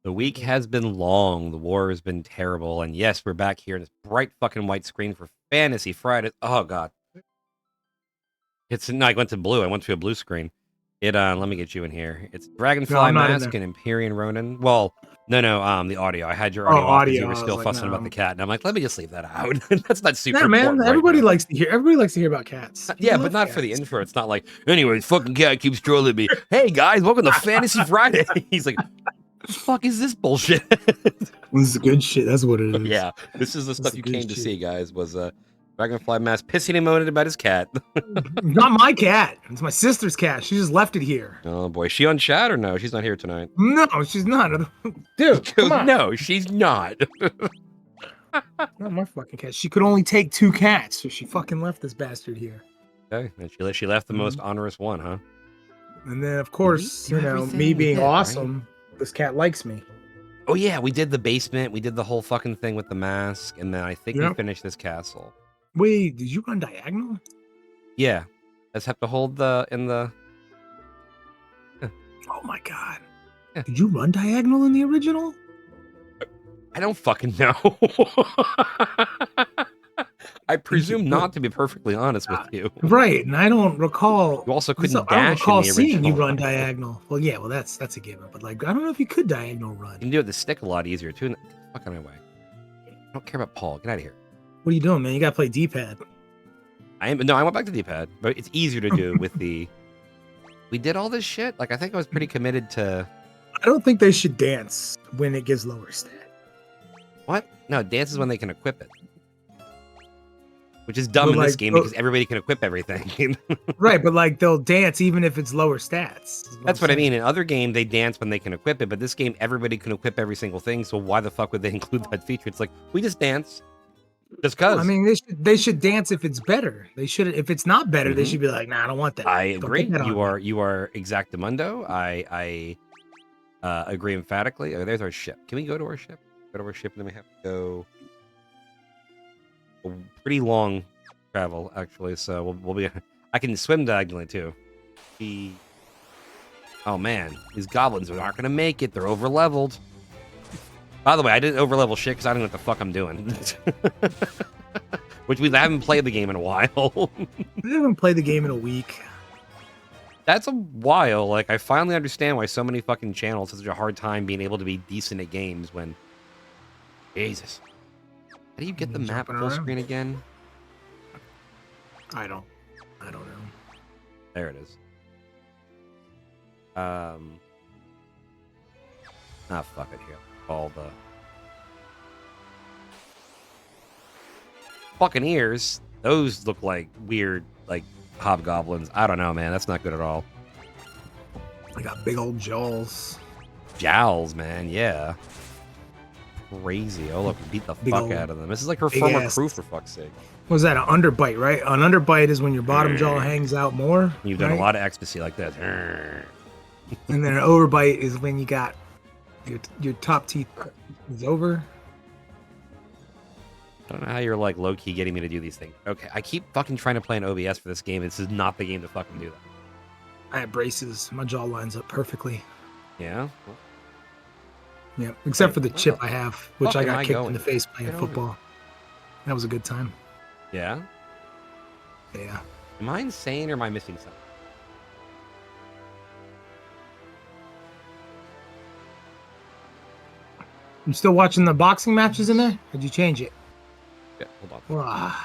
The week has been long. The war has been terrible. And yes, we're back here in this bright fucking white screen for Fantasy Friday. Oh, God. No, I went to blue. I went to a blue screen. Let me get you in here. It's No, Dragonfly I'm not in Mask there. and Empyrean Ronin. Well, no, the audio. I had your Oh, audio off because you audio. were I still was like, fussing no. about the cat. And I'm like, let me just leave that out. That's not super Yeah, man. important right Everybody now. likes to hear. Everybody likes to hear about cats. Yeah, People but love not for the cats. intro. It's not like, anyways, fucking cat keeps trolling me. Hey, guys, welcome to Fantasy Friday. He's like, the fuck is this bullshit? This is good shit. That's what it is. Yeah, this is the This stuff is you good came to shit. see, guys, was Dragonfly Mask pissing and moaning about his cat. Not my cat. It's my sister's cat. She just left it here. Oh, boy. Is she on chat or no? She's not here tonight. No, she's not. Dude, come on. No, she's not. Not my fucking cat. She could only take 2 cats, so she fucking left this bastard here. Okay, and she left the most onerous one, huh? And then, of course, do everything me we being did, right? awesome, this cat likes me. Oh, yeah, we did the basement. We did the whole fucking thing with the mask, and then I think we Yep. finished this castle. Wait, did you run diagonal? Yeah. Let's have to hold in the... Oh my god. Yeah. Did you run diagonal in the original? I don't fucking know. I presume not, to be perfectly honest with you. Right, and I don't recall. You also couldn't I don't dash recall in the seeing you original. run diagonal. Well, yeah, well that's a given. But like, I don't know if you could diagonal run. You can do it with the stick a lot easier too. Fuck out of my way. I don't care about Paul. Get out of here. What are you doing, man? You gotta play D-pad. I went back to D-pad, but it's easier to do with the. We did all this shit. Like I think I was pretty committed to. I don't think they should dance when it gives lower stat. What? No, dance is when they can equip it. Which is dumb But, in this like, game because everybody can equip everything. Right, but like they'll dance even if it's lower stats. That's what I mean. In other games, they dance when they can equip it, but this game, everybody can equip every single thing. So why the fuck would they include that feature? It's like we just dance, just cause. I mean, they should dance if it's better. They should. If it's not better, they should be like, nah, I don't want that. I Don't agree. put that on me. You are exactamundo. I agree emphatically. Oh, there's our ship. Can we go to our ship? Go to our ship, and then we have to go a pretty long travel, actually. So we'll be. I can swim diagonally too. Oh man, these goblins aren't gonna make it. They're over leveled. By the way, I didn't over level shit because I don't know what the fuck I'm doing. Which means I haven't played the game in a while. I haven't played the game in a week. That's a while. Like, I finally understand why so many fucking channels have such a hard time being able to be decent at games when... Jesus. How do you get the map full screen again? I don't know. There it is. Ah, fuck it here. All the... Buccaneers. Those look like weird, like, hobgoblins. I don't know, man. That's not good at all. I got big old jaws. Jowls, man. Yeah. Crazy. Oh, look, beat the fuck out of them. This is like her former crew, for fuck's sake. Was that an underbite, right? An underbite is when your bottom jaw hangs out more. You've done a lot of ecstasy like that. And then an overbite is when you got your top teeth is over. I don't know how you're like low-key getting me to do these things. Okay, I keep fucking trying to play an OBS for this game. This is not the game to fucking do that. I have braces. My jaw lines up perfectly. Yeah? Yeah, except for the chip I have, which I got kicked in the face playing Get football. That was a good time. Yeah? Yeah. Am I insane or am I missing something? You still watching the boxing matches in there? Or did you change it? Yeah, hold on. Wow.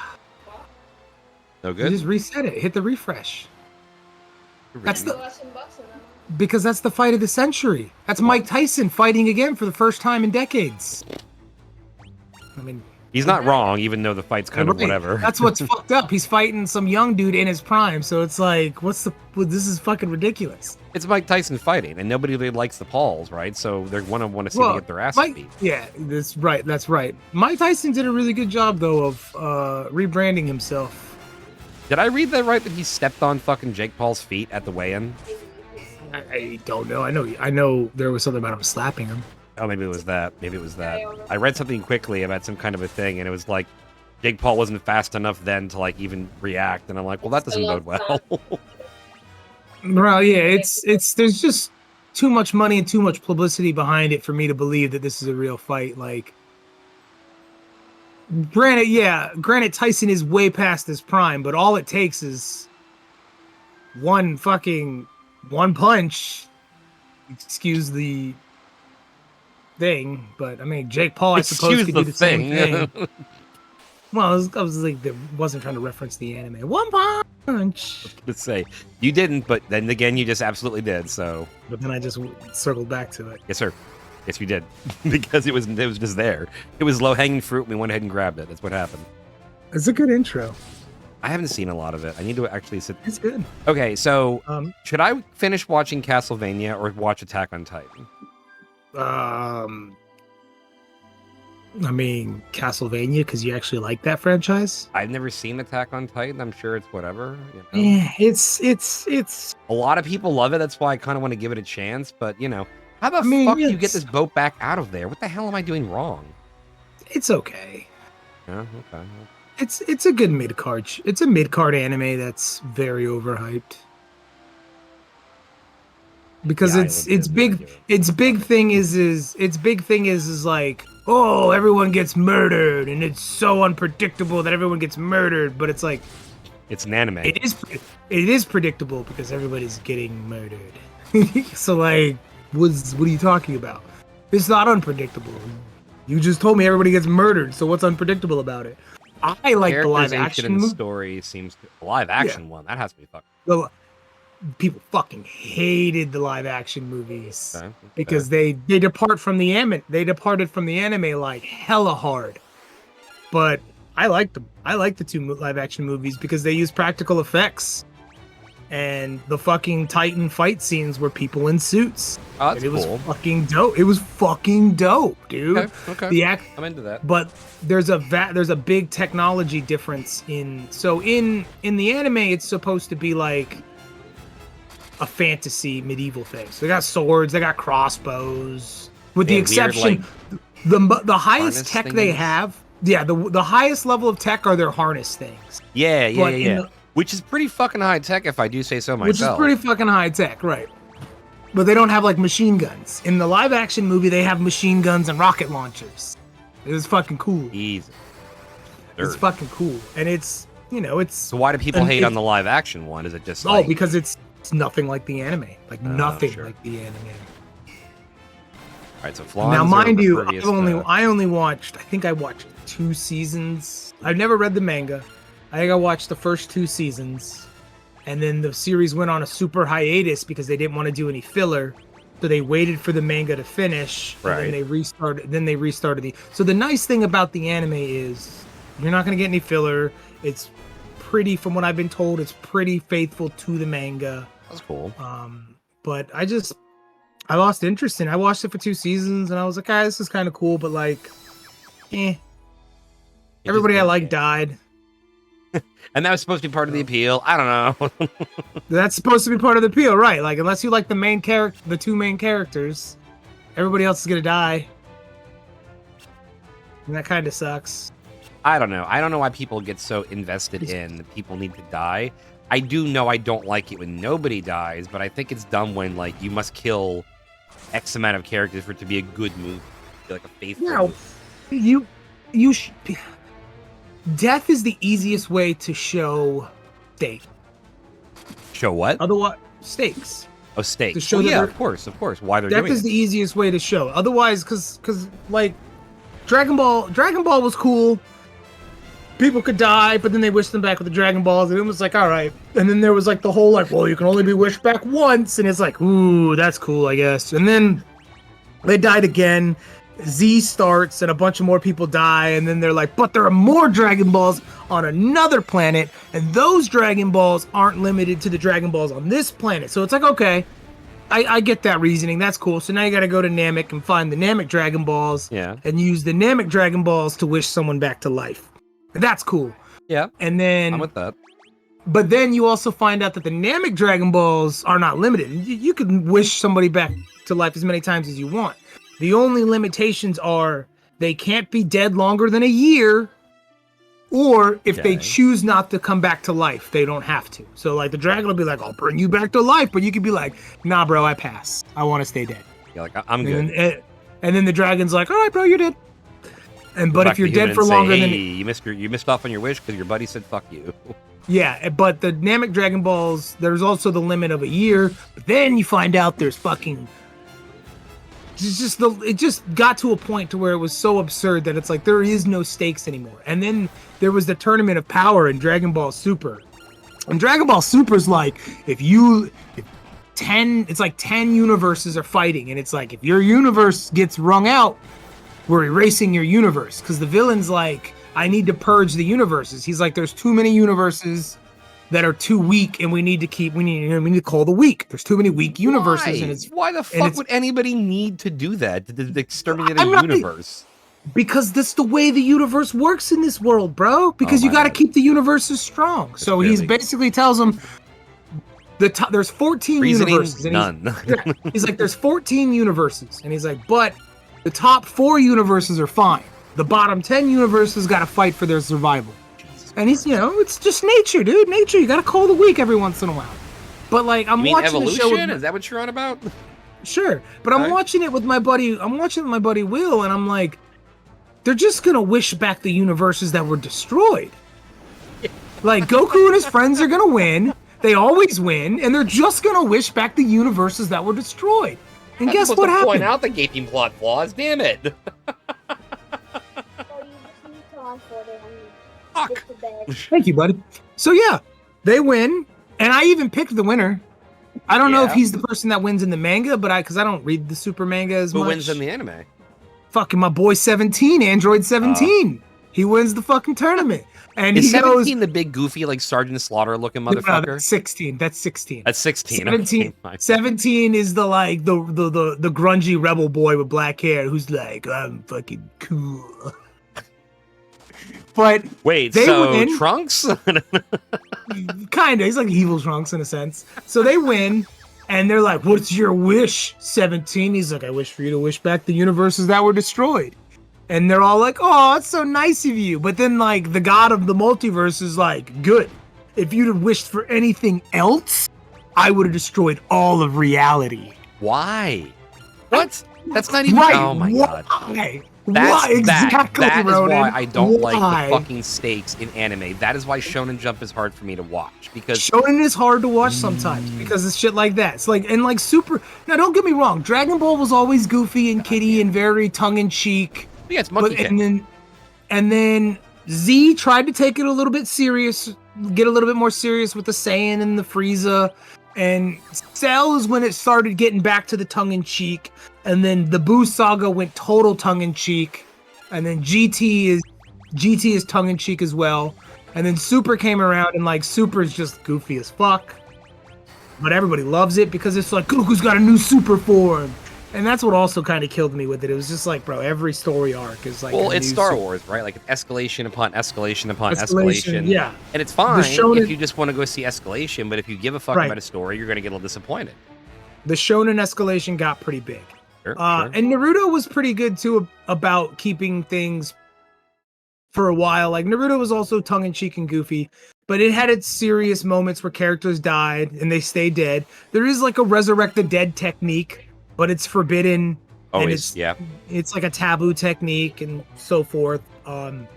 No You good? just reset it. Hit the refresh. That's Really? because that's the fight of the century. That's Mike Tyson fighting again for the first time in decades. I mean, He's not wrong, even though the fight's kind of right. whatever. That's what's fucked up. He's fighting some young dude in his prime, so it's like, this is fucking ridiculous. It's Mike Tyson fighting, and nobody really likes the Pauls, right? So they're want to see them get their asses beat. Yeah, that's right. That's right. Mike Tyson did a really good job, though, of rebranding himself. Did I read that right? That he stepped on fucking Jake Paul's feet at the weigh-in? I don't know. I know there was something about him slapping him. Oh, maybe it was that. Maybe it was that. I read something quickly about some kind of a thing, and it was like Jake Paul wasn't fast enough then to like even react, and I'm like, well, that doesn't bode well. Well, yeah, it's there's just too much money and too much publicity behind it for me to believe that this is a real fight. Like, granted, Tyson is way past his prime, but all it takes is one punch. Excuse the thing, but I mean, Jake Paul, I suppose, could do the same thing. Well, I was like, wasn't trying to reference the anime. One punch. Let's say you didn't, but then again, you just absolutely did. So, but then I just circled back to it. Yes, sir. Yes, you did, because it was just there. It was low hanging fruit, and we went ahead and grabbed it. That's what happened. It's a good intro. I haven't seen a lot of it. I need to actually sit. It's good. Okay, so should I finish watching Castlevania or watch Attack on Titan? I mean, Castlevania, because you actually like that franchise. I've never seen Attack on Titan. I'm sure it's whatever. You know? Yeah, it's. A lot of people love it. That's why I kind of want to give it a chance. But you know, how the fuck do you get this boat back out of there? What the hell am I doing wrong? It's okay. Yeah, okay. It's a good mid-card. It's a mid-card anime that's very overhyped. Because its big thing is like, oh, everyone gets murdered and it's so unpredictable that everyone gets murdered, but it's like, it's an anime. It is predictable because everybody's getting murdered. So like, what are you talking about? It's not unpredictable. You just told me everybody gets murdered, so what's unpredictable about it? I like the live action story. Seems the live action one that has to be fucking. Well, people fucking hated the live action movies because they depart from the anime. They departed from the anime like hella hard. But I liked them. I like the two live action movies because they use practical effects, and the fucking Titan fight scenes were people in suits. Oh, that's it was cool. fucking dope. It was fucking dope, dude. Okay. I'm into that. But there's a big technology difference in the anime. It's supposed to be like a fantasy medieval thing. So they got swords, they got crossbows. With the exception, like, the highest tech they have. Yeah, the highest level of tech are their harness things. Yeah. Which is pretty fucking high tech, if I do say so myself. Which is pretty fucking high tech, right? But they don't have like machine guns. In the live action movie, they have machine guns and rocket launchers. It was fucking cool. Easy. It's fucking cool, and it's it's. So why do people hate on the live action one? Is it just like... because it's nothing like the anime, like nothing like the anime. All right, so Flans now, mind you, I only watched. I think I watched 2 seasons. I've never read the manga. I think I watched the first 2 seasons, and then the series went on a super hiatus because they didn't want to do any filler, so they waited for the manga to finish, and then they restarted. So the nice thing about the anime is you're not going to get any filler. It's pretty, from what I've been told, it's pretty faithful to the manga. That's cool. But I lost interest in it. I watched it for 2 seasons, and I was like, this is kind of cool, but like, everybody I like died. And that was supposed to be part of the appeal. I don't know. That's supposed to be part of the appeal, right? Like, unless you like the 2 main characters, everybody else is gonna die, and that kind of sucks. I don't know. I don't know why people get so invested in people need to die. I do know I don't like it when nobody dies, but I think it's dumb when like you must kill X amount of characters for it to be a good movie, like a faithful. No, you should. Death is the easiest way to show stake. Show what? Otherwise, stakes. Oh, stakes. To show of course. Why they're doing it. Death is the easiest way to show. Otherwise, because like Dragon Ball was cool. People could die, but then they wished them back with the Dragon Balls, and it was like, all right. And then there was like the whole like, well, you can only be wished back once, and it's like, ooh, that's cool, I guess. And then they died again. Z starts and a bunch of more people die, and then they're like, but there are more Dragon Balls on another planet, and those Dragon Balls aren't limited to the Dragon Balls on this planet. So it's like, okay, I get that reasoning. That's cool. So now you got to go to Namek and find the Namek Dragon Balls, and use the Namek Dragon Balls to wish someone back to life. That's cool. Yeah. And then I'm with that. But then you also find out that the Namek Dragon Balls are not limited. You can wish somebody back to life as many times as you want. The only limitations are they can't be dead longer than a year, Or if they Okay. choose not to come back to life, they don't have to. So like the dragon will be like, I'll bring you back to life, but you could be like, nah, bro, I pass. I want to stay dead. Yeah, like I'm good. And then the dragon's like, all right, bro, you're dead. And but Back if you're to human dead for and say, longer hey, than you missed off on your wish because your buddy said fuck you. yeah, but the Namek Dragon Balls, there's also the limit of a year. But then you find out there's fucking. It just got to a point to where it was so absurd that it's like there is no stakes anymore. And then there was the Tournament of Power in Dragon Ball Super. And Dragon Ball Super's like if 10 universes are fighting, and it's like if your universe gets wrung out, we're erasing your universe. Because the villain's like, I need to purge the universes. He's like, there's too many universes that are too weak, and we need to call the weak. There's too many weak universes. Why the fuck would anybody need to do that to exterminate a universe? Because that's the way the universe works in this world, bro. Because you got to keep the universes strong. So he's basically tells them there's 14 universes. And none. He's like, there's 14 universes, and he's like, but the top 4 universes are fine. The bottom 10 universes got to fight for their survival. And he's, it's just nature, dude. Nature. You gotta call the weak every once in a while. But like, I'm watching evolution? the show. Is that what you're on about? Sure, but I'm watching it with my buddy. I'm watching it with my buddy Will, and I'm like, they're just gonna wish back the universes that were destroyed. Like Goku and his friends are gonna win. They always win, and they're just gonna wish back the universes that were destroyed. And guess what happened? Point out the gaping plot flaws. Damn it. Fuck. Thank you, buddy. So yeah, they win, and I even picked the winner. I don't know if he's the person that wins in the manga, but because I don't read the Super manga as much. Who wins in the anime? Fucking my boy 17, Android 17. He wins the fucking tournament, and is he 17 goes. The big goofy like Sergeant Slaughter looking motherfucker? No, that's 16. That's 16. That's 16. 17. Okay, 17 is the like the grungy rebel boy with black hair who's like, I'm fucking cool. But wait, they so win. Trunks? Kinda. He's like evil Trunks in a sense. So they win, and they're like, what's your wish, 17? He's like, I wish for you to wish back the universes that were destroyed. And they're all like, oh, it's so nice of you. But then like the god of the multiverse is like, good. If you'd have wished for anything else, I would have destroyed all of reality. Why? What? That's not even. Right. Oh my god. Why exactly, that is Ronan? why I don't Why? like the fucking stakes in anime. That is why Shonen Jump is hard for me to watch, because Shonen is hard to watch sometimes because it's shit like that. It's like, and like Super. Now, don't get me wrong. Dragon Ball was always goofy and kiddie and very tongue in cheek. yeah, it's monkey kid. And then Z tried to take it a little bit serious, get a little bit more serious with the Saiyan and the Frieza. And Cell is when it started getting back to the tongue in cheek. And then the Boo Saga went total tongue in cheek. And then GT is tongue in cheek as well. And then Super came around, and like Super is just goofy as fuck. But everybody loves it because it's like Goku's got a new super form. And that's what also kind of killed me with it. It was just like, bro, every story arc is like. Well, it's Star Wars, right? Like escalation upon escalation upon escalation. Yeah. And it's fine Shonen- if you just want to go see escalation, but if you give a fuck about a story, you're going to get a little disappointed. The Shonen escalation got pretty big. Sure. And Naruto was pretty good too about keeping things for a while. Like Naruto was also tongue-in-cheek and goofy, but it had its serious moments where characters died and they stayed dead. There is like a resurrect the dead technique, but it's forbidden. Always, It's like a taboo technique and so forth. But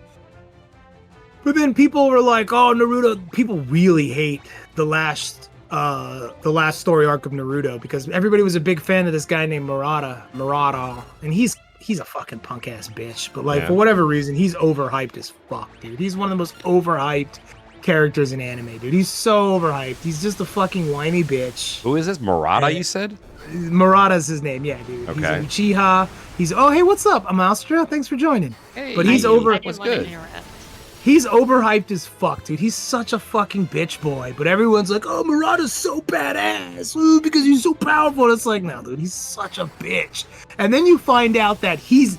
then people were like, "Oh, Naruto." People really hate the last story arc of Naruto because everybody was a big fan of this guy named Murata, and he's a fucking punk ass bitch. But like for whatever reason, he's overhyped as fuck, dude. He's one of the most overhyped characters in anime, dude. He's so overhyped. He's just a fucking whiny bitch. Who is this? Murata, you said? Murata's his name, yeah, dude. Okay. He's Uchiha. Hey, what's up? I'm Astra. Thanks for joining. Hey, but he's What's good? He's overhyped as fuck, dude. He's such a fucking bitch boy. But everyone's like, oh, Murata's so badass because he's so powerful. And it's like, no, dude, he's such a bitch. And then you find out that he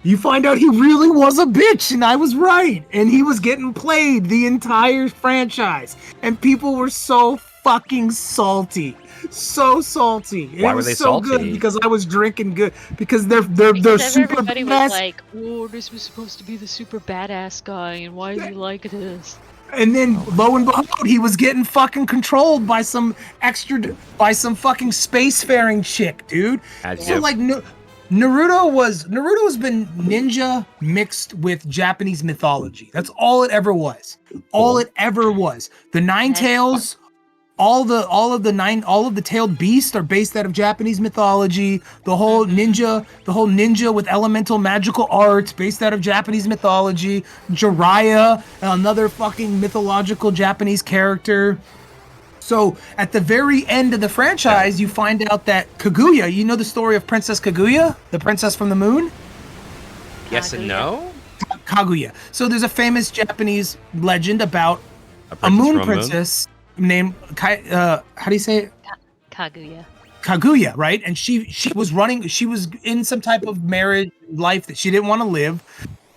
really was a bitch, and I was right. And he was getting played the entire franchise. And people were so fucking salty. So salty. And Why it were was they so good salty? because I was drinking good. Because they're Because super everybody was badass. like, "Oh, this was supposed to be the super badass guy, and why is he like this?" And then lo and behold, he was getting fucking controlled by some fucking spacefaring chick, dude. As So if. like Naruto's been ninja mixed with Japanese mythology. That's all it ever was. All it ever was. The Nine That's Tails, all of the tailed beasts are based out of Japanese mythology. The whole ninja with elemental magical arts based out of Japanese mythology. Jiraiya, another fucking mythological Japanese character. So at the very end of the franchise, you find out that Kaguya, you know the story of Princess Kaguya, the princess from the moon? Yes and no? Kaguya. So there's a famous Japanese legend about a princess moon from princess named how do you say it? Kaguya. Kaguya, right? And she was in some type of marriage life that she didn't want to live.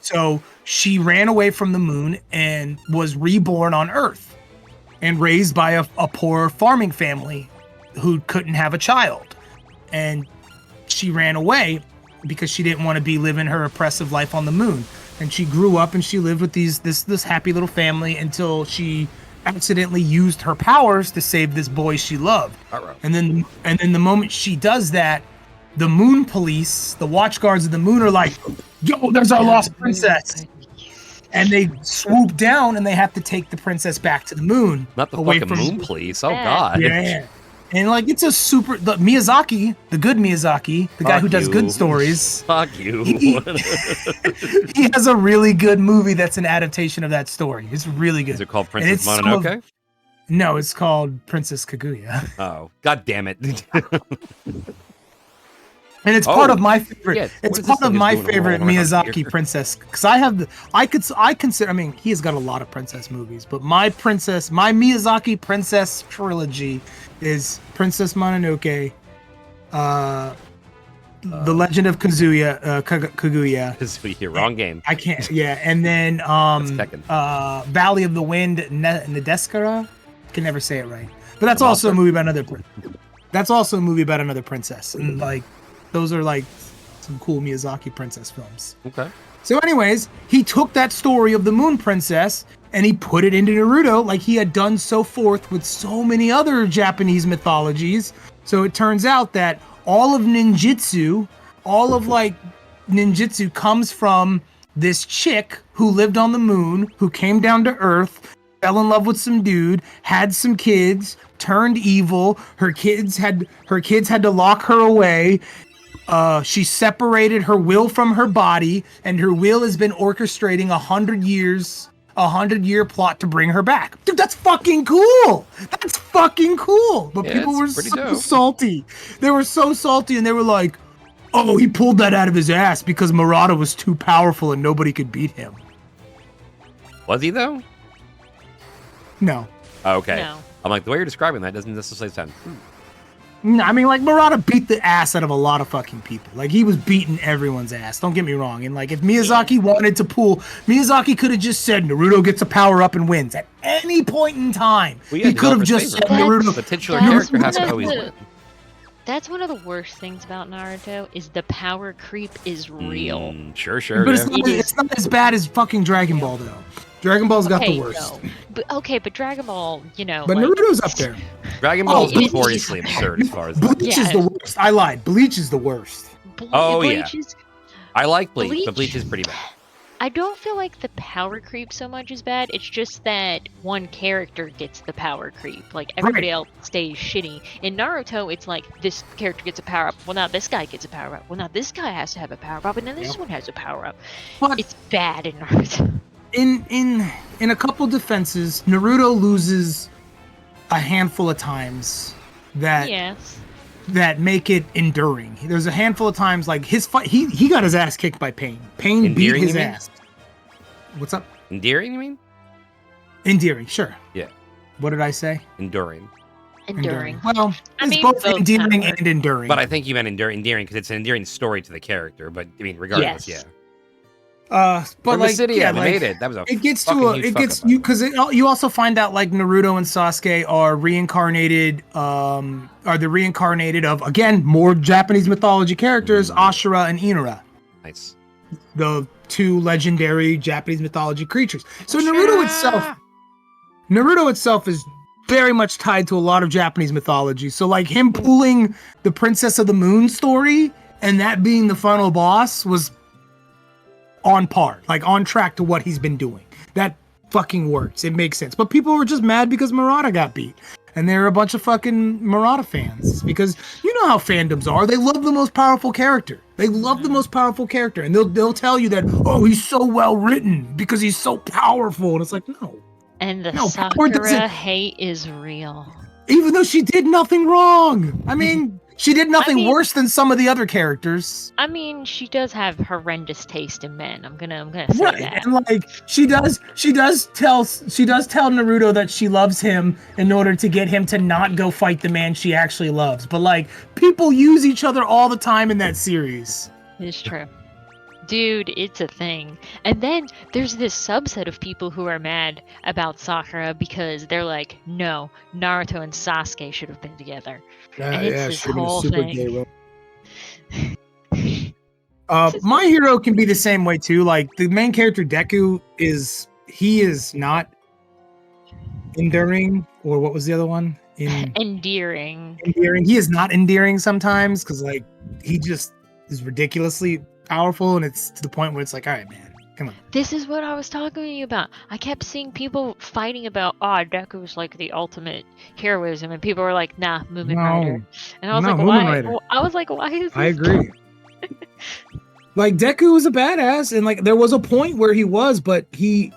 So she ran away from the moon and was reborn on Earth and raised by a poor farming family who couldn't have a child. And she ran away because she didn't want to be living her oppressive life on the moon. And she grew up and she lived with this happy little family until she accidentally used her powers to save this boy she loved. And then the moment she does that, the moon police, the watch guards of the moon are like, yo, there's our lost princess. And they swoop down and they have to take the princess back to the moon. Not the away fucking from moon police. Oh, God. Yeah. And like it's a the Miyazaki, the good Miyazaki, the guy who does good stories. Fuck you. He has a really good movie that's an adaptation of that story. It's really good. Is it called Princess Mononoke? No, it's called Princess Kaguya. Oh, God damn it. And it's part of my favorite. Yeah, it's part of my favorite Miyazaki princess because I consider. I mean, he has got a lot of princess movies, but my Miyazaki princess trilogy is Princess Mononoke, The Legend of Kaguya. Kaguya, wrong game. I can't. Yeah, and then Valley of the Wind, Nadeskara. Can never say it right, but that's also a movie about another. That's also a movie about another princess, and like. Those are like some cool Miyazaki princess films. Okay. So anyways, he took that story of the Moon Princess and he put it into Naruto like he had done so forth with so many other Japanese mythologies. So it turns out that all of ninjutsu comes from this chick who lived on the moon, who came down to Earth, fell in love with some dude, had some kids, turned evil. Her kids had to lock her away. She separated her will from her body, and her will has been orchestrating a 100-year plot to bring her back. Dude, that's fucking cool. That's fucking cool. But people were so salty. They were so salty, and they were like, "Oh, he pulled that out of his ass because Murata was too powerful and nobody could beat him." Was he though? No. Oh, okay. No. I'm like, the way you're describing that doesn't necessarily sound. I mean, like, Murata beat the ass out of a lot of fucking people. Like, he was beating everyone's ass. Don't get me wrong. And, like, if Miyazaki wanted to Miyazaki could have just said Naruto gets a power up and wins at any point in time. Well, he could have just said Naruto. The titular character has to always win. That's one of the worst things about Naruto is the power creep is real. Sure. But it's not as bad as fucking Dragon Ball, though. Dragon Ball's got the worst. No. But Dragon Ball, But like, Naruto's up there. Dragon Ball is notoriously absurd as far as Bleach is the worst. I lied. Bleach is the worst. Bleach is, I like Bleach, but Bleach is pretty bad. I don't feel like the power creep so much is bad. It's just that one character gets the power creep. Like, everybody else stays shitty. In Naruto, it's like, this character gets a power-up. Well, now this guy gets a power-up. Well, now this guy has to have a power-up. And then this one has a power-up. It's bad in Naruto. In a couple defenses, Naruto loses a handful of times that make it enduring. There's a handful of times like his fight, he got his ass kicked by Pain. Pain beat his ass. What's up? Endearing, you mean? Endearing, sure. Yeah. What did I say? Enduring. Well, it's both endearing and enduring. But I think you meant endearing because it's an endearing story to the character. But I mean, regardless, But like, Mysidia, yeah, they like, made it. That was a it gets fucking to a, huge it gets fuck-up. you because you also find out like Naruto and Sasuke are reincarnated, are the reincarnated of again more Japanese mythology characters, Ashura and Inara, Nice. the two legendary Japanese mythology creatures. So Ashura! Naruto itself is very much tied to a lot of Japanese mythology. So like him pulling the Princess of the Moon story and that being the final boss was on par, like on track to what he's been doing. That fucking works. It makes sense. But people were just mad because Murata got beat. And they're a bunch of fucking Murata fans because you know how fandoms are. They love the most powerful character. They love the most powerful character. And they'll tell you that, oh, he's so well written because he's so powerful. And it's like, no. And the No, Sakura hate is real. Even though she did nothing wrong. I mean, she did nothing worse than some of the other characters. I mean, she does have horrendous taste in men. I'm gonna say that. And like she does tell Naruto that she loves him in order to get him to not go fight the man she actually loves. But like people use each other all the time in that series. It's true. Dude, it's a thing. And then there's this subset of people who are mad about Sakura because they're like, no, Naruto and Sasuke should have been together. And it's this whole thing. My Hero can be the same way too. Like the main character Deku is not enduring, or what was the other one? Endearing. He is not endearing sometimes because like he just is ridiculously powerful, and it's to the point where it's like, all right, man, come on. This is what I was talking to you about. I kept seeing people fighting about, Deku's like the ultimate heroism, and people were like, nah, Moomin Rider. And I was like, why? I was like, why is this? I agree. Like Deku was a badass, and like there was a point where he was, but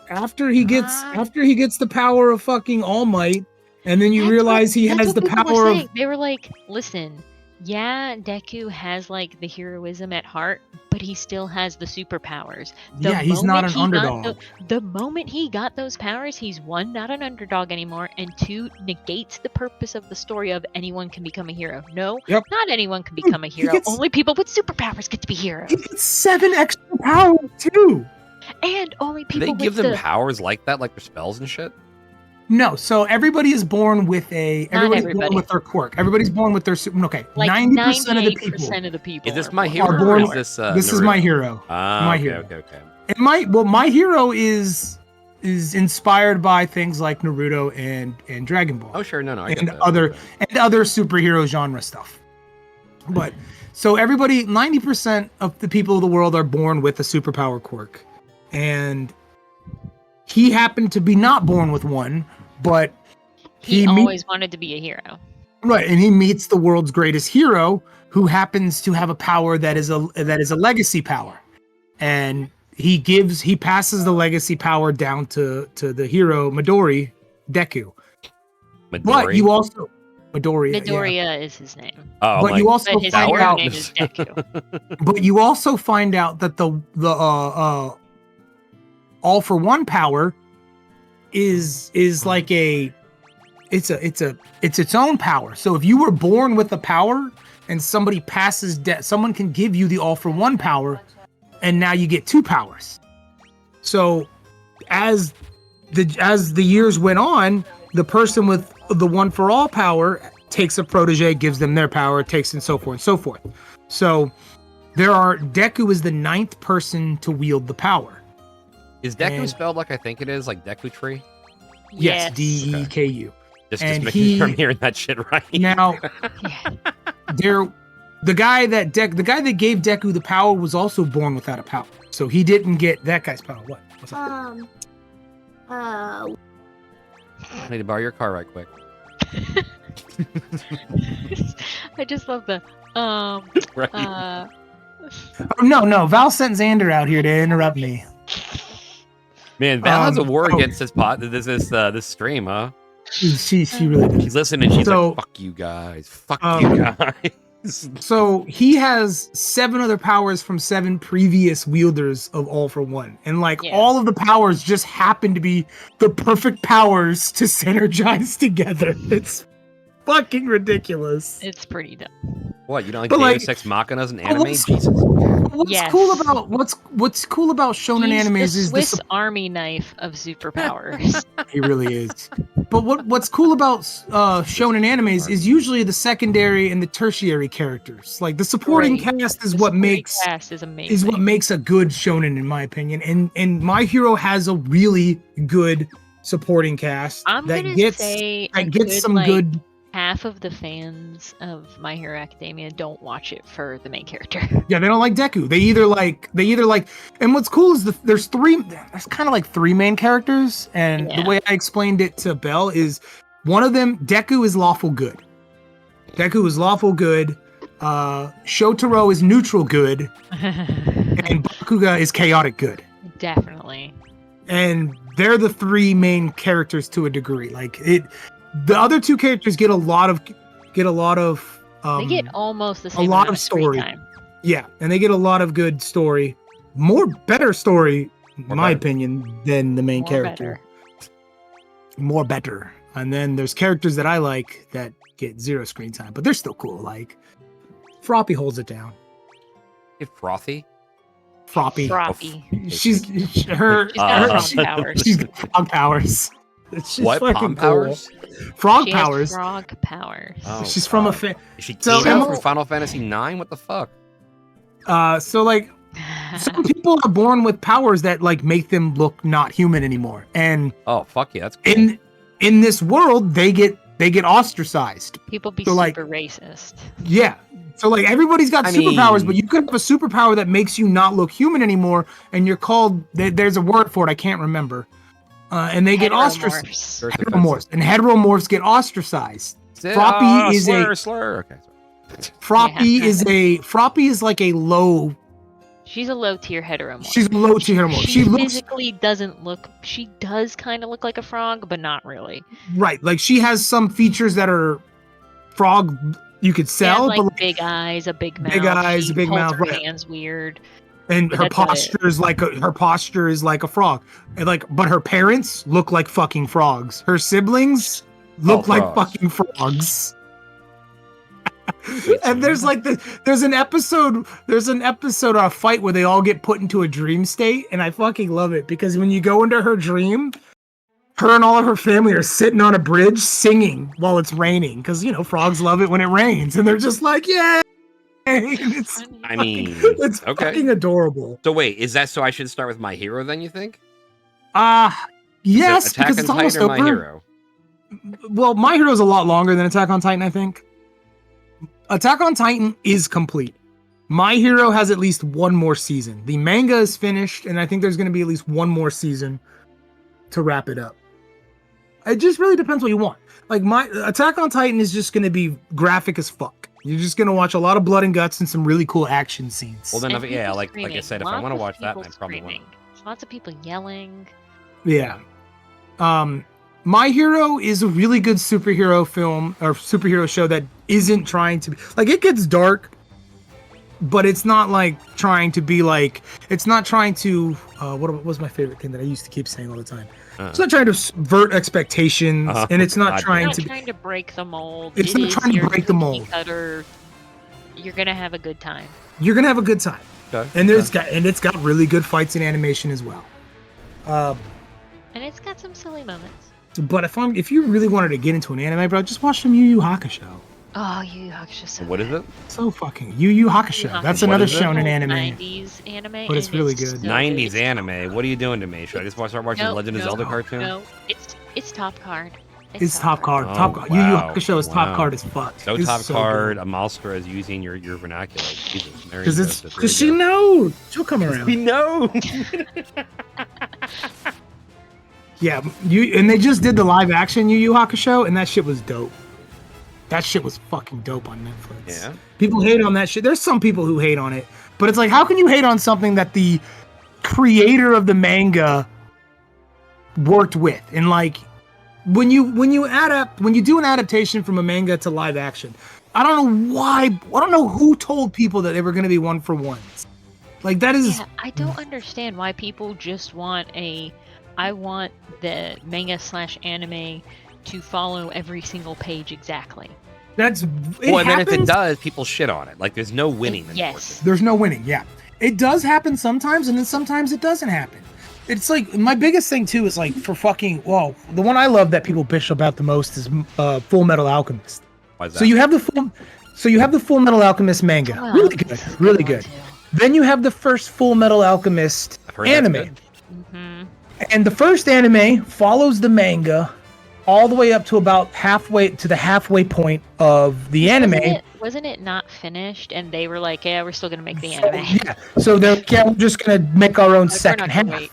after he gets the power of fucking All Might, and then you realize he has the power of. They were like, listen. Yeah, Deku has like the heroism at heart, but he still has the superpowers. He's not an underdog. The moment he got those powers, he's one, not an underdog anymore, and two, negates the purpose of the story of anyone can become a hero. No, not anyone can become a hero. Only people with superpowers get to be heroes. He gets 7 extra powers too. And only people. Do they give them powers like that, like their spells and shit? No, so everybody is born with everybody's born with their quirk. Everybody's born with their like 90% of the people. Is this My Hero? Or is this this is My Hero. My Hero. Okay. And My Hero is inspired by things like Naruto and Dragon Ball. Oh sure, no, I and other superhero genre stuff. But so everybody, 90% of the people of the world are born with a superpower quirk, and he happened to be not born with one. But he always wanted to be a hero. Right, and he meets the world's greatest hero who happens to have a power that is a legacy power. And he passes the legacy power down to the hero Midori, Deku. Midori? But you also Midoriya is his name. Oh, but you also his find out name is Deku. But you also find out that the All for One power is like it's its own power. So if you were born with the power and somebody passes someone can give you the All for One power, and now you get 2 powers. So as the years went on, the person with the One for All power takes a protege, gives them their power, takes, and so forth and so forth. So Deku is the 9th person to wield the power. Is Deku spelled like I think it is, like Deku Tree? Yes, Deku. Just making sure I'm hearing that shit right. Now, the guy that gave Deku the power was also born without a power, so he didn't get that guy's power. What? What's up? I need to borrow your car right quick. I just love the Right. No, Val sent Xander out here to interrupt me. Man, Val has a war against this stream, huh? She really did. She's listening. She's like, "Fuck you guys! Fuck you guys!" So he has 7 other powers from 7 previous wielders of All for One, and all of the powers just happen to be the perfect powers to synergize together. It's fucking ridiculous. It's pretty dumb. What, you don't like But, like, Deus Ex Machina as an but anime? what's- Jesus. What's Yes. cool about what's cool about shonen He's animes the is the Swiss Army knife of superpowers. he really is. But what's cool about shonen animes is usually the secondary and the tertiary characters. Like the supporting Right. cast is The what supporting makes cast is amazing. a good shonen in my opinion. And My Hero has a really good supporting cast I'm that gonna gets say that a gets good, some like, good. half of the fans of My Hero Academia don't watch it for the main character. Yeah, they don't like Deku. They either like, and what's cool is there's kind of like three main characters, and Yeah. the way I explained it to Belle is one of them, Deku is lawful good. Deku is lawful good. Shotaro is neutral good, and Bakuga is chaotic good. Definitely. And they're the three main characters to a degree. Like the other two characters get a lot of They get almost the same lot amount of screen story. time. Yeah, and they get a lot of good story, better story, in my better. opinion, than the main More character. better. More better. And then there's characters that I like that get zero screen time, but they're still cool. Like Froppy holds it down. Get frothy. Froppy. Frothy. She's She's got frog powers. She's got frog powers. She's What? fucking Palm cool. powers? Frog She powers. has frog powers. Oh, She's from a God. Is she So- Kino from Final Fantasy IX? What the fuck? so like some people are born with powers that like make them look not human anymore. And Oh, fuck yeah, that's cool. in this world they get ostracized. People be So, like- super racist. Yeah. So like everybody's got I superpowers, mean- but you could have a superpower that makes you not look human anymore, and you're called. There's a word for it. I can't remember. And they get ostracized. Heteromorphs. Heteromorphs, and heteromorphs get ostracized. Froppy Oh, is slur, a- slur. Okay, sorry. Froppy is like a low. She's a low tier heteromorph. She's a low tier heteromorph. She She looks physically doesn't look. She does kind of look like a frog, but not really. right. Like she has some features that are frog. You could She has, sell, like, but like, big eyes, a big mouth. Big eyes, she a big holds mouth, Her right. hands weird. and but her that's about it. posture is like a frog. And like, but her parents look like fucking frogs. Her siblings look like frogs. fucking frogs. And there's like there's an episode or a fight where they all get put into a dream state, and I fucking love it because when you go into her dream, her and all of her family are sitting on a bridge singing while it's raining because frogs love it when it rains, and they're just like, yeah. It's Funny. I mean, it's okay. fucking adorable. So wait, is that so I should start with My Hero then, you think? Yes, Is it Attack because on it's almost Titan or My over. Hero? Well, My Hero's a lot longer than Attack on Titan, I think. Attack on Titan is complete. My Hero has at least one more season. The manga is finished, and I think there's going to be at least one more season to wrap it up. It just really depends what you want. Like my Attack on Titan is just going to be graphic as fuck. You're just going to watch a lot of blood and guts and some really cool action scenes. Well, then, And yeah, people like I screaming. said, if I Lots want to of watch that, people then I probably will. screaming. Lots of people yelling. Yeah. My Hero is a really good superhero film or superhero show that isn't trying to be like, it gets dark, but it's not like trying to be like, it's not trying to what was my favorite thing that I used to keep saying all the time? It's not trying to subvert expectations, and it's not God trying Not to trying to break the mold. It's It not is trying to your break the cookie mold. cutter. You're gonna have a good time. you're gonna have a good time. Okay. And it's got really good fights and animation as well. And it's got some silly moments. But if you really wanted to get into an anime, bro, just watch some Yu Yu Hakusho. Oh, Yu Yu Hakusho. So What is it? So fucking Yu Yu Hakusho. That's What another is it? shonen anime. 90s anime, But it's and really good. so 90s good. anime. What are you doing to me? Should I just start watching No, Legend of no, Zelda cartoon? No, it's top card. It's top card. Oh, Top card. Yu Yu wow. Hakusho is top Wow. card as fuck. So It's top so card, Amalstra is using your vernacular. Jesus, Mary Because Joseph, here she we go. knows. She'll come around. We know. Yeah, and they just did the live action Yu Yu Hakusho, and that shit was dope. That shit was fucking dope on Netflix. Yeah. People hate on that shit. There's some people who hate on it, but it's like, how can you hate on something that the creator of the manga worked with? And like, when you do an adaptation from a manga to live action, I don't know why. I don't know who told people that they were going to be one for ones. Like that is. Yeah, I don't understand why people just want I want the manga / anime to follow every single page exactly. That's Well, and then if it does, people shit on it. Like, there's no winning. Yes. There's no winning. Yeah, it does happen sometimes, and then sometimes it doesn't happen. It's like my biggest thing too is like for fucking the one I love that people bitch about the most is Full Metal Alchemist. Why is that? So you have the Full Metal Alchemist manga, Well, really good, really good. Then you have the first Full Metal Alchemist anime, and the first anime follows the manga all the way up to about the halfway point of the anime. Wasn't it not finished? And they were like, "Yeah, we're still gonna make the anime." Yeah, so they're we're just gonna make our own second half,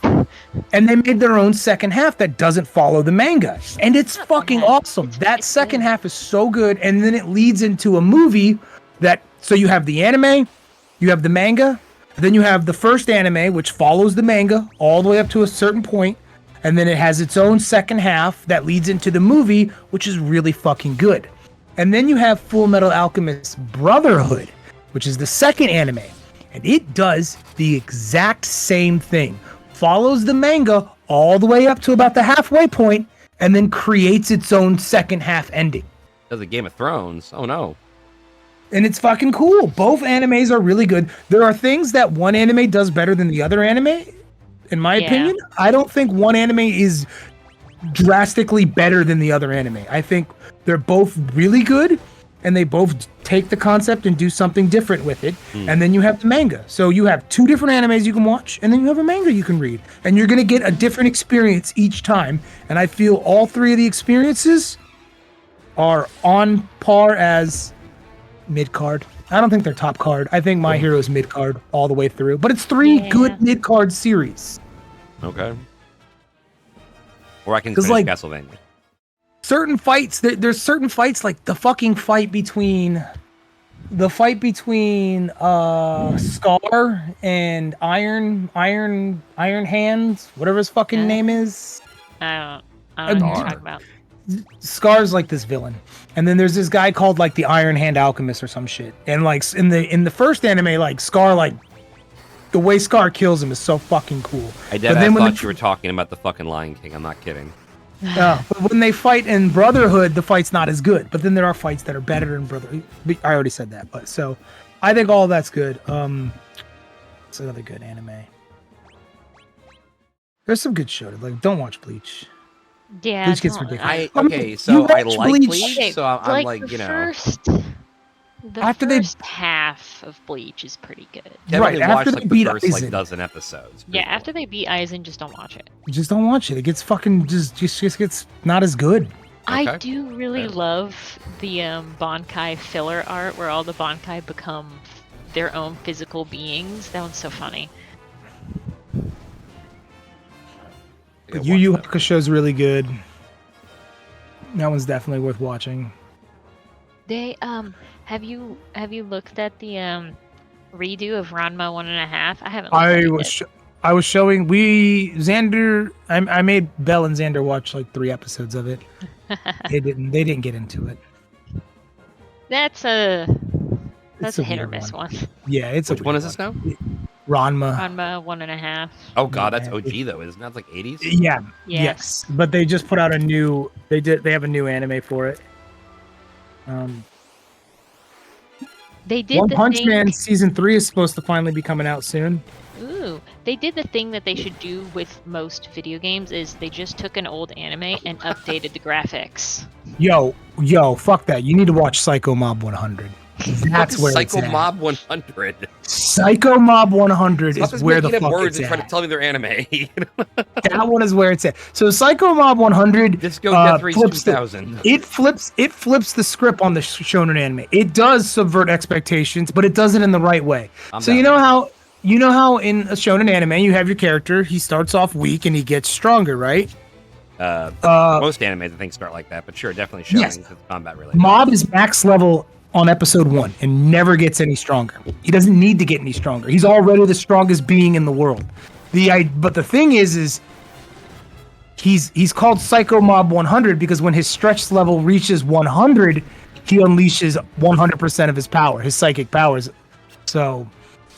and they made their own second half that doesn't follow the manga, and it's fucking awesome. That second half is so good, and then it leads into a movie so you have the anime, you have the manga, then you have the first anime which follows the manga all the way up to a certain point, and then it has its own second half that leads into the movie, which is really fucking good. And then you have Full Metal Alchemist Brotherhood, which is the second anime, and it does the exact same thing. Follows the manga all the way up to about the halfway point, and then creates its own second half ending. Does a Game of Thrones? Oh no. And it's fucking cool. Both animes are really good. There are things that one anime does better than the other anime, in my opinion. I don't think one anime is drastically better than the other anime. I think they're both really good, and they both take the concept and do something different with it. And then you have the manga. So you have two different animes you can watch, and then you have a manga you can read. And you're going to get a different experience each time. And I feel all three of the experiences are on par as mid-card. I don't think they're top card. I think My Hero is mid-card all the way through. But it's three good mid-card series. Okay. Or I can finish Castlevania. Certain fights, there's certain fights like the fucking fight between Scar and Iron Hands, whatever his fucking name is. I don't know what you're talking about. Scar's like this villain, and then there's this guy called like the Iron Hand Alchemist or some shit. And like in the first anime, like Scar, like the way Scar kills him is so fucking cool. I thought you were talking about the fucking Lion King. I'm not kidding. But when they fight in Brotherhood, the fight's not as good. But then there are fights that are better in Brotherhood. I already said that, but so I think all of that's good. It's another good anime. There's some good shows. Like, don't watch Bleach. Yeah, Bleach gets ridiculous. I like Bleach, so I'm like, you know. The first half of Bleach is pretty good. Right, after they beat the first Aizen. dozen episodes. Yeah, after they beat Aizen, just don't watch it. Just don't watch it. It gets fucking just gets not as good. I do really love the Bankai filler art where all the Bankai become their own physical beings. That one's so funny. Yu Yu Hakusho is really good. That one's definitely worth watching. They have you looked at the redo of Ranma 1.5? I haven't. I was showing Xander. I made Belle and Xander watch like 3 episodes of it. They didn't get into it. That's a hit or miss one. Yeah, it's which one is this now? Ranma 1.5. Oh god, that's OG though, isn't that like 80s? Yeah. Yes. But they just put out a new. They have a new anime for it. They did One Punch Man season 3 is supposed to finally be coming out soon. Ooh, they did the thing that they should do with most video games is they just took an old anime and updated the graphics. Yo, fuck that. You need to watch Psycho Mob 100. That's where Psycho it's at. Mob 100. Psycho Mob 100 is where the fuck words it's and try at. to tell me they're anime. That one is where it's at. So Psycho Mob 100 Disco Death Race 2000. It flips the script on the shonen anime. It does subvert expectations, but it does it in the right way. You know how in a shonen anime you have your character, he starts off weak and he gets stronger, right? Most animes I think start like that, but sure, definitely shonen because it's combat related. Mob is max level on episode 1 and never gets any stronger. He doesn't need to get any stronger. He's already the strongest being in the world. But the thing is he's called Psycho Mob 100 because when his stretch level reaches 100, he unleashes 100% of his power, his psychic powers. So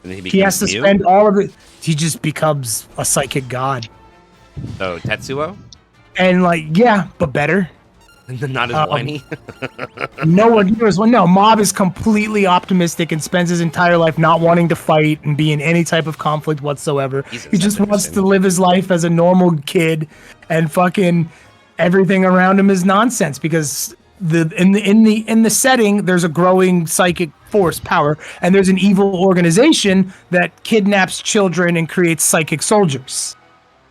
he has to spend all of it. He just becomes a psychic god. So Tetsuo? And but better. Not as whiny. No one hears one. No, Mob is completely optimistic and spends his entire life not wanting to fight and be in any type of conflict whatsoever. Jesus, He just that's wants to interesting. live his life as a normal kid, and fucking everything around him is nonsense because in the setting there's a growing psychic force power, and there's an evil organization that kidnaps children and creates psychic soldiers.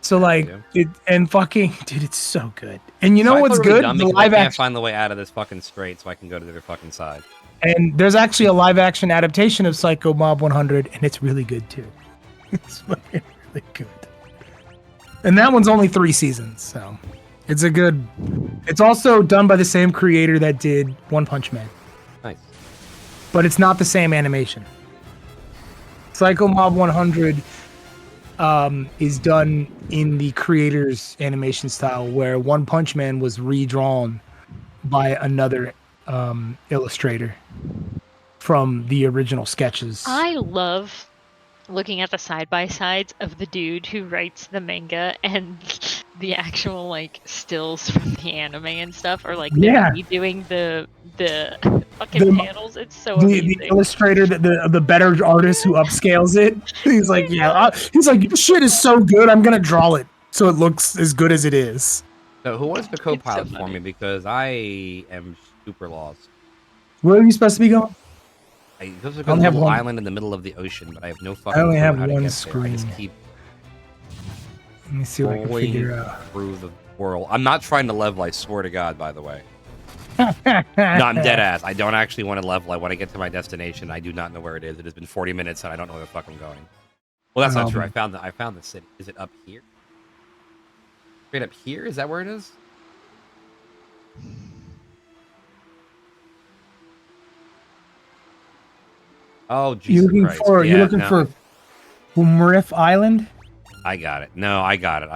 So like it and fucking dude, it's so good. And you know what's really good? dumb The because live I can't action. find the way out of this fucking strait, so I can go to the other fucking side. And there's actually a live action adaptation of Psycho Mob 100, and it's really good too. It's fucking really good. And that one's only 3 seasons, so it's a good. It's also done by the same creator that did One Punch Man. Nice. But it's not the same animation. Psycho Mob 100 is done in the creator's animation style, where One Punch Man was redrawn by another illustrator from the original sketches. I love looking at the side-by-sides of the dude who writes the manga and the actual like stills from the anime and stuff, or like Yeah. doing the fucking panels. It's so amazing. The illustrator, the better artist who upscales it, he's like, he's like, this shit is so good, I'm gonna draw it so it looks as good as it is. So who wants to co-pilot so for me, because I am super lost. Where are you supposed to be going? I go to I only a have little one. island in the middle of the ocean, but I have no fucking I only clue have how to one get there. I just screen. keep Let me see what I can rolling figure out. through the world. I'm not trying to level, I swear to God, by the way. No, I'm dead ass. I don't actually want to level. I want to get to my destination. I do not know where it is. It has been 40 minutes and I don't know where the fuck I'm going. Well, that's not true. I found the city. Is it up here? Straight up here? Is that where it is? Oh, Jesus Christ. You're looking for Umrif Island? I got it. No, I got it.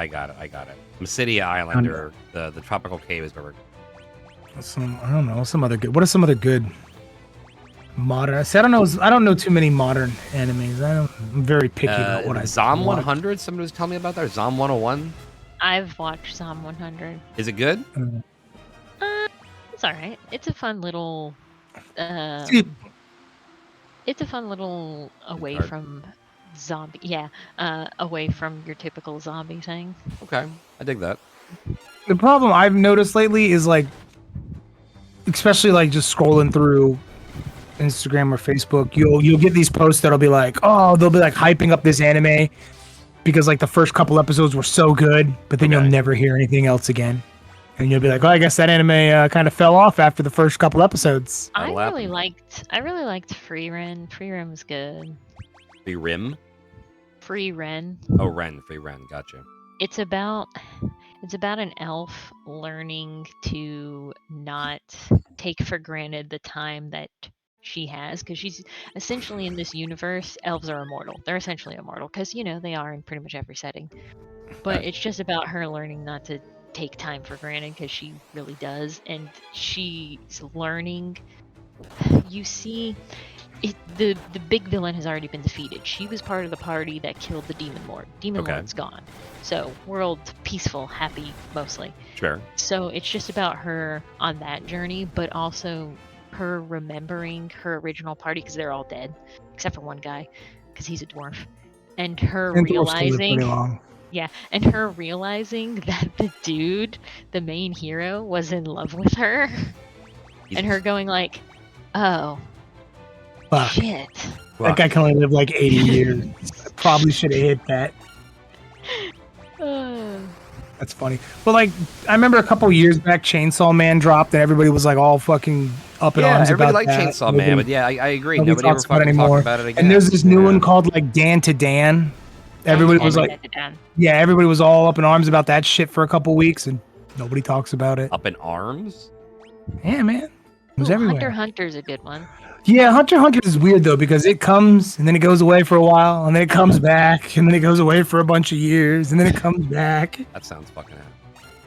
Mysidia Island, or the tropical cave is over. I don't know. Some other good. What are some other good modern? See, I don't know too many modern animes. I'm very picky about what I. Zom 100. Somebody was telling me about that. Zom 101. I've watched Zom 100. Is it good? It's all right. It's a fun little. It's a fun little away from zombie. Yeah, away from your typical zombie thing. Okay, I dig that. The problem I've noticed lately is like, especially like just scrolling through Instagram or Facebook, you'll get these posts that'll be like, oh, they'll be like hyping up this anime because like the first couple episodes were so good, but then you'll never hear anything else again. And you'll be like, oh, I guess that anime kind of fell off after the first couple episodes. I really liked Free Ren. Free Ren was good. Free Rim? Free Ren. Oh, Ren. Free Ren. Gotcha. It's about an elf learning to not take for granted the time that she has, because she's essentially in this universe. Elves are immortal. They're essentially immortal because they are in pretty much every setting. But it's just about her learning not to take time for granted, because she really does, and she's learning. You see, the big villain has already been defeated. She was part of the party that killed the Demon Lord. Demon Lord's gone, so world peaceful, happy mostly. Sure. So it's just about her on that journey, but also her remembering her original party, because they're all dead except for one guy, because he's a dwarf, and her realizing. Yeah, and her realizing that the dude, the main hero, was in love with her. And her going like, oh, fuck. Shit. That guy can only live like 80 years. I probably should have hit that. That's funny. But like, I remember a couple years back, Chainsaw Man dropped, and everybody was like all fucking up in arms about that. Yeah, everybody liked Chainsaw Man, but yeah, I agree. Nobody ever talks about fucking talked about it again. And there's this new one called like Dan to Dan. Everybody was like, yeah, everybody was all up in arms about that shit for a couple weeks, and nobody talks about it. Up in arms? Yeah, man. It was everywhere. Hunter Hunter's a good one. Yeah, Hunter Hunter is weird though, because it comes and then it goes away for a while, and then it comes back, and then it goes away for a bunch of years, and then it comes back. That sounds fucking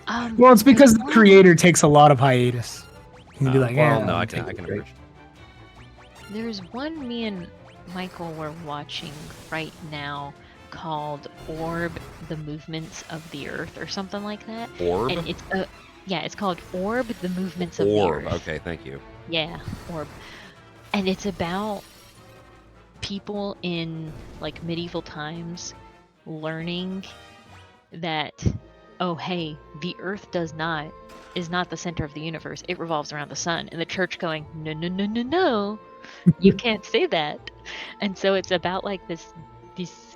happy. Well, it's because the creator takes a lot of hiatus. He'd be like, well, no, I can appreciate. There's one me and Michael were watching right now called Orb: The Movements of the Earth, or something like that. Orb? And it's Yeah, it's called Orb: The Movements of the Orb. Earth. Okay, thank you. Yeah, Orb. And it's about people in like medieval times learning that, oh hey, the Earth is not the center of the universe. It revolves around the sun. And the church going, no, no, no, no, no. You can't say that. And so it's about like this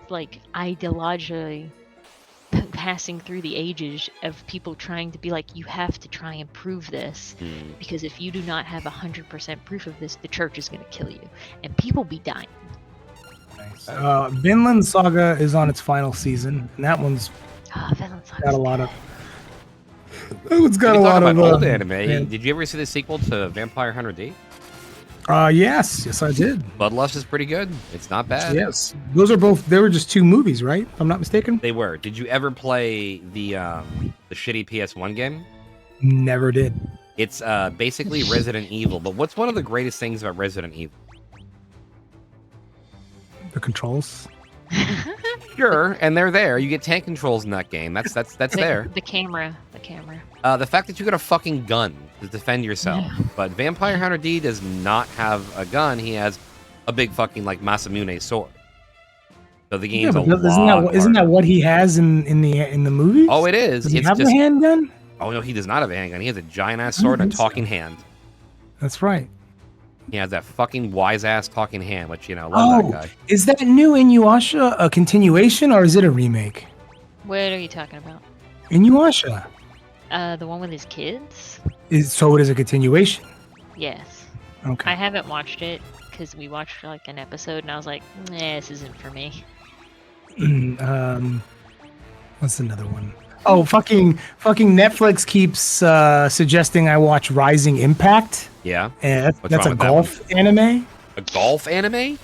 like ideology passing through the ages of people trying to be like, you have to try and prove this, because if you do not have 100% proof of this, the church is going to kill you, and people be dying. Nice. Vinland Saga is on its final season, and that one's Vinland Saga's got a lot good. of. That one's got a Talk lot about of old anime. man. Did you ever see the sequel to Vampire Hunter D? Yes, I did. Bloodlust is pretty good. It's not bad. Yes, those are both. They were just 2 movies, right? If I'm not mistaken. They were. Did you ever play the shitty PS1 game? Never did. It's basically Resident Evil. But what's one of the greatest things about Resident Evil? The controls. Sure, and they're there. You get tank controls in that game. That's there. The camera. The fact that you got a fucking gun to defend yourself. Yeah. But Vampire Hunter D does not have a gun. He has a big fucking like Masamune sword. So the game's isn't that what he has in the movie? Oh, it is. Does he It's have just a handgun? Oh no, he does not have a handgun. He has a giant ass sword and a talking hand. That's right. He has that fucking wise ass talking hand, which love that guy. Is that new Inuyasha a continuation or is it a remake? What are you talking about? Inuyasha. The one with his kids? So it is a continuation. Yes. Okay. I haven't watched it because we watched like an episode and I was like, nah, this isn't for me. What's another one? Oh, fucking Netflix keeps suggesting I watch Rising Impact. Yeah. And What's that's wrong a with that golf anime. A golf anime?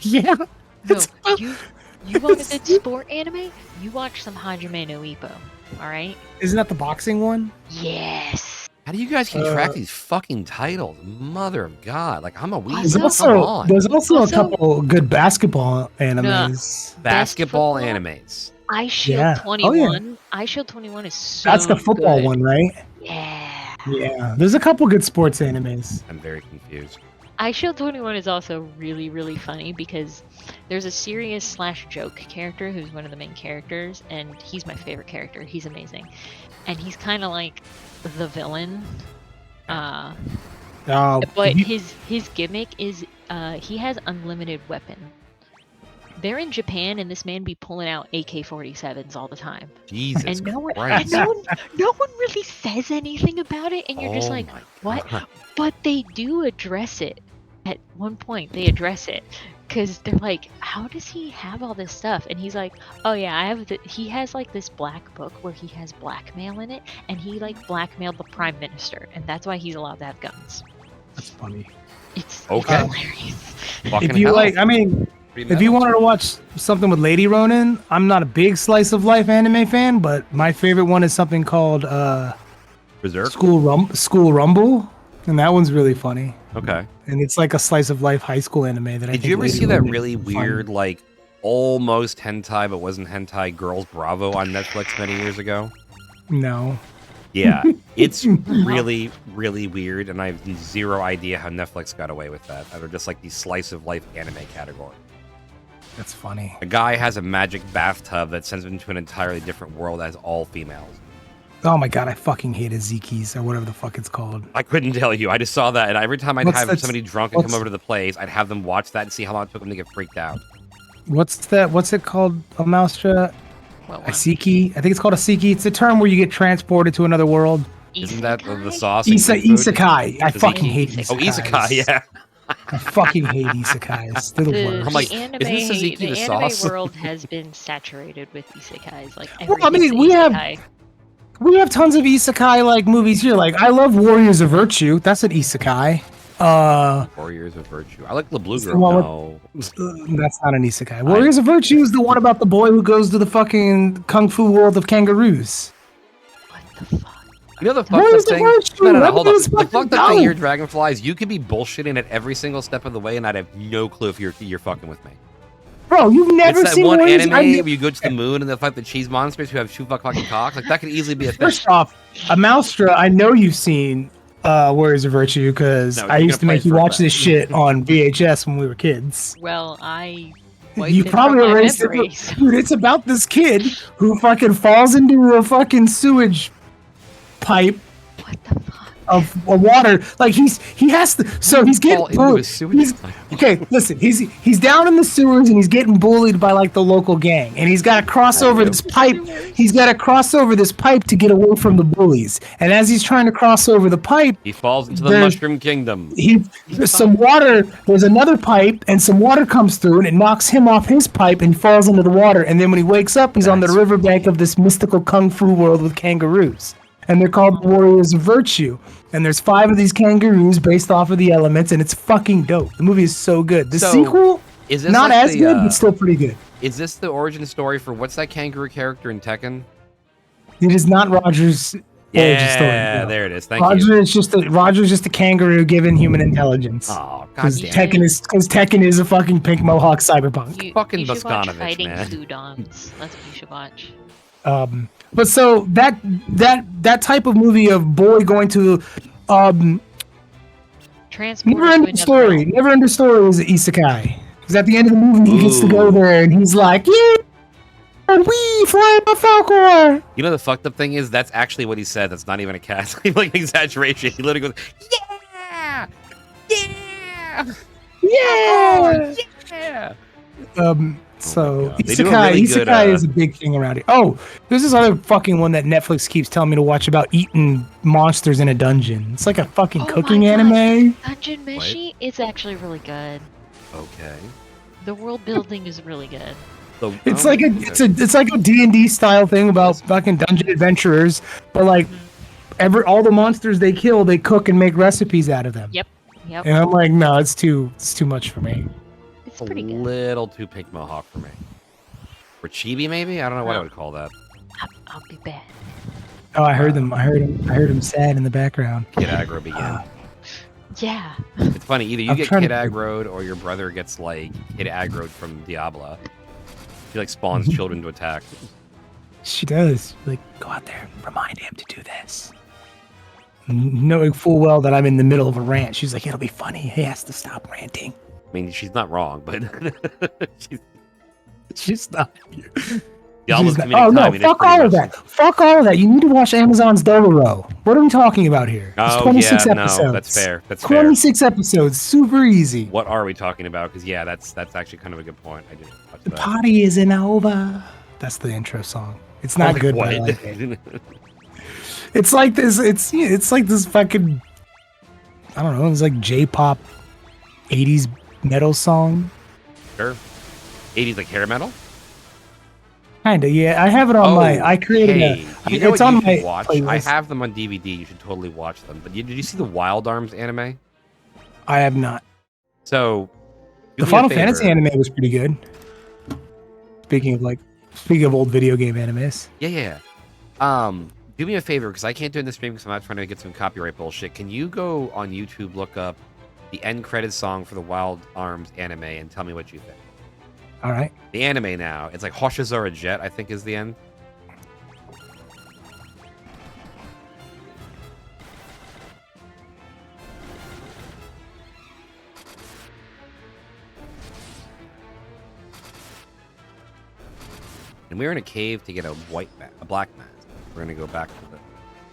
Yeah. No, you want a good sport anime? You watch some Hajime no Ippo, alright? Isn't that the boxing one? Yes. How do you guys keep track of these fucking titles? Mother of God. Like, I'm a weeb. There's also a couple good basketball animes. Basketball animes. I Shield 21. Oh, yeah. I Shield 21 is so That's the football good. one, right? Yeah. Yeah. There's a couple good sports animes. I'm very confused. I Shield 21 is also really, really funny because there's a serious / joke character who's one of the main characters, and he's my favorite character. He's amazing. And he's kind of like the villain. But his gimmick is he has unlimited weapon. They're in Japan, and this man be pulling out AK-47s all the time. Jesus and no Christ. no one really says anything about it, and you're just like, what? But they do address it. At one point, they address it. Because they're like, how does he have all this stuff? And he's like, oh yeah, he has like this black book where he has blackmail in it, and he like blackmailed the prime minister, and that's why he's allowed to have guns. That's funny. It's okay. hilarious. If you like, I mean, if you wanted to watch something with Lady Ronin, I'm not a big slice of life anime fan, but my favorite one is something called Berserk? School Rumble, and that one's really funny. Okay. And it's like a slice of life high school anime that I think. Did you ever Lady see that Ronin really is weird, like, almost hentai but wasn't hentai Girls Bravo on Netflix many years ago? No. Yeah, it's really, really weird, and I have zero idea how Netflix got away with that. They're just like the slice of life anime category. That's funny. A guy has a magic bathtub that sends him to an entirely different world as all females. Oh my god, I fucking hate Azikis or whatever the fuck it's called. I couldn't tell you. I just saw that, and every time I'd have somebody drunk and come over to the place, I'd have them watch that and see how long it took them to get freaked out. What's that? What's it called? A mousetrap? Asiki? I think it's called Asiki. It's a term where you get transported to another world. Isn't that the sauce? Isekai. I fucking hate isekai. Oh, isekai, yeah. I fucking hate isekais. They're the worst. I'm like, anime, isn't Suzuki the anime sauce? world has been saturated with isekais. Like, well, I mean, we have tons of isekai like movies here. Like, I love Warriors of Virtue. That's an isekai. Warriors of Virtue. I like the Blue Girl. No, that's not an isekai. Warriors of Virtue is the one about the boy who goes to the fucking kung fu world of kangaroos. What the fuck? You know the fucked up thing? No, hold on. The fucked up thing here, Dragonflies, you could be bullshitting at every single step of the way, and I'd have no clue if you're fucking with me. Bro, you've never It's that seen one Warriors? anime where you go to the moon and they fight the cheese monsters who have two fucking cocks. Like that could easily be a thing. First off, a Moustra, I know you've seen Warriors of Virtue because No, I you're used to gonna play make you for a watch this fact. shit on VHS when we were kids. Well, I You wiped it probably from my erased it. memories. Dude, it's about this kid who fucking falls into a fucking sewage pipe What the fuck? of water. Like he has to. So he's getting Fall into a bullied. sewage pipe. Okay, listen. He's down in the sewers and he's getting bullied by like the local gang, and he's got to cross over this pipe. He's got to cross over this pipe to get away from the bullies. And as he's trying to cross over the pipe, He falls into the There's- mushroom kingdom. there's some water. There's another pipe, and some water comes through, and it knocks him off his pipe, and he falls into the water. And then when he wakes up, he's on the That's riverbank of this mystical kung fu world with kangaroos, and they're called the Warriors of Virtue. And there's 5 of these kangaroos based off of the elements, and it's fucking dope. The movie is so good. The So, sequel, Is this not like as the, good, but still pretty good. Is this the origin story for what's that kangaroo character in Tekken? It is not Roger's origin story. Yeah, no. there it is. Thank Roger you. is Roger's just a kangaroo given human intelligence. Oh, Because goddamn. Tekken is a fucking pink mohawk cyberpunk. Fucking you should watch Boscanovich, Fighting man. Foodons. That's what you should watch. But so that type of movie of boy going to Transport never ending story. Never ending story is isekai. Because at the end of the movie he gets to go Ooh. there and he's like, yeah, we fly a Falcor. You know the fucked up thing is that's actually what he said. That's not even a cast, like an exaggeration. He literally goes, "Yeah, yeah, Yeah. yeah." So God. They do a really good, isekai is a big thing around here. Oh, there's this other fucking one that Netflix keeps telling me to watch about eating monsters in a dungeon. It's like a fucking Oh my cooking God. anime. Dungeon Meshi is actually really good. Okay. The world building is really good. So, It's like it's like a D&D style thing about fucking dungeon adventurers, but like all the monsters they kill, they cook and make recipes out of them. Yep. Yep. And I'm like, no, it's too much for me. It's a pretty good. little too pink mohawk for me. Or chibi, maybe? I don't know what I would call that. I'll be back. Oh, I heard him sad in the background. Kid aggro begin. Yeah. It's funny, either you I'm get trying kid to- aggroed or your brother gets like kid aggroed from Diablo. He like spawns children to attack. She does. Like, go out there, remind him to do this. Knowing full well that I'm in the middle of a rant, she's like, it'll be funny. He has to stop ranting. I mean, she's not wrong, but She's not. Diablo's She's not- comedic oh no! timing is Fuck pretty all of much- that! Fuck all of that! You need to watch Amazon's Dororo. What are we talking about here? It's Oh 26 yeah, episodes. no, that's fair. That's fair. 26 episodes, super easy. What are we talking about? Because yeah, that's actually kind of a good point. I didn't watch The that. party isn't over. That's the intro song. It's not good, but I like it. It's like this. It's like this fucking. I don't know. It's like J-pop, 80s metal song. Sure. 80s like hair metal. Kinda, yeah. I have it on my. I created hey, a. you know It's what on you my should watch? playlist. I have them on DVD. You should totally watch them. But did you see the Wild Arms anime? I have not. So The do me a Final favor. Fantasy anime was pretty good. Speaking of old video game animes. Yeah. Do me a favor because I can't do it in the stream because I'm not trying to get some copyright bullshit. Can you go on YouTube, look up the end credits song for the Wild Arms anime, and tell me what you think? All right. The anime now, it's like Hoshizora Jet, I think is the end. And we were in a cave to get a black mask. We're gonna go back to the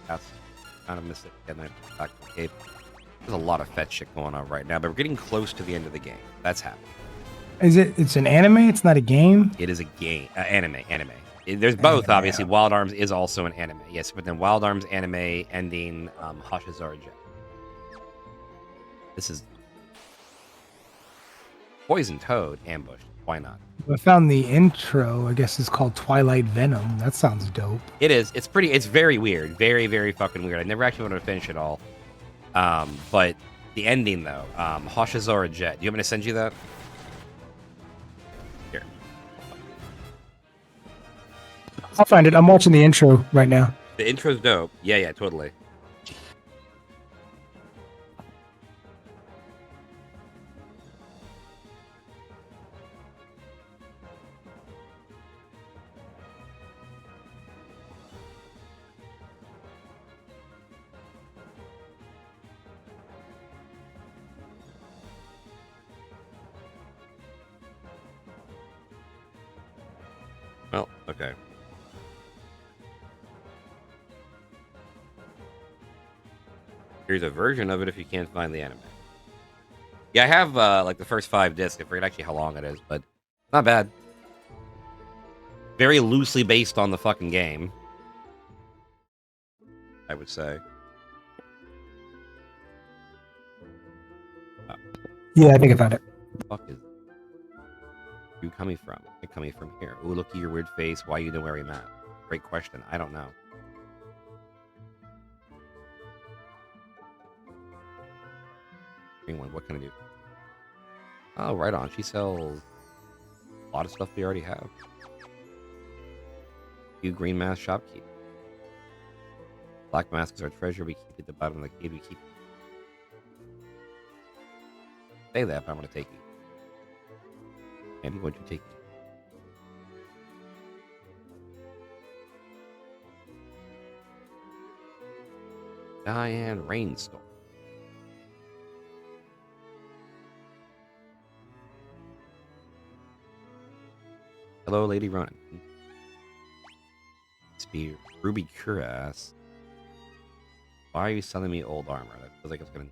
house. Kind of missed it. And then back to the cave. There's a lot of fetch shit going on right now, but we're getting close to the end of the game. That's happening. It's an anime? It's not a game? It is a game, anime. There's both, Anime, obviously. Wild Arms is also an anime, yes, but then Wild Arms anime ending Hoshizora Jet. This is Poison Toad ambushed. Why not? I found the intro. I guess it's called Twilight Venom. That sounds dope. It is. It's pretty. It's very weird. Very, very fucking weird. I never actually wanted to finish it all. But the ending though, Hoshizora Jet. Do you want me to send you that? Here. I'll find it. I'm watching the intro right now. The intro's dope. Yeah, totally. Well, okay. Here's a version of it if you can't find the anime. Yeah, I have like the first 5 discs. I forget actually how long it is, but not bad. Very loosely based on the fucking game, I would say. Yeah, I think I found it. Fuck is you coming from? I'm coming from here. Ooh, look at your weird face. Why you don't wear a map? Great question. I don't know. Green one. What can I do? Oh, right on. She sells a lot of stuff we already have. You green mask shopkeep. Black mask is our treasure. We keep it at the bottom of the cave. We keep. Say that, but I'm going to take you. I'm going to take you. Diane Rainstorm. Hello, Lady Ronan. Spear. Ruby Cuirass. Why are you selling me old armor? That feels like it's going to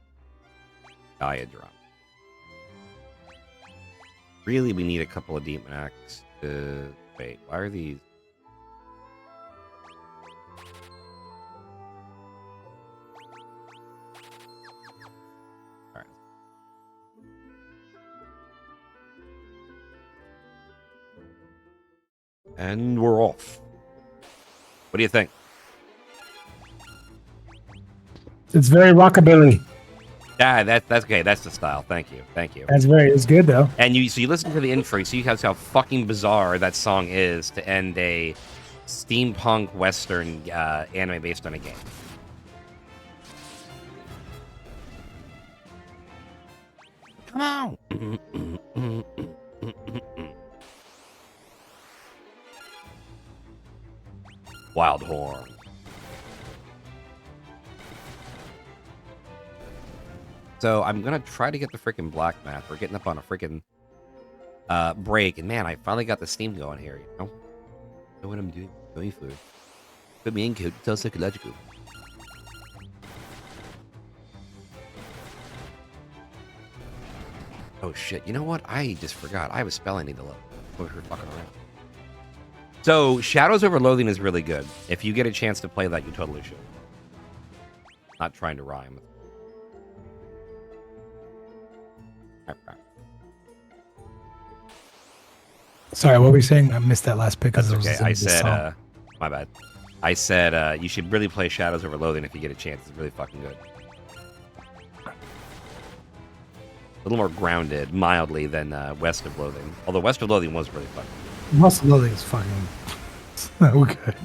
die a drop. Really, we need a couple of demon acts to... Wait, why are these... Alright. And we're off. What do you think? It's very rockabilly. Yeah, that's okay. That's the style. Thank you. Thank you. It's good though. And you listen to the intro, you see how fucking bizarre that song is to end a steampunk western anime based on a game. Come on. Wild Horn. So I'm gonna try to get the freaking black math. We're getting up on a freaking break, and man, I finally got the steam going here. You know what I'm doing? Going for. Put me in code. It's all psychological. Oh shit! You know what? I just forgot. I have a spell I need to look. Over here fucking around. So Shadows Over Loathing is really good. If you get a chance to play that, you totally should. Not trying to rhyme. Sorry, what were you saying? I missed that last bit because okay. I said, my bad. I said you should really play Shadows Over Loathing if you get a chance. It's really fucking good. A little more grounded, mildly, than West of Loathing. Although West of Loathing was really fucking. West of Loathing is fucking so good.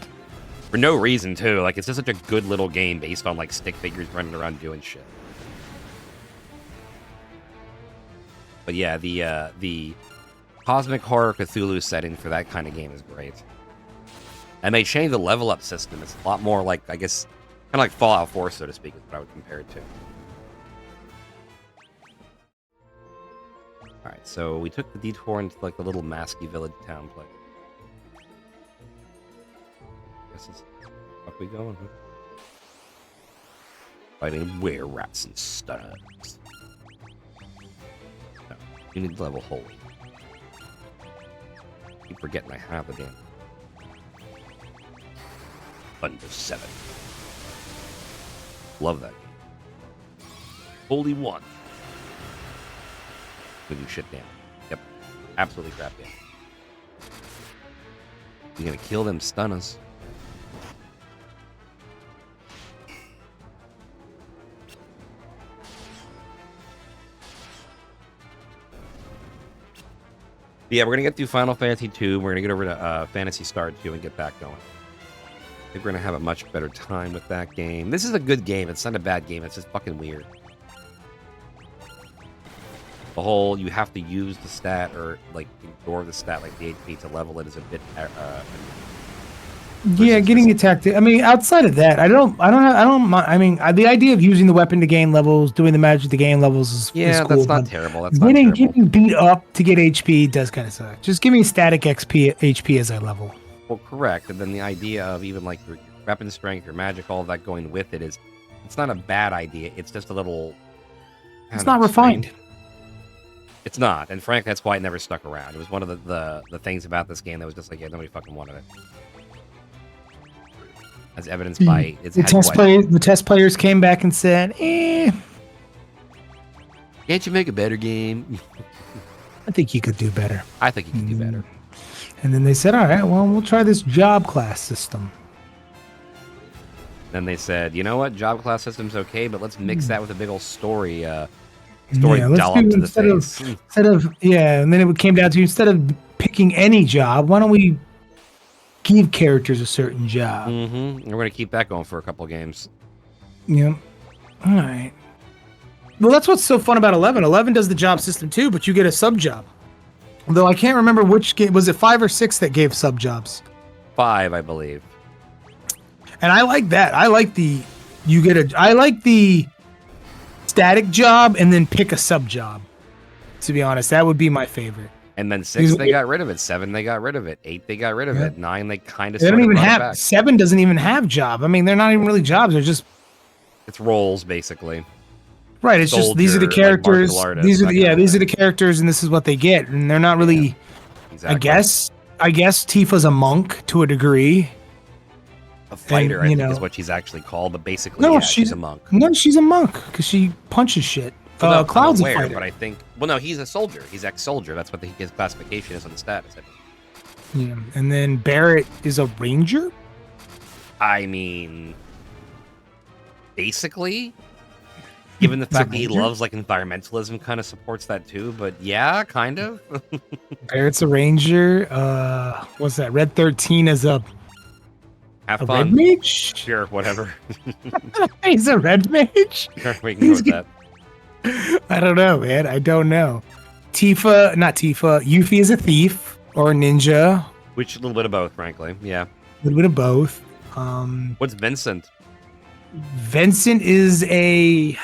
For no reason, too. Like, it's just such a good little game based on, like, stick figures running around doing shit. But yeah, the Cosmic Horror Cthulhu setting for that kind of game is great. And they changed the level up system. It's a lot more like, I guess, kind of like Fallout 4, so to speak, is what I would compare it to. Alright, so we took the detour into like the little masky village town place. Guess this is where we going. Fighting were-rats and stunners. No, you need level holy. Keep forgetting I have the damn. Under 7. Love that game. Holy 1. We do shit damn. Yep. Absolutely crap game. You're gonna kill them stunners. Yeah, we're gonna get through Final Fantasy 2. We're gonna get over to Phantasy Star 2 and get back going. I think we're gonna have a much better time with that game. This is a good game. It's not a bad game. It's just fucking weird. The whole you have to use the stat or like ignore the stat like the HP to level it is a bit. Yeah, getting attacked. I mean, outside of that, I don't. I mean, the idea of using the weapon to gain levels, doing the magic to gain levels is cool, that's not terrible. That's getting beat up to get HP does kind of suck. Just give me static XP HP as I level. quote correct, and then the idea of even like your weapon strength, your magic, all of that going with it is, it's not a bad idea. It's just a little. It's not refined. It's not, and frankly, that's why it never stuck around. It was one of the things about this game that was just like, yeah, nobody fucking wanted it. As evidenced by its the test players came back and said, can't you make a better game? I think you could do better. I think you could do better. And then they said, all right, well, we'll try this job class system. Then they said, you know what, job class system's okay, but let's mix that with a big old story let's dollop do to the instead face. And then it came down to, instead of picking any job, why don't we give characters a certain job? Mm-hmm. We're going to keep that going for a couple games. Yeah. All right. Well, that's what's so fun about 11. 11 does the job system too, but you get a sub job. Though I can't remember which game, was it 5 or 6 that gave sub jobs? 5, I believe. And I like that. I like the static job and then pick a sub job. To be honest, that would be my favorite. And then 6, they got rid of it. 7, they got rid of it. 8, they got rid of it. 9, they kind of. They don't even have 7. Doesn't even have job. I mean, they're not even really jobs. They're just. It's roles, basically. Right. It's Soldier, just these are the characters. Like artist, these are the characters, and this is what they get, and they're not really. Yeah, exactly. I guess Tifa's a monk to a degree. A fighter, and, I think, is what she's actually called, but basically, no, yeah, she's a monk. No, she's a monk because she punches shit. Well, no, Cloud's I'm aware, a fighter. but I think. Well, no, he's a soldier. He's ex-soldier. That's what his classification is on the status. Yeah, and then Barrett is a ranger. I mean, basically, given the fact that he loves like environmentalism, kind of supports that too. But yeah, kind of. Barrett's a ranger. What's that? Red 13 is a Have red fun. mage. Sure, whatever. He's a red mage. Sure, we can go with that. I don't know, man. I don't know. Yuffie is a thief or a ninja. Which a little bit of both, frankly. Yeah. A little bit of both. What's Vincent? Vincent is a.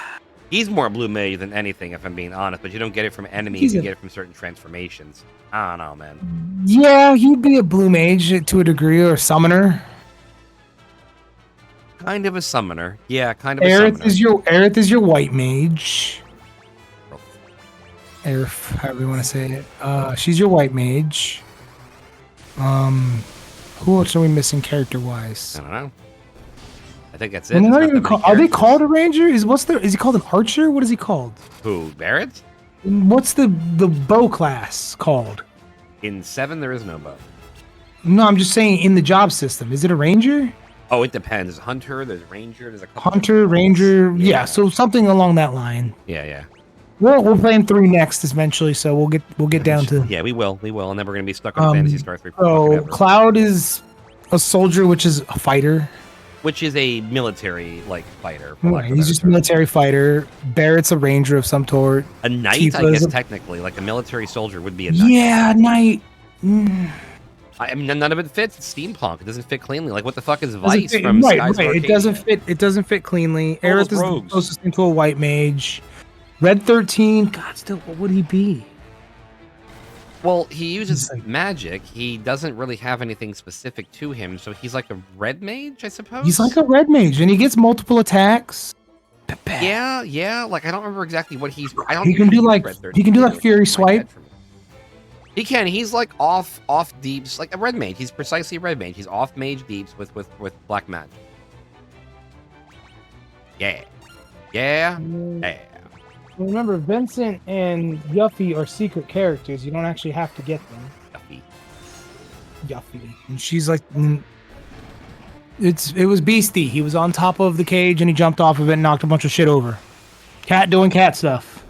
He's more blue mage than anything, if I'm being honest. But you don't get it from enemies. You get it from certain transformations. I don't know, man. Yeah, he'd be a blue mage to a degree, or a summoner. Kind of a summoner. Yeah, kind of a summoner. Aerith is your white mage. Aerith, however you want to say it. She's your white mage. Who else are we missing character-wise? I don't know. I think that's it. Are they called a ranger? Is he called an archer? What is he called? Who, Barrett? What's the bow class called? In 7, there is no bow. No, I'm just saying in the job system. Is it a ranger? Oh, it depends. There's hunter, there's ranger, there's a couple. Hunter, ranger, yeah. So something along that line. Yeah. We're playing through next eventually, so we'll get down to. Yeah, we will, and then we're gonna be stuck on Fantasy Star 3. So Cloud is a soldier, which is a fighter. Which is a military fighter. Right, he's just a military fighter. Barrett's a ranger of some sort. A knight, I guess technically, like a military soldier would be a knight. Yeah, knight. I mean, none of it fits. It's steampunk. It doesn't fit cleanly. Like, what the fuck is Vice from Skies Right. It doesn't fit. It doesn't fit cleanly. Aerith is the closest thing to a white mage. Red 13. God, still, what would he be? Well, he uses magic. He doesn't really have anything specific to him, so he's like a red mage, I suppose. He's like a red mage, and he gets multiple attacks. Yeah. Like, I don't remember exactly what he's. I don't. He can do like Fury Swipe. He can. He's like off deeps, like a red mage. He's precisely a red mage. He's off mage deeps with black magic. Yeah. Remember, Vincent and Yuffie are secret characters. You don't actually have to get them. Yuffie. And she's like, it was Beastie. He was on top of the cage and he jumped off of it and knocked a bunch of shit over. Cat doing cat stuff.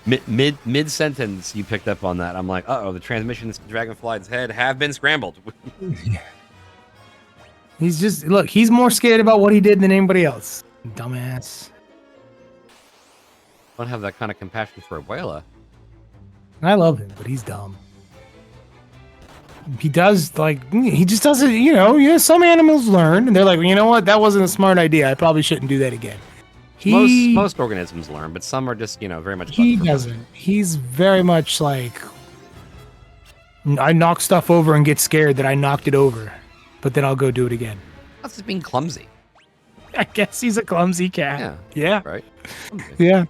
Mid sentence, you picked up on that. I'm like, the transmissions to Dragonfly's head have been scrambled. He's more scared about what he did than anybody else. Dumbass. Don't have that kind of compassion for Abuela. I love him, but he's dumb. He just doesn't, some animals learn, and they're like, you know what, that wasn't a smart idea. I probably shouldn't do that again. Most organisms learn, but some are just, very much. He doesn't. He's very much like I knock stuff over and get scared that I knocked it over, but then I'll go do it again. That's just being clumsy. I guess he's a clumsy cat. Yeah. Yeah. Right. Clumsy. Yeah.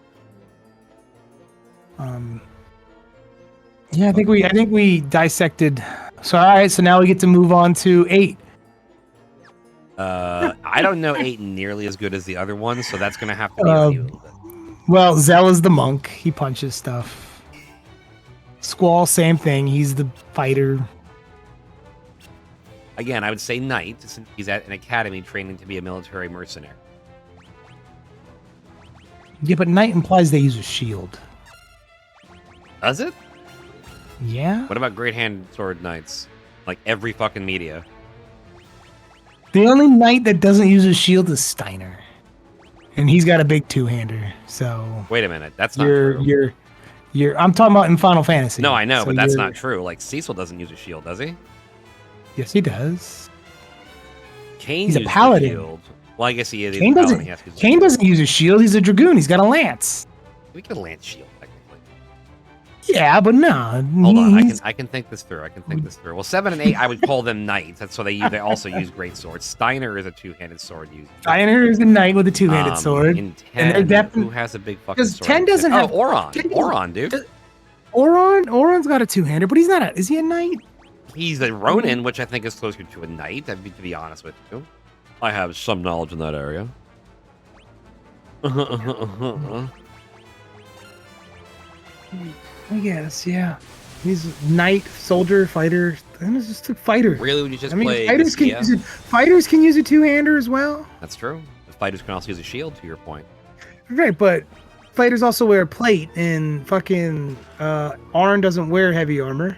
Yeah, I think we dissected. So all right, so now we get to move on to 8. I don't know 8 nearly as good as the other ones, so that's gonna have to be on you a little bit. Well, Zell is the monk. He punches stuff. Squall, same thing. He's the fighter. Again, I would say Knight, since he's at an academy training to be a military mercenary. Yeah, but knight implies they use a shield. Does it? Yeah. What about Great Hand Sword Knights? Like every fucking media. The only knight that doesn't use a shield is Steiner, and he's got a big two-hander. So Wait a minute, that's not true. I'm talking about in Final Fantasy. No, I know, So but that's not true. Like Cecil doesn't use a shield, does he? Yes, he does. Kane He's a uses paladin. shield. Well, I guess he is. Kane doesn't use a shield. He's a dragoon. He's got a lance. We could lance shield technically. Yeah, but no. Hold on, I can think this through. Well, 7 and 8, I would call them knights. That's so they also use great swords. Steiner is a two-handed sword user. Steiner is a knight with a two-handed sword. In 10, who has a big fucking sword? 10 doesn't have. Oron. Oron, dude. Oron's got a two-hander, but he's not a. Is he a knight? He's a Ronin, which I think is closer to a knight, to be honest with you. I have some knowledge in that area. I guess, yeah. He's knight, soldier, fighter. And it's just a fighter. Really, would you just I mean, play fighters can use a two-hander as well. That's true. The fighters can also use a shield, to your point. Right, but fighters also wear plate, and fucking Arn doesn't wear heavy armor.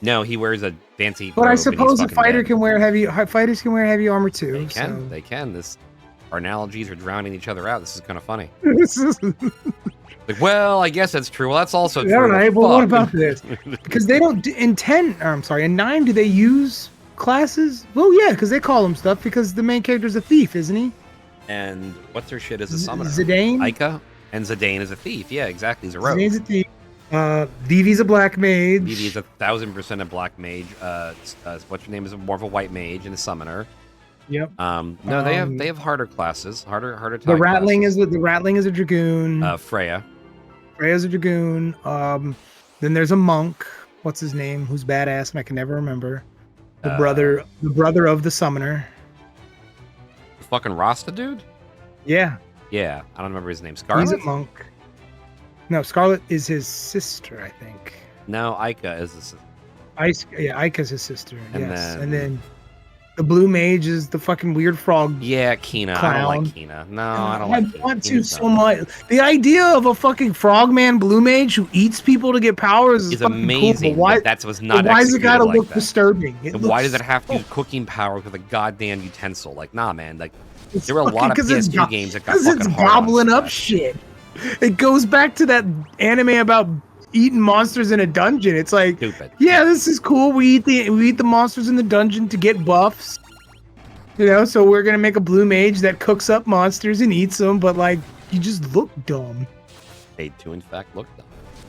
No, he wears a fancy. But I robe and suppose he's a fucking fighter dead. can wear fighters can wear heavy armor too. They can. So. They can. Our analogies are drowning each other out. This is kind of funny. Like, well, I guess that's true. Well, that's also true. All right, but Fuck. what about this? Because they don't in 10. I'm sorry, in 9, do they use classes? Well, yeah, because they call them stuff. Because the main character's a thief, isn't he? And what's her shit as a summoner? Zidane. Ica, and Zidane is a thief. Yeah, exactly. He's a rogue. Zidane's a thief. Vivi's a black mage. Vivi is 1,000% a black mage. What's her name is more of a white mage and a summoner. Yep. No, they have harder classes, harder. The Rattling is a dragoon. Freya. Freya's a dragoon. Then there's a monk. What's his name? Who's badass and I can never remember. The brother of the summoner. The fucking Rasta dude. Yeah. Yeah, I don't remember his name. Scarlet. He's a monk. No, Scarlet is his sister, I think. No, Ica is the sister. Ica's his sister. And yes, then- and then the blue mage is the fucking weird frog. Yeah, Kina. I don't like Kina. No, I don't like Kina. I want to Kina's so not- much. The idea of a fucking frogman blue mage who eats people to get powers is It's fucking amazing. Cool, But that was not. but why does it gotta executed look like that. disturbing? And why does it have to use cooking power with a goddamn utensil? Like, nah, man. Like, It's there were a lot of fucking- 'cause it's PS2 games that got Because fucking it's hard on gobbling up that. shit. It goes back to that anime about eating monsters in a dungeon. It's like, Stupid. yeah, this is cool. We eat the monsters in the dungeon to get buffs. You know, so we're gonna make a blue mage that cooks up monsters and eats them. But like, you just look dumb. They do, in fact, look dumb.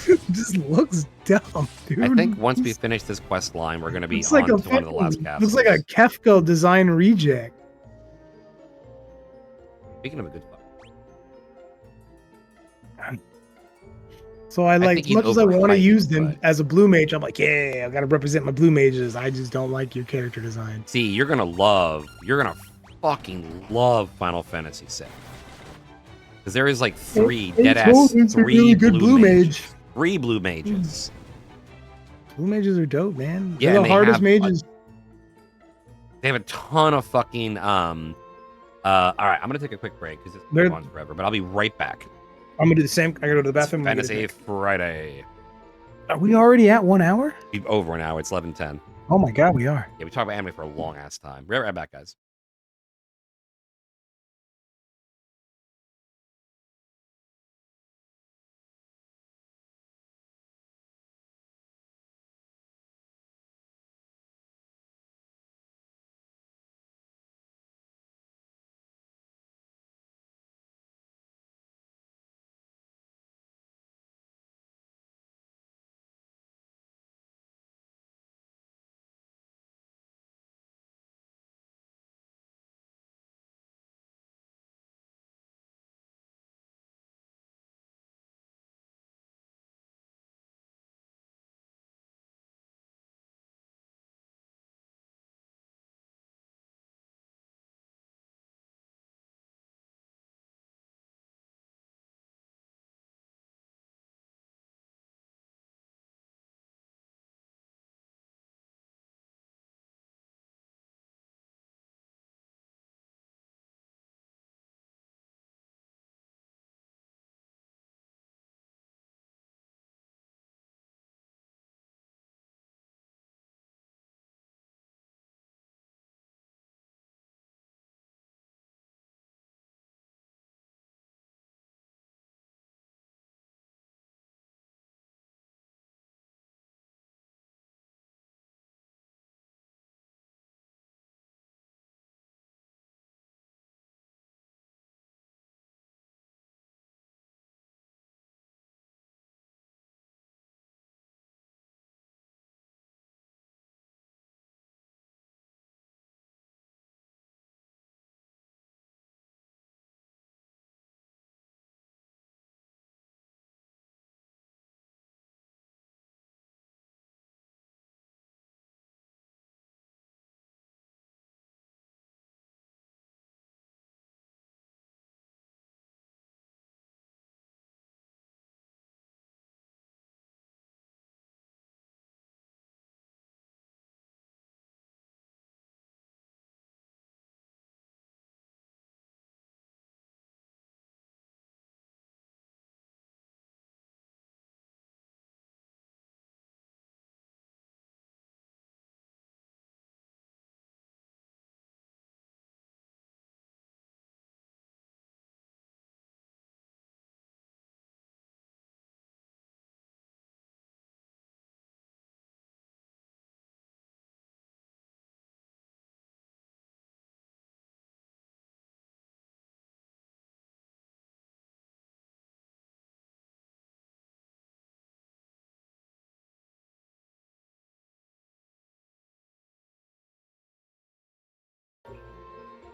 It just looks dumb, dude. I think once we finish this quest line, we're going to be Looks on like to a one of the last castles. looks like a Kefko design reject. Speaking of a good fuck. So I like, think as he's much as I want to overhyped, use them but- as a blue mage, I'm like, yeah, I gotta represent my blue mages. I just don't like your character design. See, you're going to fucking love Final Fantasy VI. Because there is like three They dead told ass, me it's a three really good blue mages. mage. 3 blue mages. Blue mages are dope, man. Yeah, They're and the they hardest have mages. They have a ton of fucking all right, I'm gonna take a quick break because this They're- goes on forever, but I'll be right back. I'm gonna do the same. I gotta go to the bathroom. and get a Fantasy drink. Friday. Are we already at 1 hour? We're over now. It's 11:10. Oh my god, we are. Yeah, we talked about anime for a long ass time. Right back, guys.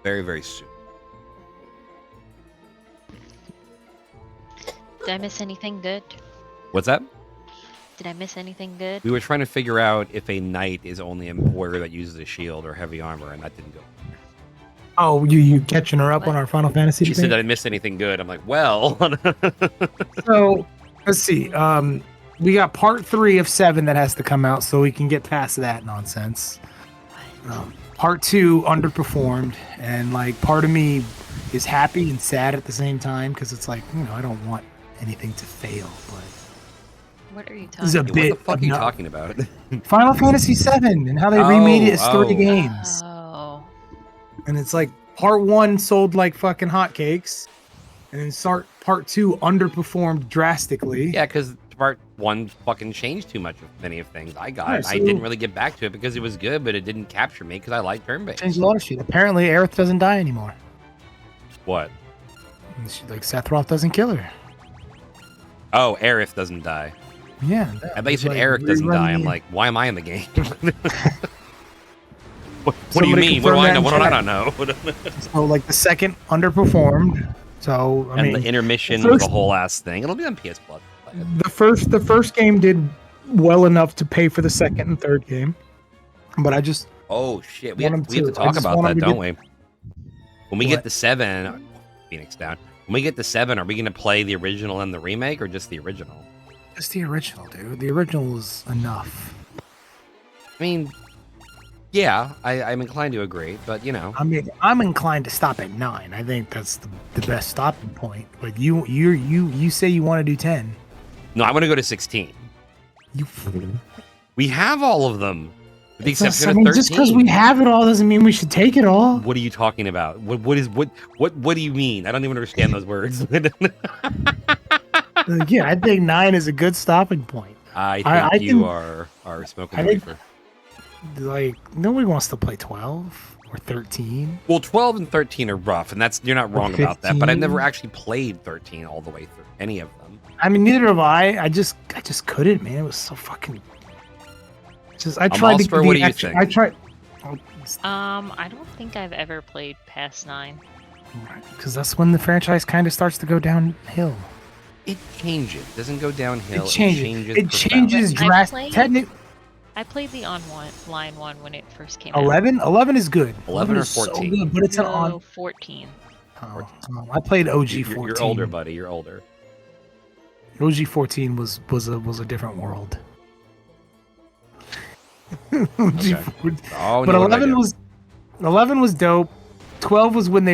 very, very soon. Did I miss anything good? What's that? Did I miss anything good? We were trying to figure out if a knight is only a warrior that uses a shield or heavy armor, and that didn't go. Oh, you catching her up What? on our Final Fantasy She debate? said, "Did I miss anything good?" I'm like, "Well." So let's see. We got part 3 of 7 that has to come out, so we can get past that nonsense. Part 2 underperformed, and like part of me is happy and sad at the same time because it's like, I don't want anything to fail, but What are you this is a talking What bit. the fuck of are you no- talking about? Final Fantasy 7 and how they remade it as 3 Oh. games, Oh. and it's like part 1 sold like fucking hotcakes, and then part 2 underperformed drastically. Yeah, because part 1 fucking changed too much of many of things. I got Right, it. I so- didn't really get back to it because it was good, but it didn't capture me because I like turn-based. Changed a lot of shit. Apparently, Aerith doesn't die anymore. What? And like Sephiroth doesn't kill her. Oh, Aerith doesn't die. Yeah. I thought you said Eric doesn't die. I'm like, why am I in the game? What do you Somebody mean? What do confirm I that know? in What do I chat. not know? So like the second underperformed. So I And mean, the intermission the was first- a whole ass thing. It'll be on PS Plus. the first game did well enough to pay for the second and third game, but I just Oh shit, we Want have, him we have to to- I talk just about want that, him to don't we? When we What? get to 7, Phoenix down. When we get to 7, are we going to play the original and the remake, or just the original? just the original, dude. The original is enough. I mean, yeah, I'm inclined to agree, but I mean, I'm inclined to stop at 9. I think that's the best stopping point. But you say you want to do 10. no, I want to go to 16. You. We have all of them, with the exception I of mean, 13. just because we have it all doesn't mean we should take it all. What are you talking about? What do you mean? I don't even understand those words. Yeah, I think 9 is a good stopping point. I think I you think- are smoking I the think- reefer. Like nobody wants to play 12 or 13. Well, 12 and 13 are rough, and you're not wrong about that. But I've never 15. actually played 13 all the way through any of them. I mean, neither have I. I just couldn't, man. It was so fucking. I tried all to. for what do you think? I tried. I don't think I've ever played past 9. Because that's when the franchise kind of starts to go downhill. It changes. It doesn't go downhill. It changes. It profoundly. changes But I drastically. played- I played the line one when it first came out. 11 is good. 11 or is so 14? good, but it's an No, on. 14. I played OG 14. You're older, buddy. You're older. OG 14 was a different world. OG Okay. 14 Oh, But no, what did I 11 do? was 11 was dope. 12 was when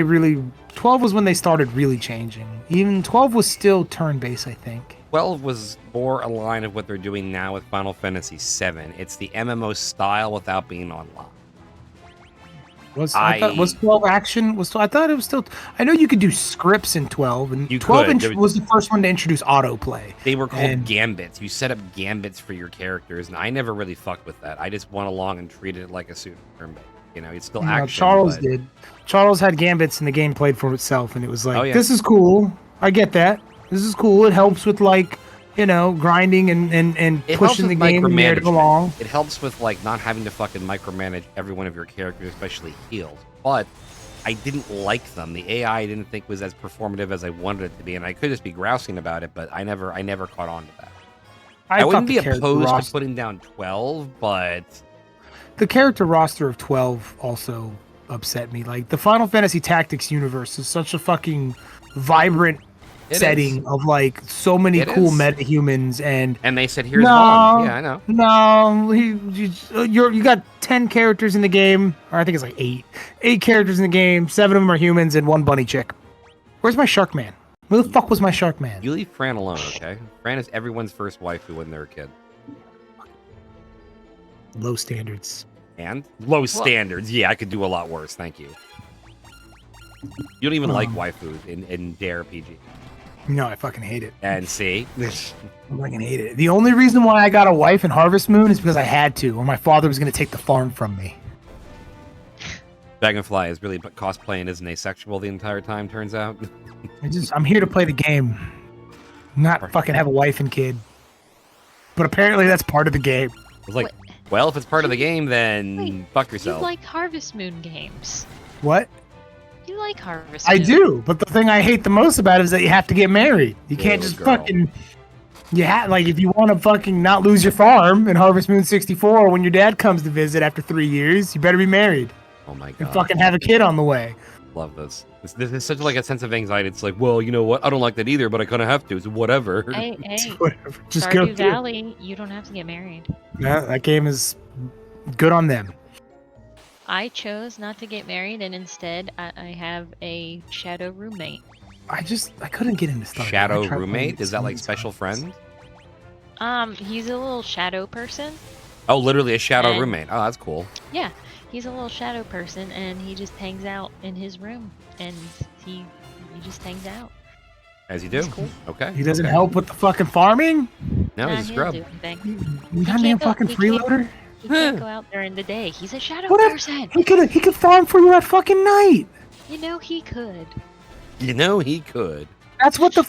they started really changing. Even 12 was still turn-based, I think. 12 was more aligned with what they're doing now with Final Fantasy VII. It's the MMO style without being online. I thought was 12 action I thought it was still. I know you could do scripts in 12, and You 12 could. There was the first one to introduce autoplay. They were called And- gambits. You set up gambits for your characters, and I never really fucked with that. I just went along and treated it like a super turn-based. It's still action. Charles but- did. Charles had gambits, and the game played for itself, and it was like, Oh, yeah. this is cool. I get that. This is cool. It helps with like grinding and It helps pushing the with game and narrative micromanagement. along. It helps with like not having to fucking micromanage every one of your characters, especially heals. But I didn't like them. The AI I didn't think was as performative as I wanted it to be, and I could just be grousing about it, but I never caught on to that. I thought wouldn't the be character opposed to roster- putting down 12, but The character roster of 12 also upset me. Like the Final Fantasy Tactics universe is such a fucking vibrant It setting is. of like so many It cool is. metahumans and they said here's No. Vaughn. Yeah, I know. no, you got 10 characters in the game, or I think it's like 8. 8 characters in the game, 7 of them are humans and 1 bunny chick. Where's my Shark Man? Where the fuck was my Shark Man? You leave Fran alone, okay? Fran is everyone's first waifu when they're a kid. Low standards. And low standards. Yeah, I could do a lot worse. Thank you. You don't even like waifus in JRPG. No, I fucking hate it. And see, I fucking hate it. The only reason why I got a wife in Harvest Moon is because I had to, or my father was going to take the farm from me. Dragonfly is really cosplaying as an asexual the entire time. Turns out. I'm here to play the game, not fucking have a wife and kid. But apparently that's part of the game. I was like, well, if it's part of the game, then Wait, fuck You yourself. like Harvest Moon games. What? like Harvest I Moon. do, but the thing I hate the most about it is that you have to get married. You can't Whoa, just girl. fucking. Like if you want to fucking not lose your farm in Harvest Moon 64, when your dad comes to visit after 3 years, you better be married Oh my and god. fucking have a kid on the way. Love this. This is such like a sense of anxiety. It's like, well, you know what? I don't like that either, but I kind of have to. It's whatever. Hey, Whatever. Just go Stardew through it. Valley, you don't have to get married. Yeah, that game is good on them. I chose not to get married, and instead I have a shadow roommate. I couldn't get into Stardew. Shadow I tried playing roommate? it Is that so like many special times. friend? He's a little shadow person. Oh, literally a shadow And- roommate. Oh, that's cool. Yeah, he's a little shadow person, and he just hangs out in his room, and he just hangs out. As you do. He's cool. Okay. He doesn't okay. help with the fucking farming. No, Nah, he's a he scrub. doesn't do anything. You got can't damn go- fucking we can't- freeloader. He can't go out during the day. He's a shadow What if- person. He could farm for you at fucking night. You know he could. You know he could. That's what the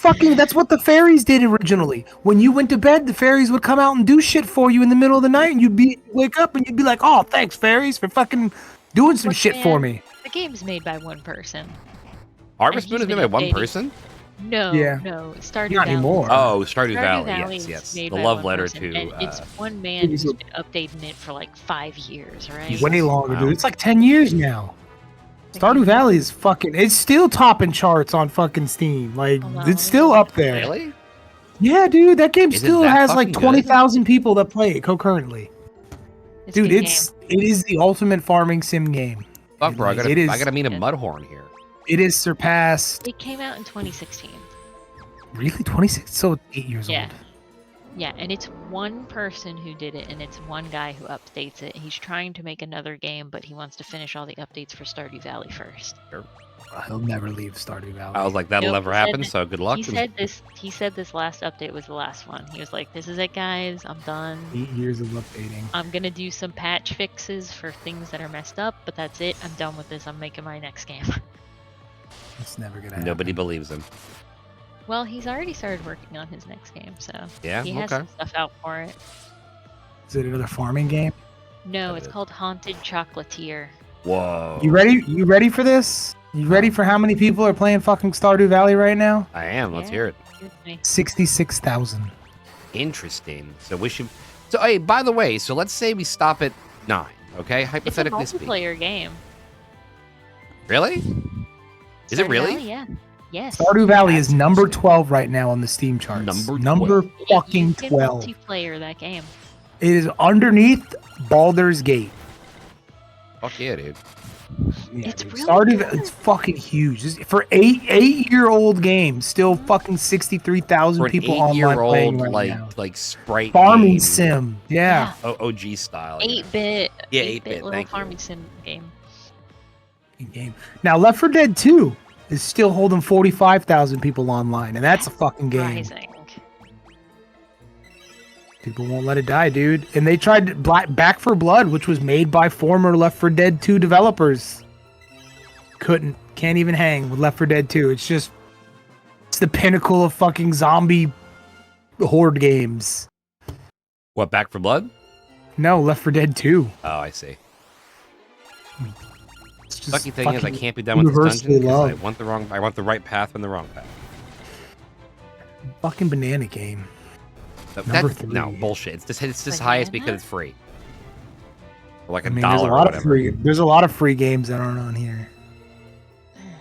fairies did originally. When you went to bed, the fairies would come out and do shit for you in the middle of the night, and wake up and you'd be like, "Oh, thanks, fairies, for fucking doing some Look, shit for man, me." The game's made by one person. Harvest And Moon he's is made been by one updating. person? No, Yeah. no. Stardew Not Valley. anymore. Oh, Stardew Stardew Valley. Valley Yes, is yes. made The by love one letter person, to. and it's one man He's who's a- been updating it for like 5 years, right? Way longer, Wow. dude. It's like 10 years now. Stardew Valley is fucking. It's still topping charts on fucking Steam. Like, Oh, wow. it's still up there. Really? Yeah, dude. That game Is it still that has like fucking good? 20,000 people that play it concurrently. It's a Dude, good it is the ultimate farming sim game. Fuck, bro. I It is- gotta meet a Yeah. Mudhorn here. It is surpassed. game. It came out in 2016. Really, 26? So 8 years Yeah. old. Yeah, and it's one person who did it, and it's one guy who updates it. He's trying to make another game, but he wants to finish all the updates for Stardew Valley first. He'll never leave Stardew Valley. I was like, that'll Nope, never he said happen. that- So good luck. He said this last update was the last one. He was like, "This is it, guys. I'm done. 8 years of updating. I'm gonna do some patch fixes for things that are messed up, but that's it. I'm done with this. I'm making my next game." It's never gonna happen. Nobody believes him. Well, he's already started working on his next game, so Yeah. he has Okay. some stuff out for it. Is it another farming game? No, That it's is- called Haunted Chocolatier. Whoa. You ready? You ready for this? You ready for how many people are playing fucking Stardew Valley right now? I am. Let's Yeah. hear it. Excuse me. 66,000. Interesting. So we should. So hey, by the way, so let's say we stop at 9. Okay, It's a hypothetically speaking. multiplayer game. Really? Is it Stardew really? Valley, yeah. Yes. Stardew Valley is That's number interesting. 12 right now on the Steam charts. Number fucking You can 12. multiplayer that game. It is underneath Baldur's Gate. Fuck yeah, dude. Yeah, It's dude. really Stardew, good. it's fucking huge. For eight-year-old game, still fucking 63,000 For an people online 8-year-old playing right now. like sprite Farming game, sim, yeah. OG style. yeah. 8-bit. Yeah, 8-bit 8-bit, little thank you. farming sim game. Game. Now, Left 4 Dead 2 is still holding 45,000 people online, and that's a fucking game. Rising. People won't let it die, dude. And they tried Back for Blood, which was made by former Left 4 Dead 2 developers. Can't even hang with Left 4 Dead 2. It's the pinnacle of fucking zombie horde games. What, Back for Blood? No, Left 4 Dead 2. Oh, I see. It's just Sucky thing is, I fucking can't be done with this universally dungeon because loved. I want the right path and the wrong path. Fucking banana game. No, Number no 3. bullshit. It's this highest because Banana? it's free. For like I a mean, there's a dollar or lot of whatever. free. There's a lot of free games that aren't on here.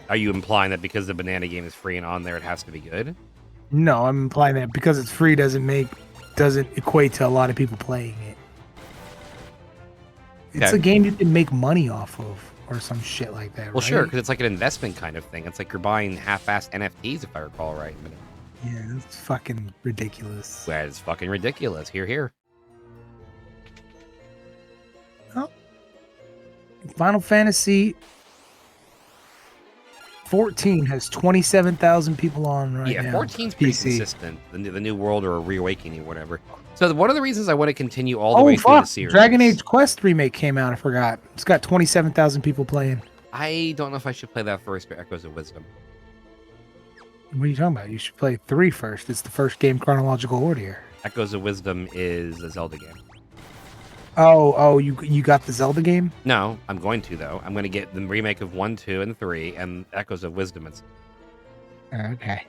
Are you implying that because the banana game is free and on there, it has to be good? No, I'm implying that because it's free doesn't equate to a lot of people playing it. It's Okay. a game you can make money off of, or some shit like that. Well, right? sure, because it's like an investment kind of thing. It's like you're buying half-assed NFTs, if I recall right. But Yeah, it's fucking ridiculous. that is fucking ridiculous. Here. Final Fantasy 14 has 27,000 people on right Yeah, now. 14's pretty PC. consistent. The new world or a reawakening or whatever. So one of the reasons I want to continue all the Oh way through the fuck! series. Dragon Age Quest remake came out. I forgot. It's got 27,000 people playing. I don't know if I should play that first, but Echoes of Wisdom. What are you talking about? You should play 3 first. It's the first game chronological order. Echoes of Wisdom is a Zelda game. Oh, you got the Zelda game? No, I'm going to though. I'm going to get the remake of 1, 2, and 3, and Echoes of Wisdom. It's Okay.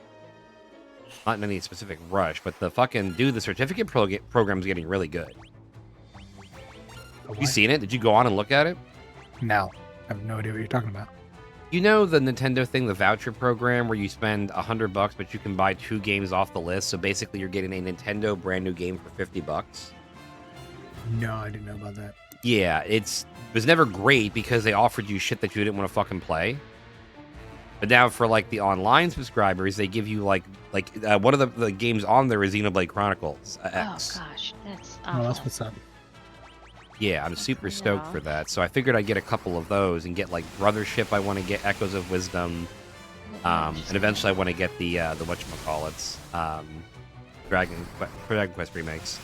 not in any specific rush, but the fucking dude, the certificate program's getting really good. You seen it? Did you go on and look at it? No, I have no idea what you're talking about. You know the Nintendo thing, the voucher program, where you spend $100, but you can buy 2 games off the list. So basically, you're getting a Nintendo brand new game for $50. No, I didn't know about that. Yeah, it was never great because they offered you shit that you didn't want to fucking play. But now for like the online subscribers, they give you like one of the games on there is Xenoblade Chronicles X. Oh gosh, that's Oh, awful. that's what's up. Yeah, I'm super turn it stoked for off. that. So I figured I'd get a couple of those and get like Brothership. I want to get Echoes of Wisdom, and eventually I want to get the whatchamacallits, Dragon Quest remakes.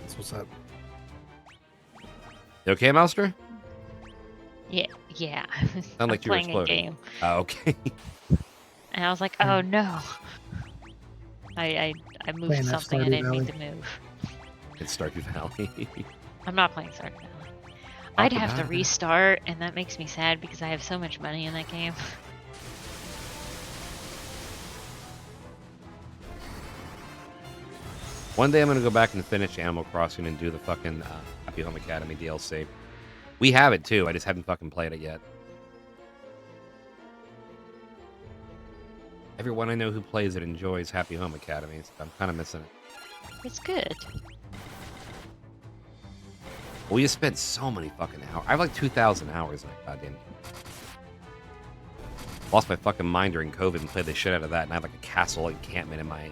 That's what's up. You okay, Mouster? Yeah. Sound like I'm you were playing a exploding. game, Oh, okay. and I was like, oh no. I moved Playing that something I Stardew didn't mean Valley. to move. It's Stardew Valley. I'm not playing Stardew Valley. I'd have to about it. restart, and that makes me sad because I have so much money in that game. One day I'm gonna go back and finish Animal Crossing and do the fucking Happy Home Academy DLC. We have it too. I just haven't fucking played it yet. Everyone I know who plays it enjoys Happy Home Academy, so I'm kind of missing it. It's good. We just spent so many fucking hours. I have like 2,000 hours in that goddamn game. Lost my fucking mind during COVID and played the shit out of that, and I have like a castle encampment in my.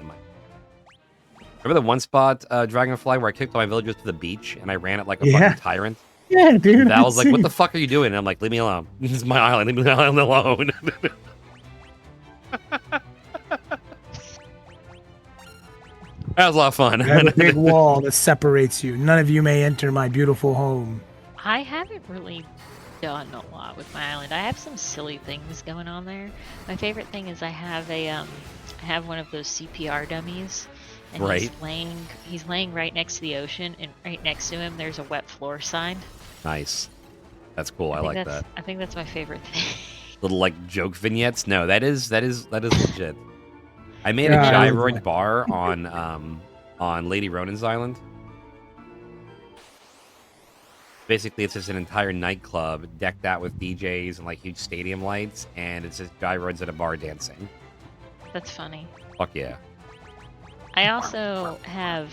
Remember the one spot, Dragonfly, where I kicked all my villagers to the beach and I ran it like a Yeah. fucking tyrant? Yeah, dude. That was like, what the fuck are you doing? And I'm like, leave me alone. This is my island. Leave me the island alone. That was a lot of fun. I have a big wall that separates you. None of you may enter my beautiful home. I haven't really done a lot with my island. I have some silly things going on there. My favorite thing is I have one of those CPR dummies, and Right. he's laying right next to the ocean, and right next to him there's a wet floor sign. Nice. That's cool. I think like that's- that. I think that's my favorite thing. Little like joke vignettes. No, that is legit. I made Yeah, a I gyroid like- bar on Lady Ronan's Island. Basically, it's just an entire nightclub decked out with DJs and like huge stadium lights, and it's just gyroids at a bar dancing. That's funny. Fuck yeah. I also have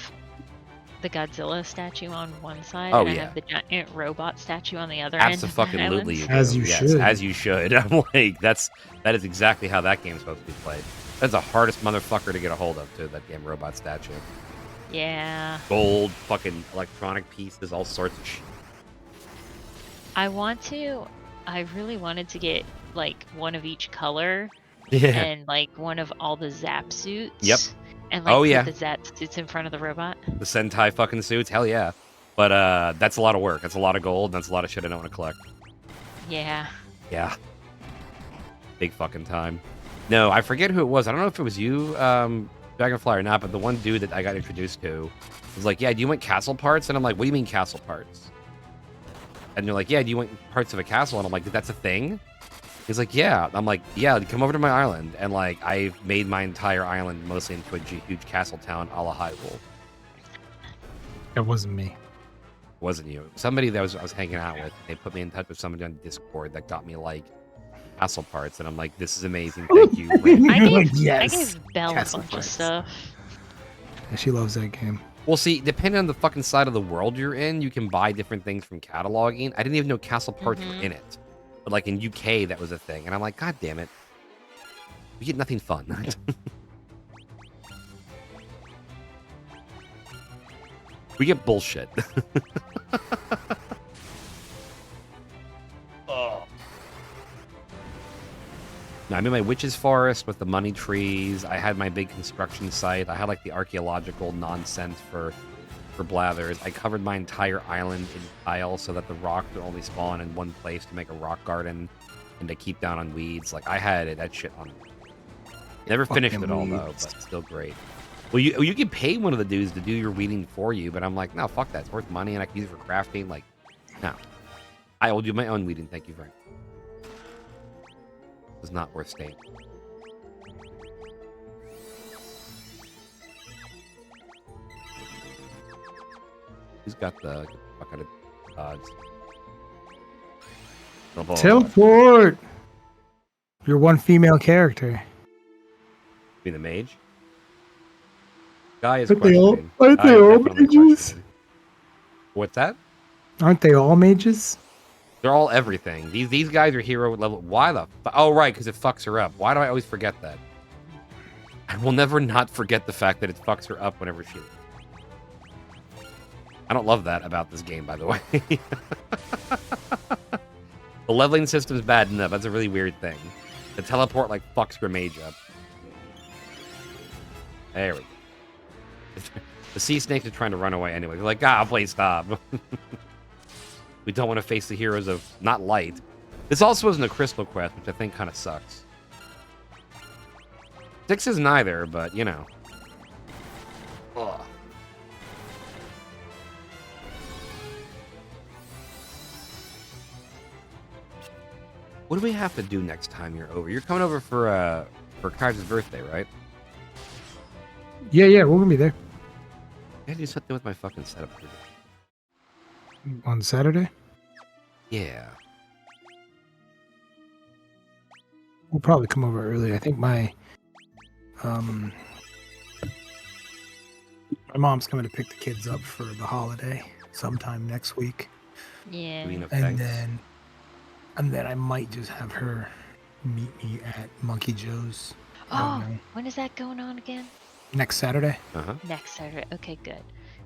the Godzilla statue on one side, Oh, and I yeah. have the giant robot statue on the other end. of the Absolutely, you island. As do. you Yes, should. as you should. I'm like, that is exactly how that game's supposed to be played. That's the hardest motherfucker to get a hold of, too. That damn robot statue. Yeah. Gold, fucking electronic pieces, all sorts of shit. I really wanted to get like one of each color Yeah. and like one of all the Zap suits. Yep. And like Oh, put yeah. the Zap suits in front of the robot. The Sentai fucking suits, hell yeah. But that's a lot of work. That's a lot of gold. And that's a lot of shit I don't want to collect. Yeah. Yeah. Big fucking time. No, I forget who it was. I don't know if it was you, Dragonfly, or not, but the one dude that I got introduced to was like, yeah, do you want castle parts? And I'm like, what do you mean castle parts? And they're like, yeah, do you want parts of a castle? And I'm like, that's a thing? He's like, yeah. I'm like, yeah, come over to my island. And like, I've made my entire island mostly into a huge castle town a la Hyrule. That wasn't me. Wasn't you? Somebody that I was hanging out with. They put me in touch with somebody on Discord that got me like castle parts, and I'm like, this is amazing. Thank you. Randy. I You're gave, like, I yes. gave Belle a Castle bunch parts. of stuff. Yeah, she loves that game. Well, see, depending on the fucking side of the world you're in, you can buy different things from cataloging. I didn't even know castle parts were in it, but like in UK, that was a thing, and I'm like, God damn it, we get nothing fun. We get bullshit. No, I'm in my witch's forest with the money trees. I had my big construction site. I had like the archaeological nonsense for blathers. I covered my entire island in tile so that the rock would only spawn in one place to make a rock garden and to keep down on weeds. Like I had that shit on. Never finished it all though, weeds. but still great. Well, you can pay one of the dudes to do your weeding for you, but I'm like, no, fuck that. It's worth money, and I can use it for crafting. Like, no. I will do my own weeding. Thank you, Frank. It's not worth staying. Who's got the fuck out of odds? Teleport. You're one female character. Be the mage. Guy is Aren't they all- questioning. aren't Guy they is all definitely mages? questioning. What's that? Aren't they all mages? They're all everything. These guys are hero level. Why the? Oh right, because it fucks her up. Why do I always forget that? I will never not forget the fact that it fucks her up whenever she. I don't love that about this game, by the way. The leveling system is bad. No, that's a really weird thing. The teleport like fucks your mage up. There we go. The sea snakes are trying to run away anyway. They're like, please stop. We don't want to face the heroes of not light. This also isn't a crystal quest, which I think kind of sucks. 6 is neither, but you know. Ugh. What do we have to do next time you're over? You're coming over for Kaiser's birthday, right? Yeah, we're gonna be there I gotta do something with my fucking setup. on Saturday. Yeah. We'll probably come over early. I think my mom's coming to pick the kids up for the holiday sometime next week, Yeah. and then I might just have her meet me at Monkey Joe's. I don't Oh, know. when is that going on again? Next Saturday. Uh-huh. Next Saturday. Okay, good.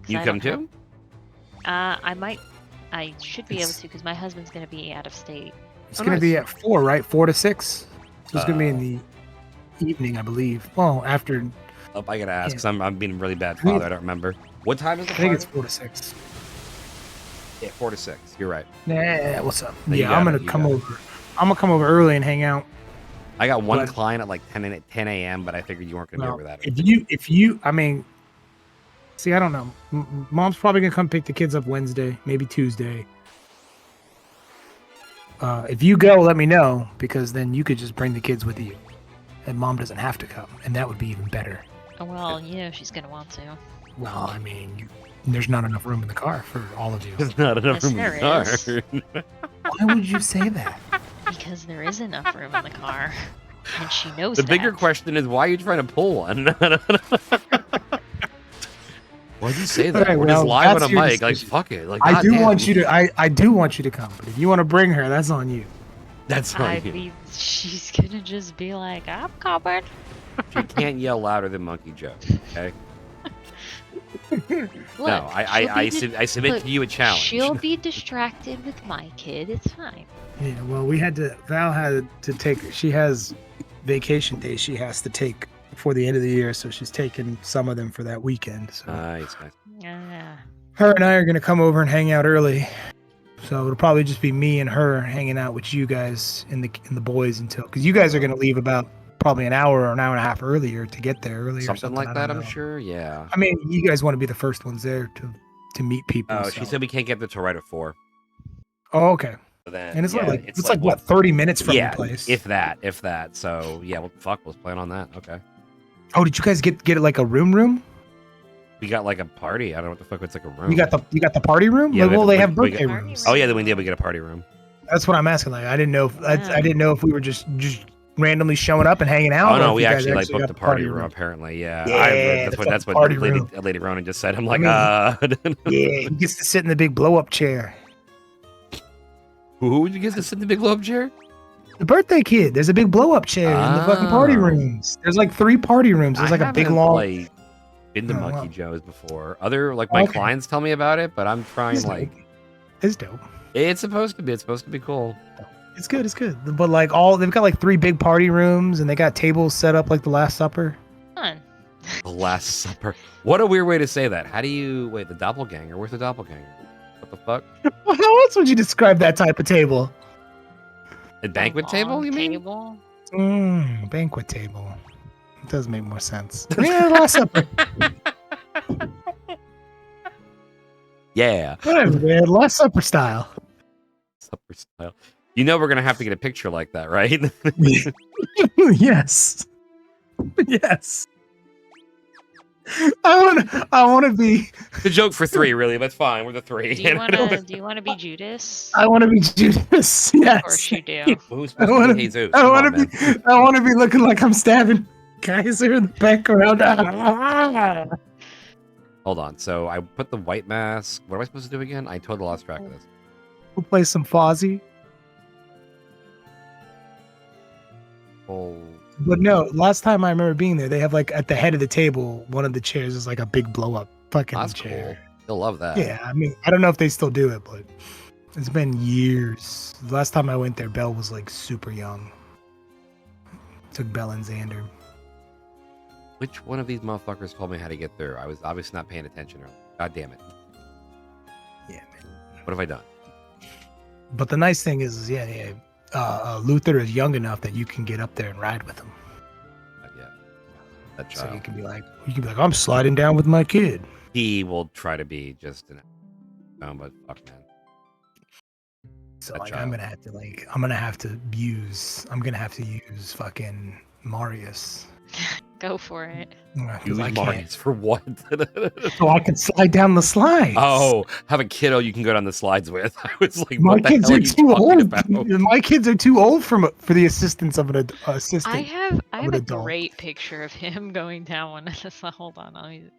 'Cause You I come don't too? have- I might. I should be able It's- to because my husband's going to be out of state. It's Oh, gonna nice. be at 4, right? 4 to 6. So it's gonna be in Oh. the evening, I believe. Well, after Oh, I gotta ask, Yeah. 'cause I'm being a really bad I think father. I don't remember. What time is the I think party? it's 4 to 6. Yeah, 4 to 6. You're right. Nah, what's up? No, you Yeah, got I'm gonna it, you come got it. over. I'm gonna come over early and hang out. I got one But- client at like 10 a.m., but I figured you weren't gonna be Well, over that. if you, I mean, see, I don't know. Mom's probably gonna come pick the kids up Wednesday, maybe Tuesday. If you go, let me know, because then you could just bring the kids with you, and Mom doesn't have to come, and that would be even better. Oh, well, she's going to want to. Well, I mean, there's not enough room in the car for all of you. There's not enough Yes, room in there the car. is. Why would you say that? Because there is enough room in the car. And she knows The bigger that. question is, why are you trying to pull one? Why'd you say that? Alright, We're well, just live on that's a your mic. Like, decision. fuck it. Like, I do goddamn. want you to. I do want you to come, but if you want to bring her, that's on you. That's I on you. mean, she's going to just be like, I'm covered. She can't yell louder than Monkey Joe. Okay. Look, No, I submit look, to you a challenge. She'll be distracted with my kid. It's fine. Yeah, well, Val had to take, she has vacation days she has to take before the end of the year, so she's taking some of them for that weekend. So Nice. her and I are going to come over and hang out early. So it'll probably just be me and her hanging out with you guys and the boys until, because you guys are going to leave about probably an hour or an hour and a half earlier to get there early or Something like I that, don't I'm know. sure. Yeah. I mean, you guys want to be the first ones there to meet people. Oh, so. she said we can't get there till right at 4. Oh, okay. So then, And it's yeah, not like it's like what, 30 minutes from yeah, the place. if that. So yeah, well, fuck, let's plan on that. Okay. Oh, did you guys get it like a room? We got like a party. I don't know what the fuck. It's like a room. You got the party room? Yeah, Like, we well, have- they have we birthday got- rooms. Oh yeah, then we get a party room. That's what I'm asking. Like, I didn't know if I Yeah. didn't know if we were just randomly showing up and hanging out. Oh or no, if we you guys actually like got booked the party room. Apparently, yeah. Yeah, That's what party Lady, room. Lady Ronan just said. I'm like, Yeah, he gets to sit in the big blow up chair. who would you get to sit in the big globe chair? The birthday kid. There's a big blow up chair in the fucking party Ah. rooms. There's like 3 party rooms. There's like a big haven't, long. like, been to Oh, Monkey wow. Joe's before. Other like my Okay. clients tell me about it, but I'm trying It's like dope. It's dope. it's supposed to be. It's supposed to be cool. It's good. It's good. But like they've got like 3 big party rooms and they got tables set up like the Last Supper. Fun. The Last Supper. What a weird way to say that. How do you wait? The doppelganger. Where's the doppelganger? What the fuck? How else would you describe that type of table? A banquet table? Long You mean? Table? Banquet table. It does make more sense. Yeah, Last Supper. Yeah. Whatever, man. Last Supper style. Supper style. You know we're gonna have to get a picture like that, right? Yes. Yes. I want to be. The joke for 3, really. That's fine. We're the 3. Do you want to be Judas? I want to be Judas. Yes. Of course you do. Who's supposed to be Jesus? I Come want on, to man. be. I want to be looking like I'm stabbing Kaiser in the background. Hold on. So I put the white mask. What am I supposed to do again? I totally lost track of this. We'll play some Fozzie. Oh, But no, last time I remember being there, they have like at the head of the table, one of the chairs is like a big blow up fucking that's chair. cool. You'll love that. Yeah, I mean, I don't know if they still do it, but it's been years. The last time I went there, Belle was like super young. Took Belle and Xander. Which one of these motherfuckers told me how to get through? I was obviously not paying attention earlier. God damn it. Yeah, man. What have I done? But the nice thing is Luther is young enough that you can get up there and ride with him. Not yet. That So child. you can be like, I'm sliding down with my kid. He will try to be just an but fuck, man. So That like, child. I'm gonna have to use fucking Marius. Go for it. 'Cause Use I can't. Marius for what? So I can slide down the slides. Oh, have a kiddo you can go down the slides with. I was like, My what the kids hell are are you too talking old. about? My kids are too old for the assistance of an assistant. I have an a adult. great picture of him going down one of the. Hold on,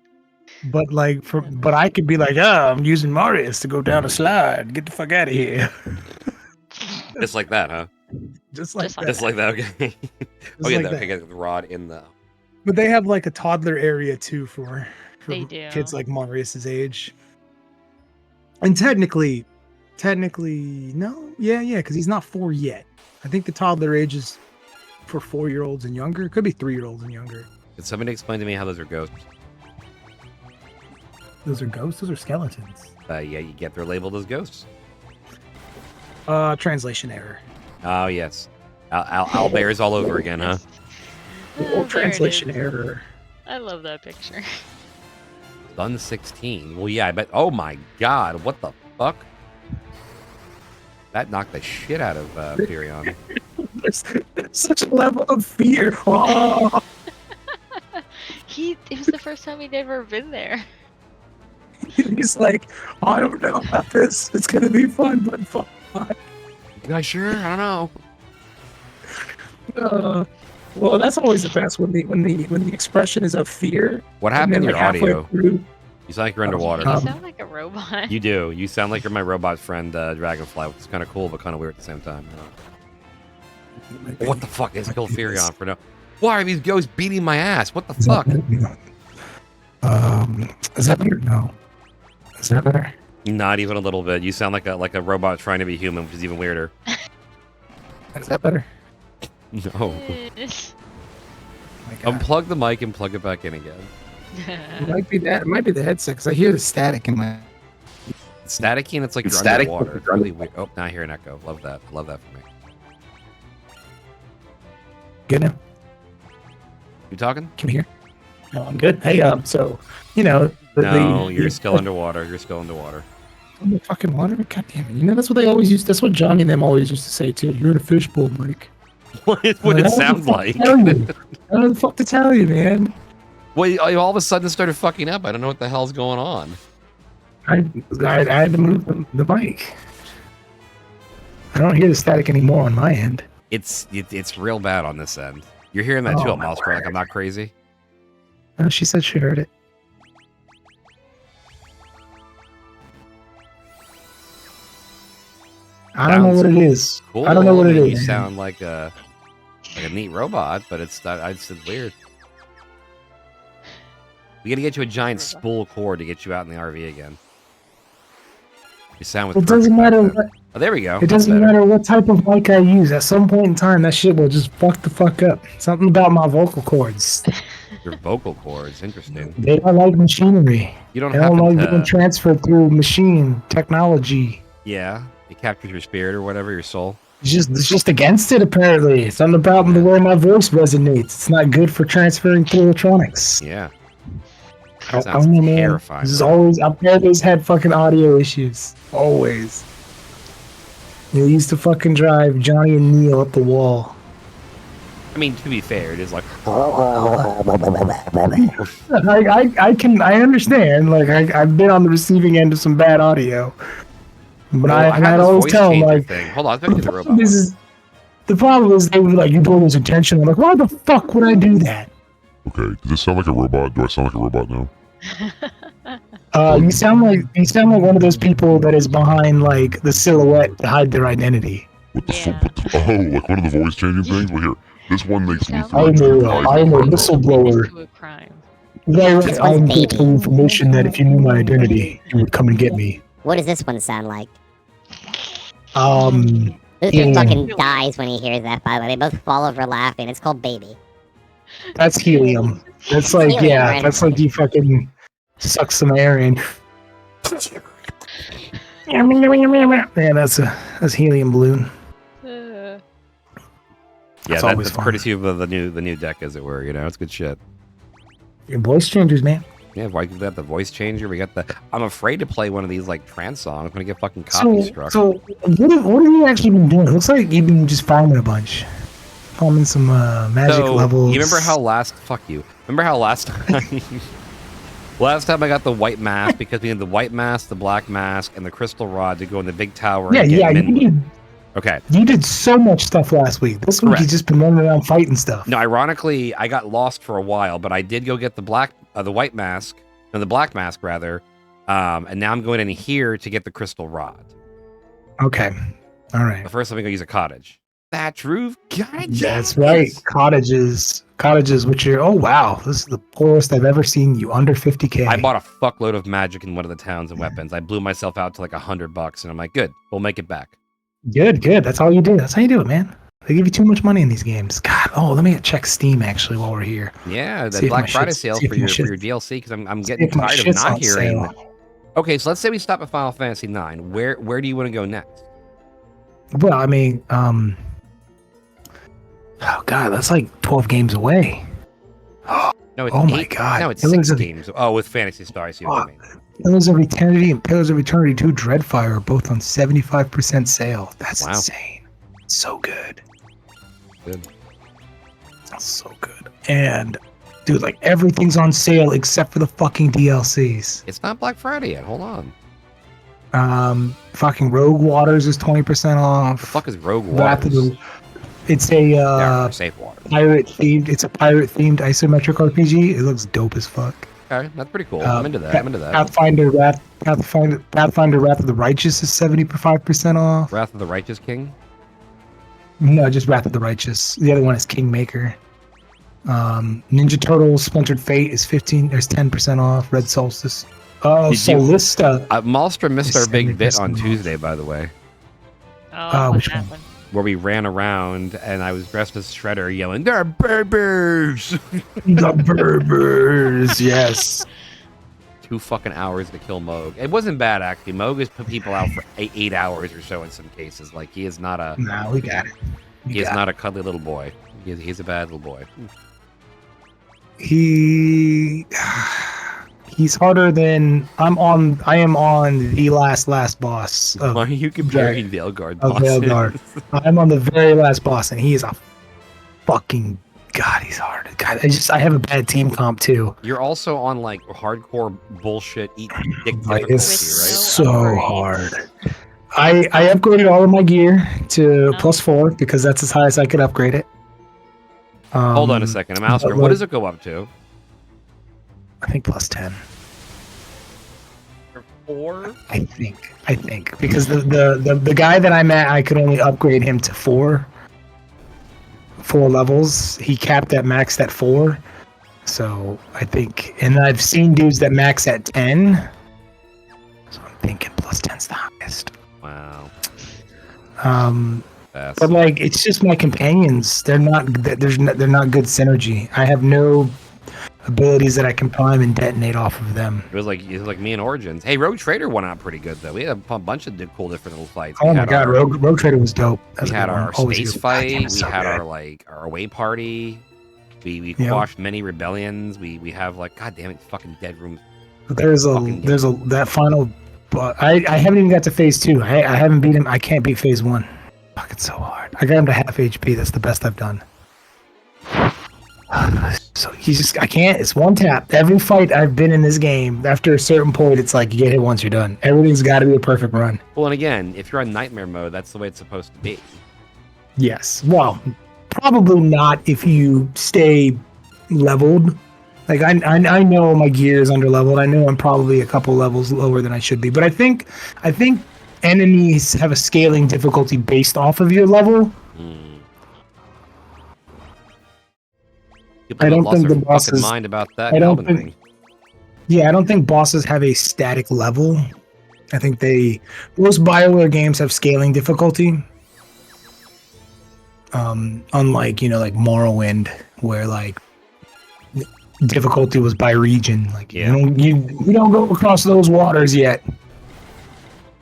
But like, but I could be like, I'm using Marius to go down a slide. Get the fuck out of here. Just like that, huh? Just like Just like that. Just like that, okay. Oh, Just yeah, like that. that. Okay, get the rod in the... But they have like a toddler area too for They do. kids like Marius's age. And technically, no, yeah, because he's not 4 yet. I think the toddler age is for 4-year-olds and younger. It could be 3-year-olds and younger. Did somebody explain to me how those are ghosts? Those are ghosts. Those are skeletons. Yeah, you get they're labeled as ghosts. Translation error. Oh, yes. Owlbears all over again, huh? There it Translation is. error. I love that picture. Sun 16. Well, yeah, I bet. Oh, my God. What the fuck? That knocked the shit out of Furion. There's such a level of fear. Oh. It was the first time he'd ever been there. He's like, I don't know about this. It's gonna be fun, but fun. You guys sure? I don't know. Well, that's always the best when the expression is of fear. What and happened then, in your like, halfway audio? through- You sound like you're underwater. You Um, sound like a robot. You do. You sound like you're my robot friend, Dragonfly, which is kind of cool, but kind of weird at the same time. What the fuck is Kill Furion for no? Why are these ghosts beating my ass? What the fuck? Is that better? No. Is that better? Not even a little bit. You sound like a robot trying to be human, which is even weirder. Is that better? No. Eh. My God. Unplug the mic and plug it back in again. It might be that. It might be the headset because I hear the static in my. It's staticky and it's like It's you're static, underwater. but It's really weird. Oh, now I hear an echo. Love that. Love that for me. Good now. You talking? Can you hear? No, I'm good. Hey, so you know. No, you're still underwater. You're still underwater. I'm the fucking water. God damn it! You know that's what they always used. That's what Johnny and them always used to say too. You're in a fishbowl, Mike. What it sounds like. I don't know what the fuck to tell you, man. Well, you all of a sudden started fucking up. I don't know what the hell's going on. I had to move the mic. I don't hear the static anymore on my end. It's real bad on this end. You're hearing that too Oh, at Mouse Pro, like I'm not crazy. Oh, she said she heard it. I don't know what it is. Cool. I don't know what it You is. sound like a neat robot, but it's weird. We gotta get you a giant spool cord to get you out in the RV again. You sound with. It doesn't matter. What, Oh, there we go. it doesn't matter what type of mic I use. At some point in time, that shit will just fuck the fuck up. Something about my vocal cords. Your vocal cords, interesting. They don't like machinery. You don't They don't happen like being to. transferred through machine technology. Yeah, it captures your spirit or whatever, your soul. It's just against it apparently. It's not about the way my voice resonates. It's not good for transferring through electronics. Yeah. I Sounds don't know, man. terrifying. This is always. I've always had fucking audio issues. Always. They used to fucking drive Johnny and Neil up the wall. I mean, to be fair, it is like. I understand. Like I've been on the receiving end of some bad audio, but I'd always tell them like, Hold on, let's the robot. The problem is they were like, you told us intention. I'm like, why the fuck would I do that? Okay, does this sound like a robot? Do I sound like a robot now? You sound like one of those people that is behind like the silhouette to hide their identity. What the fuck? Oh, like one of the voice changing things? Well, here, this one makes me I'm a whistleblower. To a crime. Right, I'm getting information that if you knew my identity, you would come and get me. What does this one sound like? Yeah. Luther fucking dies when he hears that, by the way. They both fall over laughing. It's called Baby. That's helium. That's like, Helium, yeah, right? that's like you fucking suck some air in. Man, that's helium balloon. Yeah, It's always that's fun. courtesy of the new deck, as it were. You know, it's good shit. Your voice changes, man. Yeah, why we got the voice changer? We got the. I'm afraid to play one of these like trance songs. I'm gonna get fucking copy struck. So what have you actually been doing? It looks like you've been just farming a bunch. Farming some magic levels. You remember how last time last time I got the white mask because we had the white mask, the black mask, and the crystal rod to go in the big tower. Yeah, and get you did. Okay. You did so much stuff last week. This week Correct. you've just been running around fighting stuff. No, ironically, I got lost for a while, but I did go get the white mask, no, the black mask rather, and now I'm going in here to get the crystal rod. Okay. All right. But first, let me go use a cottage. Thatch roof cottage. That's right. Cottages, which are, oh wow, this is the poorest I've ever seen you, under 50K. I bought a fuckload of magic in one of the towns and weapons. I blew myself out to like $100, and I'm like, good, we'll make it back. Good. That's all you do. That's how you do it, man. They give you too much money in these games. God, let me check Steam actually while we're here. Yeah, See the if my Black Friday shit's- sale see if for my your shit's- DLC because I'm See getting if my tired of shit's not on hearing. sale. Okay, so let's say we stop at Final Fantasy IX. Where do you want to go next? Well, I mean, oh god, that's like 12 games away. No, it's Oh my 8. God. No, it's Pillars 6 of- games. Oh, with Fantasy Star, I see what you mean. Pillars of Eternity and Pillars of Eternity 2 Dreadfire are both on 75% sale. That's Wow. insane. So good. Good. So good. And dude, like everything's on sale except for the fucking DLCs. It's not Black Friday yet. Hold on. Fucking Rogue Waters is 20% off. The fuck is Rogue Wrath of Waters? the- It's a Yeah, safe water. pirate themed. It's a pirate themed isometric RPG. It looks dope as fuck. Okay, that's pretty cool. I'm into that. I'm into that. Pathfinder Wrath of the Righteous is 75% off. Wrath of the Righteous King. No, just Wrath of the Righteous. The other one is Kingmaker. Ninja Turtles Splintered Fate is 10% off. Red Solstice. Solista. Malstra missed our big bit 70% on off. Tuesday, by the way, Oh, which that one? where we ran around and I was dressed as Shredder yelling, "They're berbers!" The Berbers, yes. 2 fucking hours to kill Moog. It wasn't bad, actually. Moog has put people out for 8 hours or so in some cases. Like, he is not a... Nah, we got it. He is not a cuddly little boy. He's a bad little boy. He's harder than I am on the last boss of Why are you comparing Veilguard of bosses? Veilguard. I'm on the very last boss, and he is a fucking god. He's hard. God, I have a bad team comp too. You're also on, like, hardcore bullshit eat dick Like, difficulty, it's right? so upgrades. hard. I upgraded all of my gear to Oh. +4 because that's as high as I could upgrade it. Hold on a second. I'm asking, but what like- does it go up to? I think +10. 4? I think because the guy that I'm at, I could only upgrade him to 4 levels. He capped at max at 4, so I think, and I've seen dudes that max at 10, so I'm thinking +10's the highest. Wow. But Fast. like, it's just my companions. They're not good synergy. I have no abilities that I can prime and detonate off of them. It was like me and Origins. Hey, Rogue Trader went out pretty good though. We had a bunch of cool different little fights. Oh my god, Rogue Trader was dope. We had our space fight. We had our away party. We quashed many rebellions. We have like, god damn it, fucking dead rooms. There's that final. I haven't even got to phase 2. I haven't beat him. I can't beat phase 1. Fuck, it's so hard. I got him to half HP. That's the best I've done. So I can't. It's one tap. Every fight I've been in this game, after a certain point, it's like you get hit once, you're done. Everything's got to be a perfect run. Well, and again, if you're on nightmare mode, that's the way it's supposed to be. Yes. Well, probably not if you stay leveled. Like I know my gear is under leveled. I know I'm probably a couple levels lower than I should be. But I think enemies have a scaling difficulty based off of your level. People have lost their fucking mind about that. I don't think. Yeah, I don't think bosses have a static level. I think most BioWare games have scaling difficulty. Unlike like Morrowind, where like difficulty was by region. Like you don't go across those waters yet.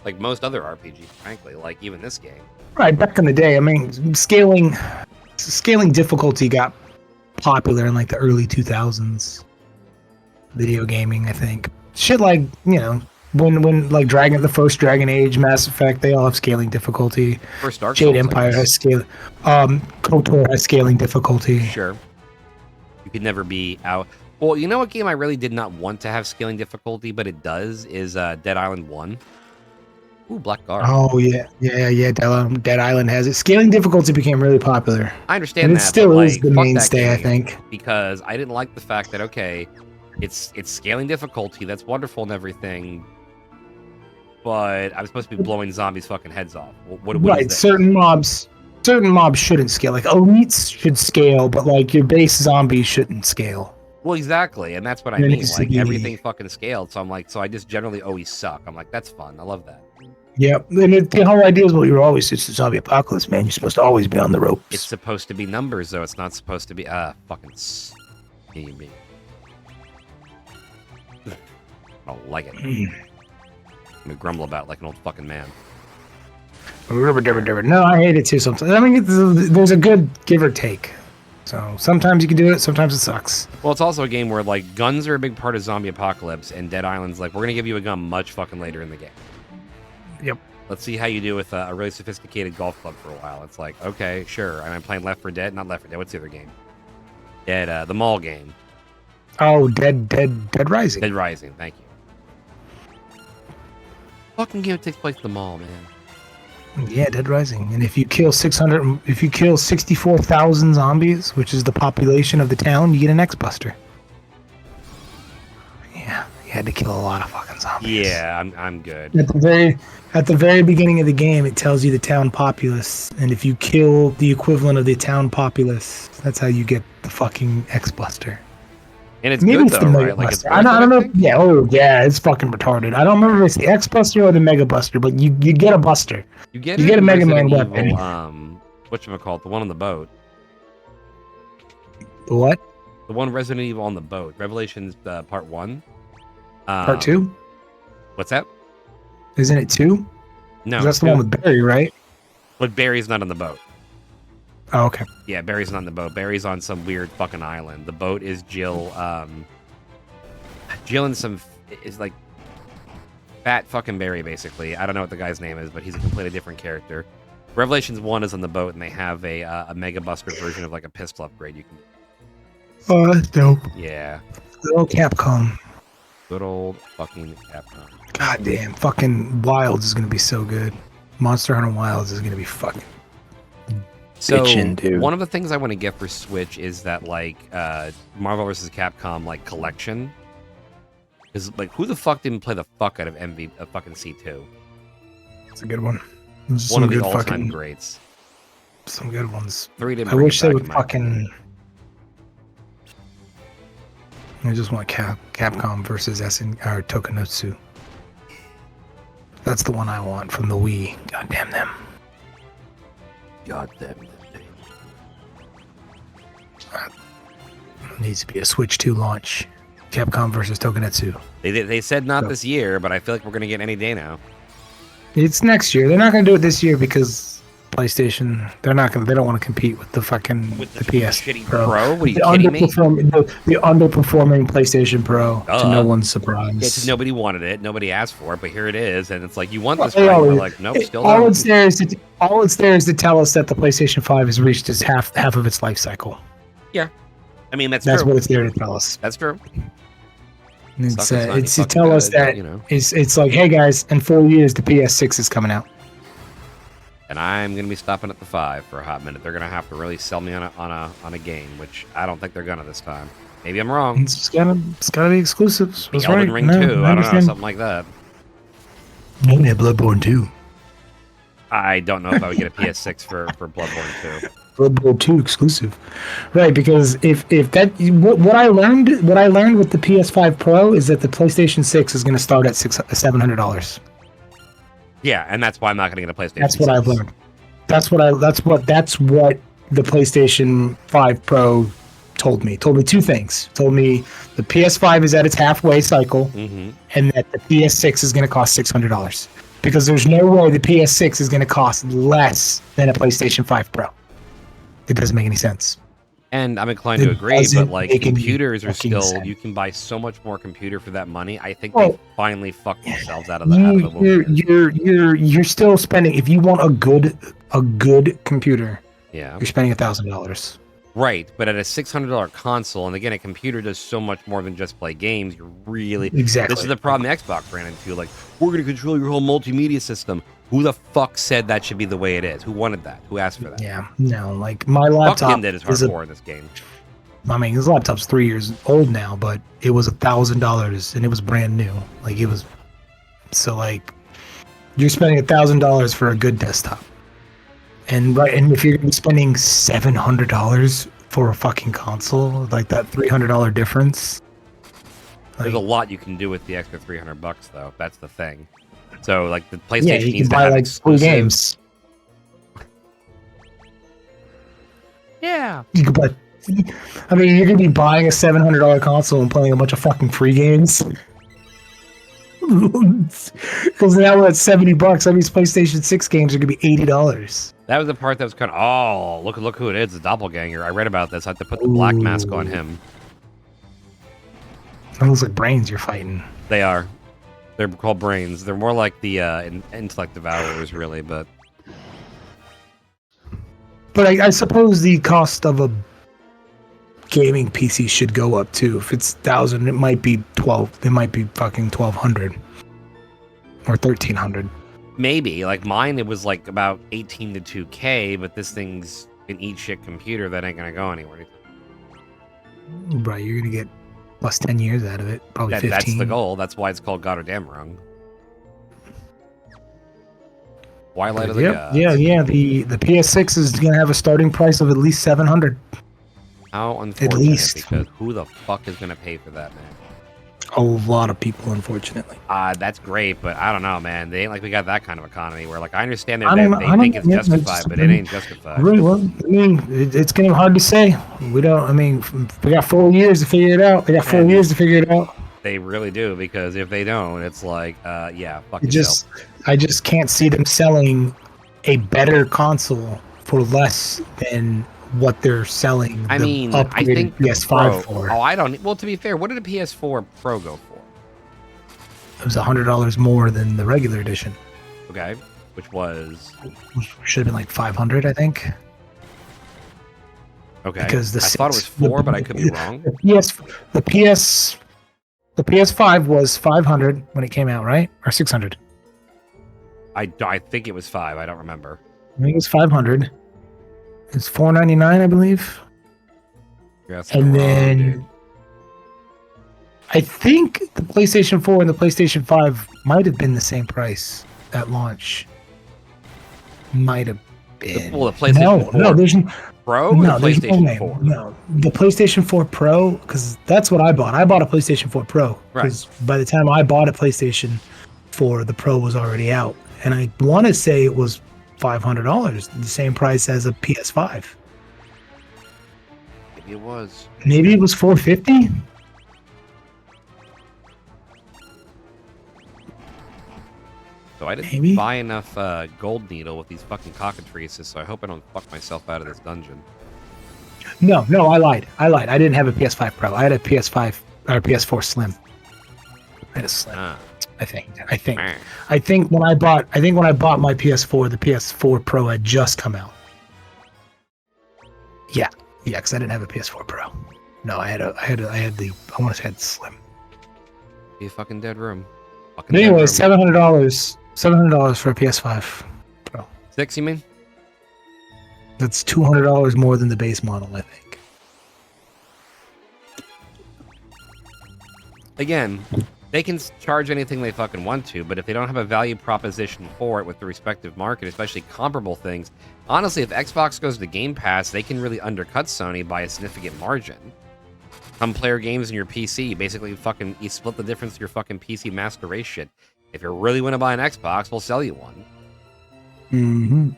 Like most other RPGs, frankly, like even this game. Right, back in the day, I mean, scaling difficulty got popular in like the early 2000s. Video gaming, I think. Shit like, when like the first Dragon Age, Mass Effect, they all have scaling difficulty. First Dark Jade Souls, Empire has scaling. KOTOR has scaling difficulty. Sure. You could never be out. Well, you know what game I really did not want to have scaling difficulty, but it does, is Dead Island 1. Ooh, Black Guard. Oh, yeah. Dead Island has it. Scaling difficulty became really popular. I understand and that, it still but, is the mainstay, I think. Because I didn't like the fact that, okay, it's scaling difficulty, that's wonderful and everything, but I'm supposed to be blowing zombies' fucking heads off. What right, certain mobs shouldn't scale. Like, elites should scale, but, like, your base zombies shouldn't scale. Well, exactly, and that's what I mean. Like, everything fucking scaled, so I'm like, so I just generally always suck. I'm like, that's fun. I love that. Yep, and the whole idea is, well, you're always, it's a zombie apocalypse, man. You're supposed to always be on the ropes. It's supposed to be numbers, though. It's not supposed to be, fucking me. I don't like it. I'm gonna grumble about it like an old fucking man. No, I hate it too sometimes. I mean, there's a good give or take. So sometimes you can do it, sometimes it sucks. Well, it's also a game where, like, guns are a big part of zombie apocalypse, and Dead Island's like, we're gonna give you a gun much fucking later in the game. Yep. Let's see how you do with a really sophisticated golf club for a while. It's like, okay, sure. And I'm playing Left 4 Dead, not Left 4 Dead. What's the other game? The mall game. Oh, Dead Rising. Dead Rising, thank you. Fucking game takes place at the mall, man. Yeah, Dead Rising. And if you kill 64,000 zombies, which is the population of the town, you get an X-Buster. Yeah, you had to kill a lot of fucking zombies. Yeah, I'm good. At the very beginning of the game, it tells you the town populace, and if you kill the equivalent of the town populace, that's how you get the fucking X-Buster. And it's good though, right? Like I don't know. Yeah, it's fucking retarded. I don't remember if it's the X-Buster or the Mega Buster, but you get a Buster. You get a Mega Man Evil, weapon. Whatchamacallit, the one on the boat. What? The one Resident Evil on the boat. Revelations Part 1. Part 2? What's that? Isn't it 2? No. That's the one with Barry, right? But Barry's not on the boat. Oh, okay. Yeah, Barry's not on the boat. Barry's on some weird fucking island. The boat is Jill. Jill and is like fat fucking Barry, basically. I don't know what the guy's name is, but he's a completely different character. Revelations 1 is on the boat, and they have a Mega Buster version of like a pistol upgrade you can. Oh, that's dope. Yeah. Good old Capcom. Good old fucking Capcom. God damn, fucking Wilds is gonna be so good. Monster Hunter Wilds is gonna be fucking. So dude. One of the things I want to get for Switch is that like Marvel vs. Capcom like collection. Because like who the fuck didn't play the fuck out of fucking C2? It's a good one. One of the all-time greats. Some good ones. 3 didn't I bring wish it they back would in my fucking. opinion. I just want Capcom versus Tokunotsu. That's the one I want from the Wii. God damn them. God damn it. Needs to be a Switch 2 launch. Capcom versus Tokunetsu. They said not this year, but I feel like we're gonna get any day now. It's next year. They're not going to do it this year because PlayStation. They're not going. They don't want to compete with the fucking With the PS shitty Pro. Pro? What are you The kidding me? the underperforming PlayStation Pro to no one's surprise. Yeah, 'cause nobody wanted it, nobody asked for it, but here it is, and it's like you want this, They right? We're always- like, nope, still all don't. it's there is to tell us that the PlayStation 5 has reached its half of its life cycle. I mean, that's That's true. what it's there to tell us. That's true. It's Sucks not it's to fucking tell us good, that you know. it's like, hey guys, in 4 years the PS6 is coming out. And I'm gonna be stopping at the 5 for a hot minute. They're gonna have to really sell me on a game, which I don't think they're gonna this time. Maybe I'm wrong. It's gotta be exclusives. The That's Elden right. Ring No, 2, I don't know, understand. something like that. Yeah, Bloodborne 2. I don't know if I would get a PS6 for Bloodborne 2. Bloodborne 2 exclusive, right? Because if that what I learned with the PS5 Pro is that the PlayStation 6 is going to start at $700. Yeah, and that's why I'm not gonna get a PlayStation. That's what I've 6. learned. That's what the PlayStation 5 Pro told me. Told me two things. Told me the PS5 is at its halfway cycle, Mm-hmm. and that the PS6 is going to cost $600. Because there's no way the PS6 is going to cost less than a PlayStation 5 Pro. It doesn't make any sense. And I'm inclined to It agree, doesn't but like make any computers are fucking still, sense. you can buy so much more computer for that money. I think Well, they finally fucked themselves out of the womb. You're still spending. If you want a good computer, Yeah, you're spending $1,000. right. But at a $600 console, and again, a computer does so much more than just play games. You're really Exactly. This is the problem Xbox ran into. Like, we're gonna control your whole multimedia system. Who the fuck said that should be the way it is? Who wanted that? Who asked for that? Yeah, no, like my laptop Fucking did is is hardcore in this game. I mean, this laptop's 3 years old now, but it was $1,000 and it was brand new. Like it was, so like, you're spending $1,000 for a good desktop, and if you're gonna be spending $700 for a fucking console, like that $300 difference. There's a Like, lot you can do with the extra $300, though. That's the thing. So, like, the PlayStation yeah, you needs can to buy have like 3 exclusives. games. Yeah. You could buy. I mean, you're gonna be buying a $700 console and playing a bunch of fucking free games. Because now we're at $70. That means PlayStation 6 games are gonna be $80. That was the part that was kind of, oh, look who it is, the doppelganger. I read about this. I had to put the black mask on him. That looks like brains you're fighting. They are. They're called brains. They're more like the intellect devourers, really, but But I suppose the cost of a gaming PC should go up too. If it's 1,000, it might be 12. It might be fucking 1,200 or 1,300. maybe. Like, mine, it was like about 18 to 2K, but this thing's an eat shit computer that ain't gonna go anywhere. Right, you're gonna get plus 10 years out of it. Probably 15. That's the goal. That's why it's called God or Damn Wrong. Twilight of the Gods. Yeah. The PS6 is gonna have a starting price of at least 700. How unfortunate, least. because who the fuck is gonna pay for that, man? A lot of people, unfortunately. That's great, but I don't know, man. They ain't like we got that kind of economy where, like, I understand I they don't think it's know, yeah, justified, but it ain't justified. Really, well, I mean, it's getting hard to say. We don't. I mean, we got 4 years to figure it out. They got 4 And- years to figure it out. They really do, because if they don't, it's like, yeah, fuck It yourself. I just can't see them selling a better console for less than what they're selling. I the mean, I upgraded think the PS5 Pro, for. Oh, I don't. Well, to be fair, what did a PS4 Pro go for? It was $100 more than the regular edition, Okay, which was which should have been like 500, I think. okay. Because the I thought it was 4, but I could be wrong. The PS5 was 500 when it came out, right? Or 600. I think it was 5. I don't remember. I think it was 500. It's $499, I believe. Yeah, that's And wrong, then dude. I think the PlayStation 4 and the PlayStation 5 might have been the same price at launch. Might have been. Well, the PlayStation 4 no, there's Pro no, or there's no PlayStation name. 4? No, the PlayStation 4 Pro, because that's what I bought. I bought a PlayStation 4 Pro because by the time I bought a PlayStation 4, the Pro was already out, and I want to say it was $500, the same price as a PS5. Maybe it was. Maybe it was 450. So I didn't Maybe. buy enough gold needle with these fucking cockatrices, so I hope I don't fuck myself out of this dungeon. No, I lied. I didn't have a PS5 Pro. I had a PS5 or PS4 Slim. I had a Slim. Ah. I think. Ah. I think when I bought my PS4, the PS4 Pro had just come out. Yeah, because I didn't have a PS4 Pro. No, I had Slim. Be a fucking dead room. Fucking But dead anyway, room. $700 for a PS5 Pro. 6, you mean? That's $200 more than the base model, I think. Again, they can charge anything they fucking want to, but if they don't have a value proposition for it with the respective market, especially comparable things, honestly, if Xbox goes to Game Pass, they can really undercut Sony by a significant margin. Come player games in your PC, basically fucking you split the difference to your fucking PC Master Race shit. If you really want to buy an Xbox, we'll sell you one. Mm-hmm.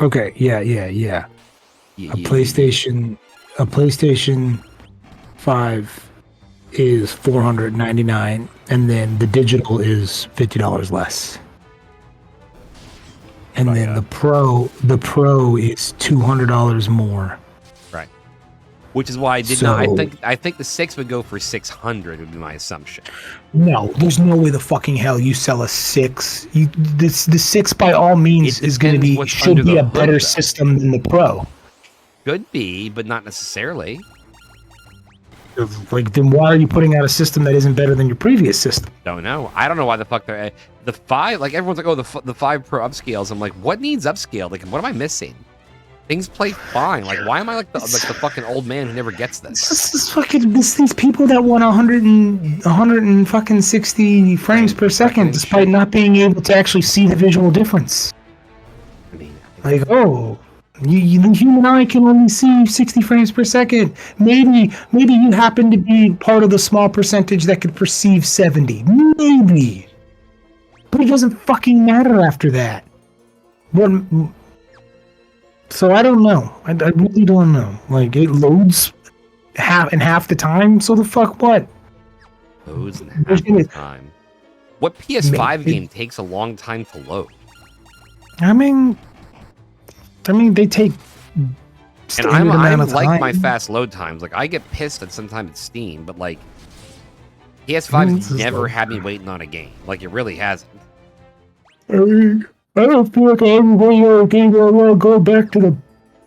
Okay, yeah. A PlayStation 5 is $499, and then the digital is $50 less. And Oh, then yeah. the Pro is $200 more. Right. Which is why I did not. I think the 6 would go for 600 would be my assumption. No, there's no way the fucking hell you sell a 6. The 6 by all means It is going to depends be what's should under be the a hood, better though. system than the Pro. Could be, but not necessarily. Like, then why are you putting out a system that isn't better than your previous system? Don't know. I don't know why the fuck they're the 5. Like everyone's like, oh, the 5 Pro upscales. I'm like, what needs upscale? Like, what am I missing? Things play fine. Like, why am I like the fucking old man who never gets this? This is fucking these people that want 160 frames per second, despite not being able to actually see the visual difference. I mean, Like, the human eye can only see 60 frames per second. Maybe you happen to be part of the small percentage that could perceive 70. Maybe. But it doesn't fucking matter after that. So I don't know. I really don't know. Like, it loads half the time, so the fuck what? loads in half the time. What PS5 game takes a long time to load? I mean, they take. And I like my fast load times. Like, I get pissed at sometimes it's Steam, but like PS5's never had me waiting on a game. Like, it really hasn't. I don't feel like I ever want a game where I want to go back to the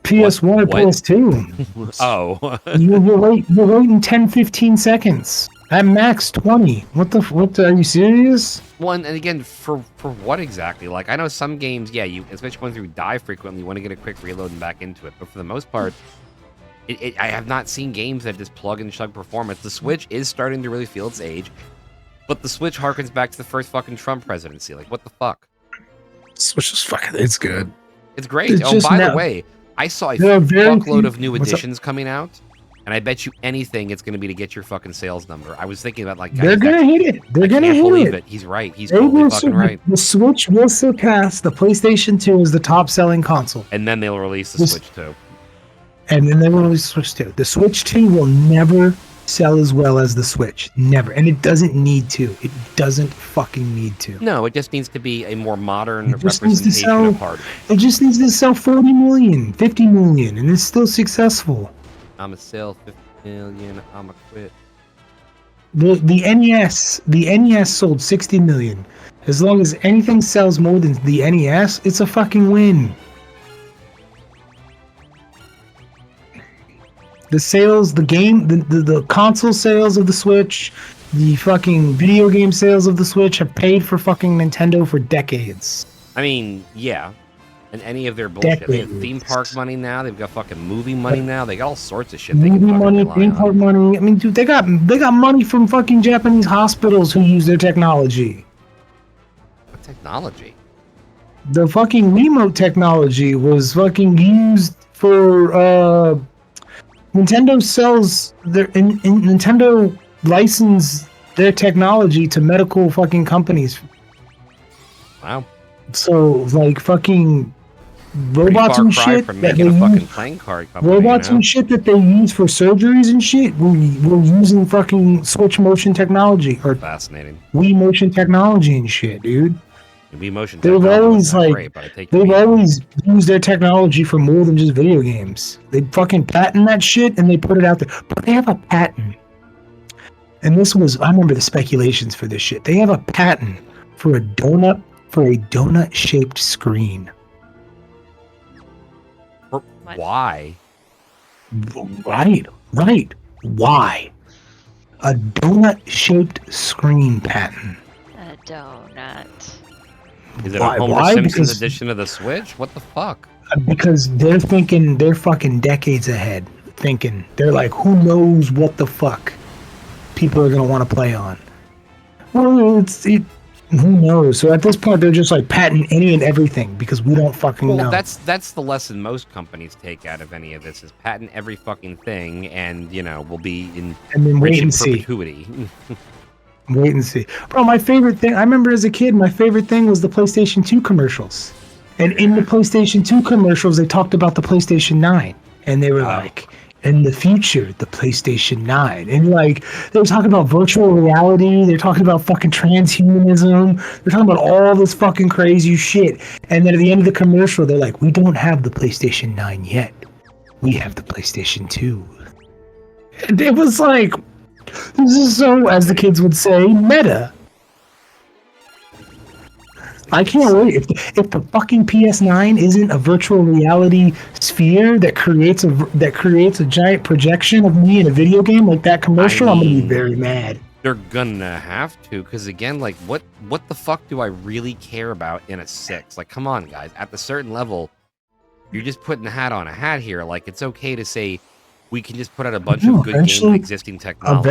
PS1 or PS2. Oh. you're waiting 10, 15 seconds. At max 20. What are you serious? One, and again, for what exactly? Like, I know some games, yeah, you, especially ones where you die frequently, you want to get a quick reload and back into it. But for the most part, I have not seen games that just plug and chug performance. The Switch is starting to really feel its age, but the Switch harkens back to the first fucking Trump presidency. Like, what the fuck? Switch is fucking, it's good. It's great. It's Oh, by the way, I saw a fuckload of new editions coming out, and I bet you anything it's going to be to get your fucking sales number. I was thinking about, like, they're going to hit it. They're going to hit it. He's right. He's totally fucking right. The Switch will surpass the PlayStation 2 as the top selling console. And then they'll release the Switch 2. And then they will release the Switch 2. The Switch 2 will never sell as well as the Switch. Never. And it doesn't need to. It doesn't fucking need to. No, it just needs to be a more modern It just representation of hardware. It just needs to sell 40 million, 50 million, and it's still successful. I'ma sell 50 million, I'ma quit. The NES sold 60 million. As long as anything sells more than the NES, it's a fucking win. The sales, the console sales of the Switch, the fucking video game sales of the Switch have paid for fucking Nintendo for decades. I mean, yeah. And any of their bullshit. They have theme park money now. They've got fucking movie money now. They got all sorts of shit. They Movie can money, theme park money. I mean, dude, they got money from fucking Japanese hospitals who use their technology. What technology? The fucking remote technology was fucking used for Nintendo sells their Nintendo license their technology to medical fucking companies. Wow. So like fucking robots far and cry shit from that making they a fucking use, playing card company. robots and shit that they use for surgeries and shit. We're using fucking switch motion technology or Fascinating. Wii motion technology and shit, dude. Wii motion They've technology always wasn't that like great, but I take they've your meat. always used their technology for more than just video games. They fucking patent that shit and they put it out there. But they have a patent. And this was I remember the speculations for this shit. They have a patent for a donut shaped screen. What? Why? Right. Why? A donut shaped screen patent. A donut. Is it Why- a Homer why? Simpsons Because- edition of the Switch? What the fuck? Because they're fucking decades ahead. They're like, who knows what the fuck people are gonna want to play on? Well, who knows? So at this point, they're just like patent any and everything because we don't fucking Well, know. that's the lesson most companies take out of any of this is patent every fucking thing, and we'll be in And then wait rich in and see. perpetuity. Wait and see. Bro, my favorite thing, I remember as a kid, my favorite thing was the PlayStation 2 commercials. And in the PlayStation 2 commercials, they talked about the PlayStation 9. And they were like, in the future, the PlayStation 9. And like, they were talking about virtual reality. They're talking about fucking transhumanism. They're talking about all this fucking crazy shit. And then at the end of the commercial, they're like, we don't have the PlayStation 9 yet. We have the PlayStation 2. And it was like, this is so, as the kids would say, meta. I can't wait. If the fucking PS9 isn't a virtual reality sphere that creates a giant projection of me in a video game like that commercial, I'm gonna be very mad. They're gonna have to, because again, like, what the fuck do I really care about in a 6? Like, come on, guys. At the certain level, you're just putting a hat on a hat here. Like, it's okay to say we can just put out a bunch of good games with existing technology.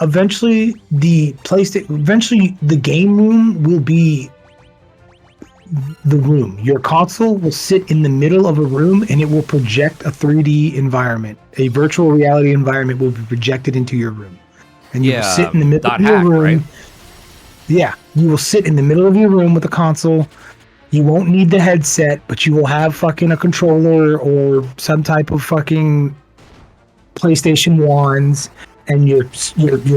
Eventually, the game room will be the room. Your console will sit in the middle of a room and it will project a 3D environment. A virtual reality environment will be projected into your room. And you will sit in the middle of your room. Right? Yeah, you will sit in the middle of your room with a console. You won't need the headset, but you will have fucking a controller or some type of fucking PlayStation wands, and your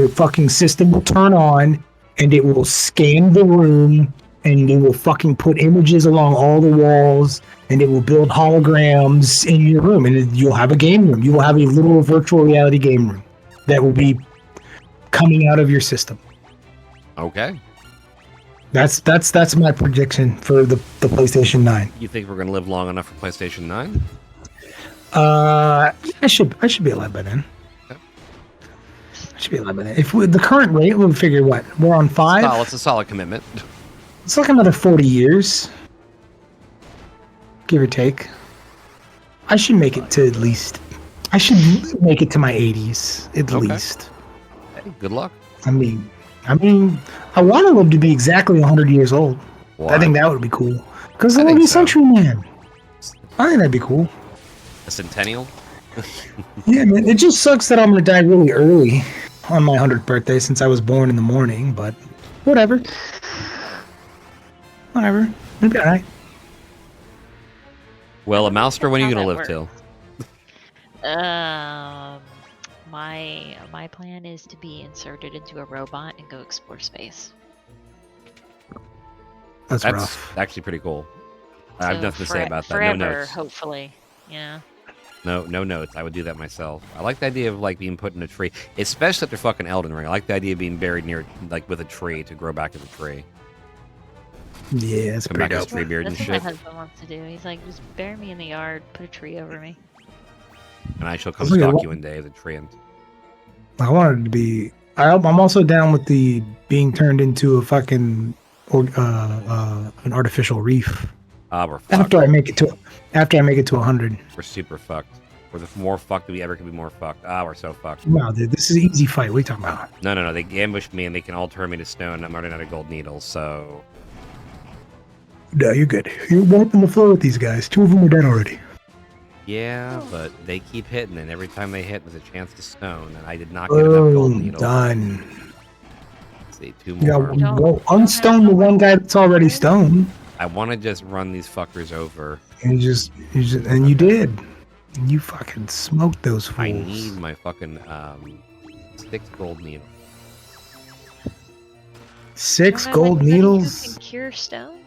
fucking system will turn on and it will scan the room and it will fucking put images along all the walls and it will build holograms in your room, and you'll have a game room. You will have a little virtual reality game room that will be coming out of your system. Okay. That's my prediction for the PlayStation 9. You think we're gonna live long enough for PlayStation 9? I should be alive by then. Okay. I should be alive by then. If the current rate, we'll figure what we're on 5. Oh, it's a solid commitment. It's like another 40 years, give or take. I should make it to at least. I should make it to my 80s at least. Hey, good luck. I mean, I want to live to be exactly 100 years old. Why? I think that would be cool. Because I I'm think a so. century man. I think that'd be cool. A centennial? Yeah, man. It just sucks that I'm gonna die really early on my 100th birthday since I was born in the morning. But whatever. Whatever. It'll be alright. Well, a Mouster, when are you How gonna that live till? My plan is to be inserted into a robot and go explore space. That's That's rough. actually pretty cool. I have So nothing to say about that. Forever, No notes. hopefully. Yeah. No notes. I would do that myself. I like the idea of like being put in a tree, especially after fucking Elden Ring. I like the idea of being buried near, like, with a tree to grow back as a tree. Yeah, it's Come pretty back as dope. tree beard and That's what my shit, husband wants to do. He's like, just bury me in the yard, put a tree over me. and I shall come Look at stalk what- you one day as a tree. And I wanted to be. I'm also down with the being turned into a fucking an artificial reef we're fucked. after I make it to 100. We're super fucked. We're the more fucked that we ever could be more fucked. We're so fucked. Wow, dude, this is an easy fight. What are you talking about? No. They ambushed me and they can all turn me to stone. I'm running out of gold needles, so No, you're good. You're wiping the floor with these guys. 2 of them are dead already. yeah. But they keep hitting, and every time they hit, there's a chance to stone. And I did not get enough gold Boom, needles. done. Let's see, 2 Yeah, more. don't- well, unstone the one guy that's already stoned. I want to just run these fuckers over. And and you did. You fucking smoked those fools. I need my fucking 6 gold needles. 6 Don't have gold anybody who needles. can cure stone?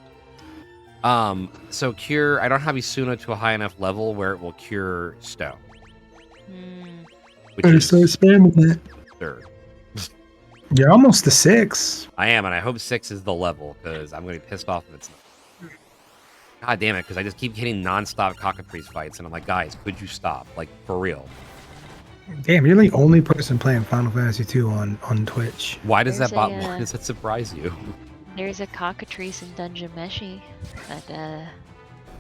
So cure. I don't have Isuna to a high enough level where it will cure stone. Which Better is start spamming that. third. You're almost to 6. I am, and I hope 6 is the level because I'm gonna be pissed off if it's not. God damn it! Because I just keep hitting non-stop cockatrice fights, and I'm like, guys, could you stop? Like for real. Damn, you're the only person playing Final Fantasy 2 on Twitch. Why does There's why does that surprise you? There's a cockatrice in Dungeon Meshi, that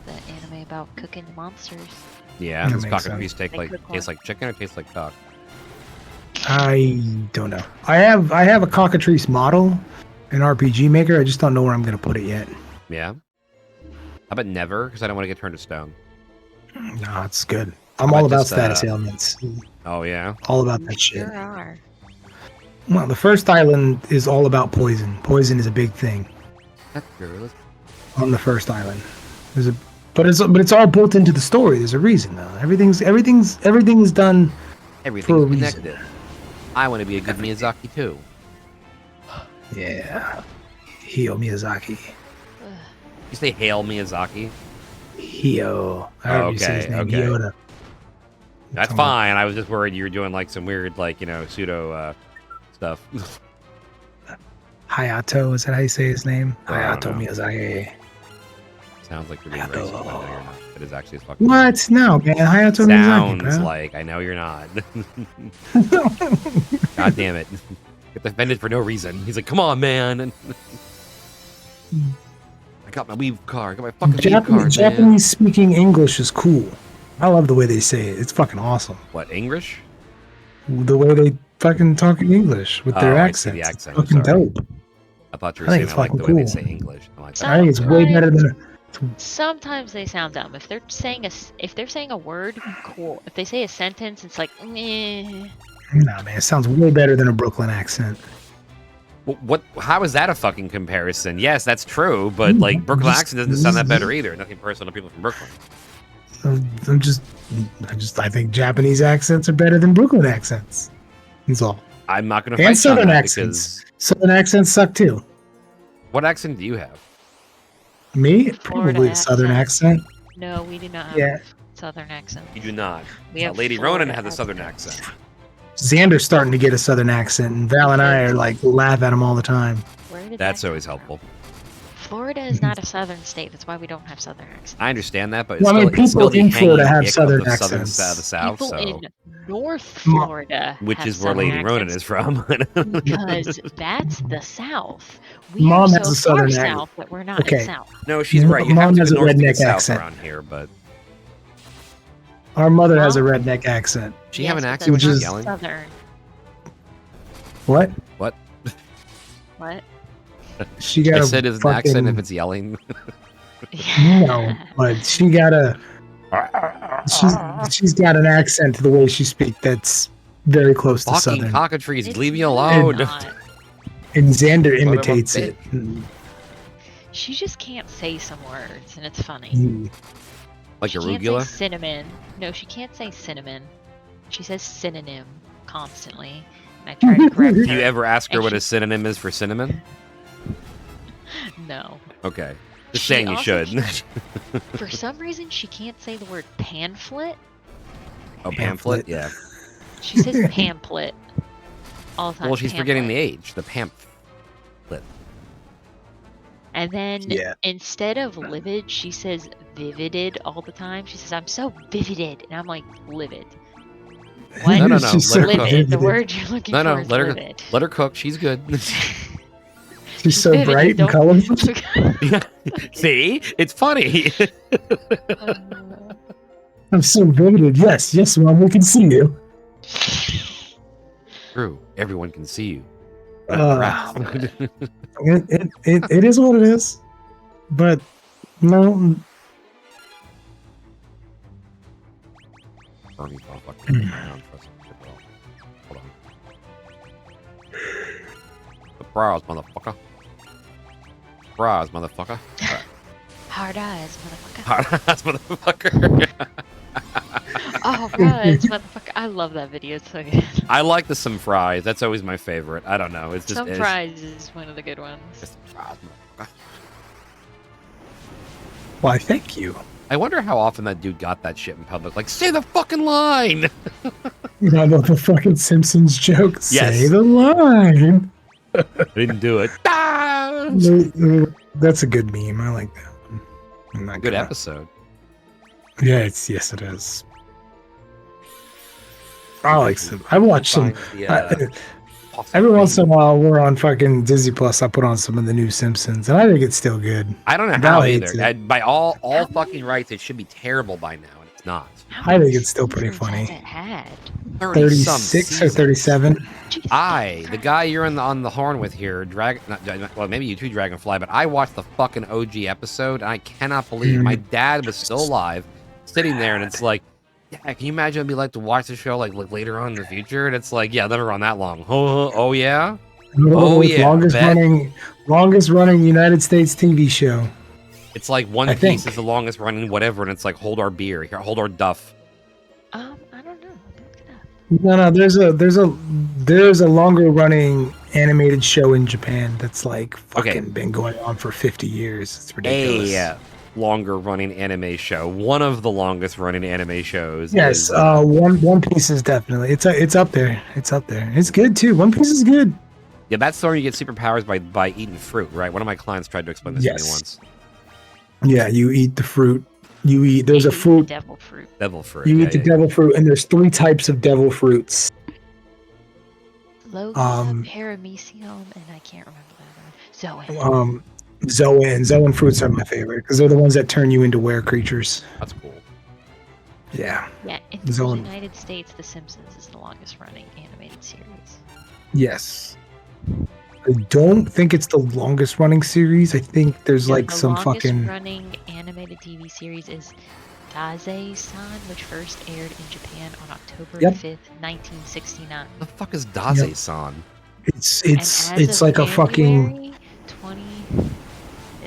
anime about cooking monsters. Yeah, That does makes cockatrice They cook taste one. like chicken or taste like cock? I don't know. I have a cockatrice model in RPG Maker. I just don't know where I'm gonna put it yet. Yeah. How about never? Because I don't want to get turned to stone. No, it's good. I'm How all about about just, status ailments. Oh yeah. All about You that shit. sure are. Well, the first island is all about poison. Poison is a big thing That's true. on the first island. But it's all built into the story. There's a reason though. Everything is done. Everything's For a reason. connected. I want to be a good Miyazaki too. Yeah. Hio Miyazaki. You say hail Miyazaki? Hio. I heard you say his Okay, name. okay. Yoda. That's fine. I was just worried you were doing like some weird, like, pseudo stuff. Hayato, is that how you say his name? I don't Hayato know. Miyazaki. Sounds like you're being Hayato. racist. I know you're not. It is actually a fucking. What? No, man. Hayato Sounds Miyazaki, bro. like I know you're not. God damn it! Get offended for no reason. He's like, "Come on, man!" I got my weave car. I got my fucking weave car, man. Japanese speaking English is cool. I love the way they say it. It's fucking awesome. What English? The way they fucking talk English with their Oh, I see accents. the It's accent, fucking sorry. dope. I thought you were I saying think I it's like the fucking way they cool. say English. I'm like, I think it's way better than. Sometimes they sound dumb. If they're saying a word, cool. If they say a sentence, it's like, meh. Nah, man. It sounds way better than a Brooklyn accent. what? How is that a fucking comparison? Yes, that's true, but like Brooklyn accent doesn't sound that better either. Nothing personal to people from Brooklyn. I think Japanese accents are better than Brooklyn accents. That's all. I'm not going to And fight you on Southern that accents. Southern accents suck too. What accent do you have? Me? Florida Probably a Southern accent. No, we do not have Yeah. a Southern accent. You do not. We have Lady Florida Ronan has a Southern accent. accent. Xander's starting to get a Southern accent, and Val and I are like laugh at him all the time. Where did That's that always come from? helpful. Florida is not a southern state. That's why we don't have southern accents. I understand that, but Well, I mean, it's still people in the Florida hanging have ick of Southern the accents. the South, People so in North Florida, which have is where southern Lady Ronan accents is from. because that's the South. We Mom are has so a southern far accent. south that we're not Okay. in South. No, she's right. You have Mom to has go a north to redneck get south accent. around here, but Our mother has a Mom? redneck accent. she have an Yes, accent when but she's that's yelling. not Southern. What? What? What? She got I a said it's an fucking, accent if it's yelling. No, but she got a. She's got an accent to the way she speaks that's very close to Fucking Southern. cockatrice, It's leave me really alone. not. And Xander of a imitates bitch. it. She just can't say some words, and it's funny. Mm. Like She can't say arugula. cinnamon. No, she can't say cinnamon. She says synonym constantly. And I try to correct her. Do you ever ask her And what a she- synonym is for cinnamon? No. Okay. Just She saying you also should. For some reason, she can't say the word pamphlet. Oh, Pamphlet. pamphlet? Yeah. She says pamphlet all the time. Well, she's forgetting the pamphlet. age. The pamphlet. And then Yeah. instead of livid, she says vivided all the time. She says, "I'm so vivided," and I'm like, livid. What? No, no, no. She's Let her so cook. Livid. The vivid. word you're looking No, for no. is Let her. livid. Let her cook. She's good. She's so vivid, bright and don't- colorful. See, it's funny. I'm so vivid. Yes, yes, Mom, we can see you. True. Everyone can see you. It is what it is. But no, Bernie's all fucking around for us. Hold on. The brows, motherfucker. Brows, motherfucker. Alright. Hard eyes, motherfucker. Hard-ass motherfucker. Oh, right, motherfucker. I love that video. It's so good. I like the some fries. That's always my favorite. I don't know. It's just Some it's, fries is one of the good ones. it's fries, motherfucker. Why, thank you. I wonder how often that dude got that shit in public. Like, say the fucking line. You know the fucking Simpsons joke? Yes. Say the line. I didn't do it. Ah! That's a good meme. I like that one. I'm not Good gonna- episode. Yeah, yes, it is. I like some. I watch some. Find the, Every once in a while, we're on fucking Disney Plus. I put on some of the new Simpsons, and I think it's still good. I don't know Val how hates either. it. By all fucking rights, it should be terrible by now, and it's not. How I many think it's still pretty seasons funny. has it had? 36 or 37. Jesus The guy you're on the horn with here, well, maybe you too, Dragonfly, but I watched the fucking OG episode, and I cannot believe my dad was still alive, sitting there, and it's like, yeah, can you imagine it'd be like to watch the show like later on in the future? And it's like, yeah, never run that long. Oh yeah. Oh, yeah, longest running United States TV show. It's like One I Piece think. is the longest running whatever, and it's like hold our beer here, hold our duff. I don't know. Look it up. No, there's a longer running animated show in Japan that's like fucking Okay. been going on for 50 years. It's ridiculous. A longer running anime show, one of the longest running anime shows. Yes, is, One Piece is definitely it's up there. It's up there. It's good too. One Piece is good. yeah, that's the one you get superpowers by eating fruit, right? One of my clients tried to explain this to me Yes. once. Yeah, you eat the fruit. There's a Maybe fruit. Devil fruit. Devil fruit. You yeah, eat the yeah. devil fruit, and there's 3 types of devil fruits. Logia, Paramecium, and I can't remember the other one. Zoan. Zoan fruits are my favorite because they're the ones that turn you into were creatures. That's cool. Yeah. Yeah, in the Zoan. United States, The Simpsons is the longest running animated series. Yes. I don't think it's the longest running series. I think there's No, like the some longest fucking. running animated TV series is Daze-san, which first aired in Japan on October Yep. 5th, 1969. The fuck is Daze-san? It's And as it's of like a fucking. January 20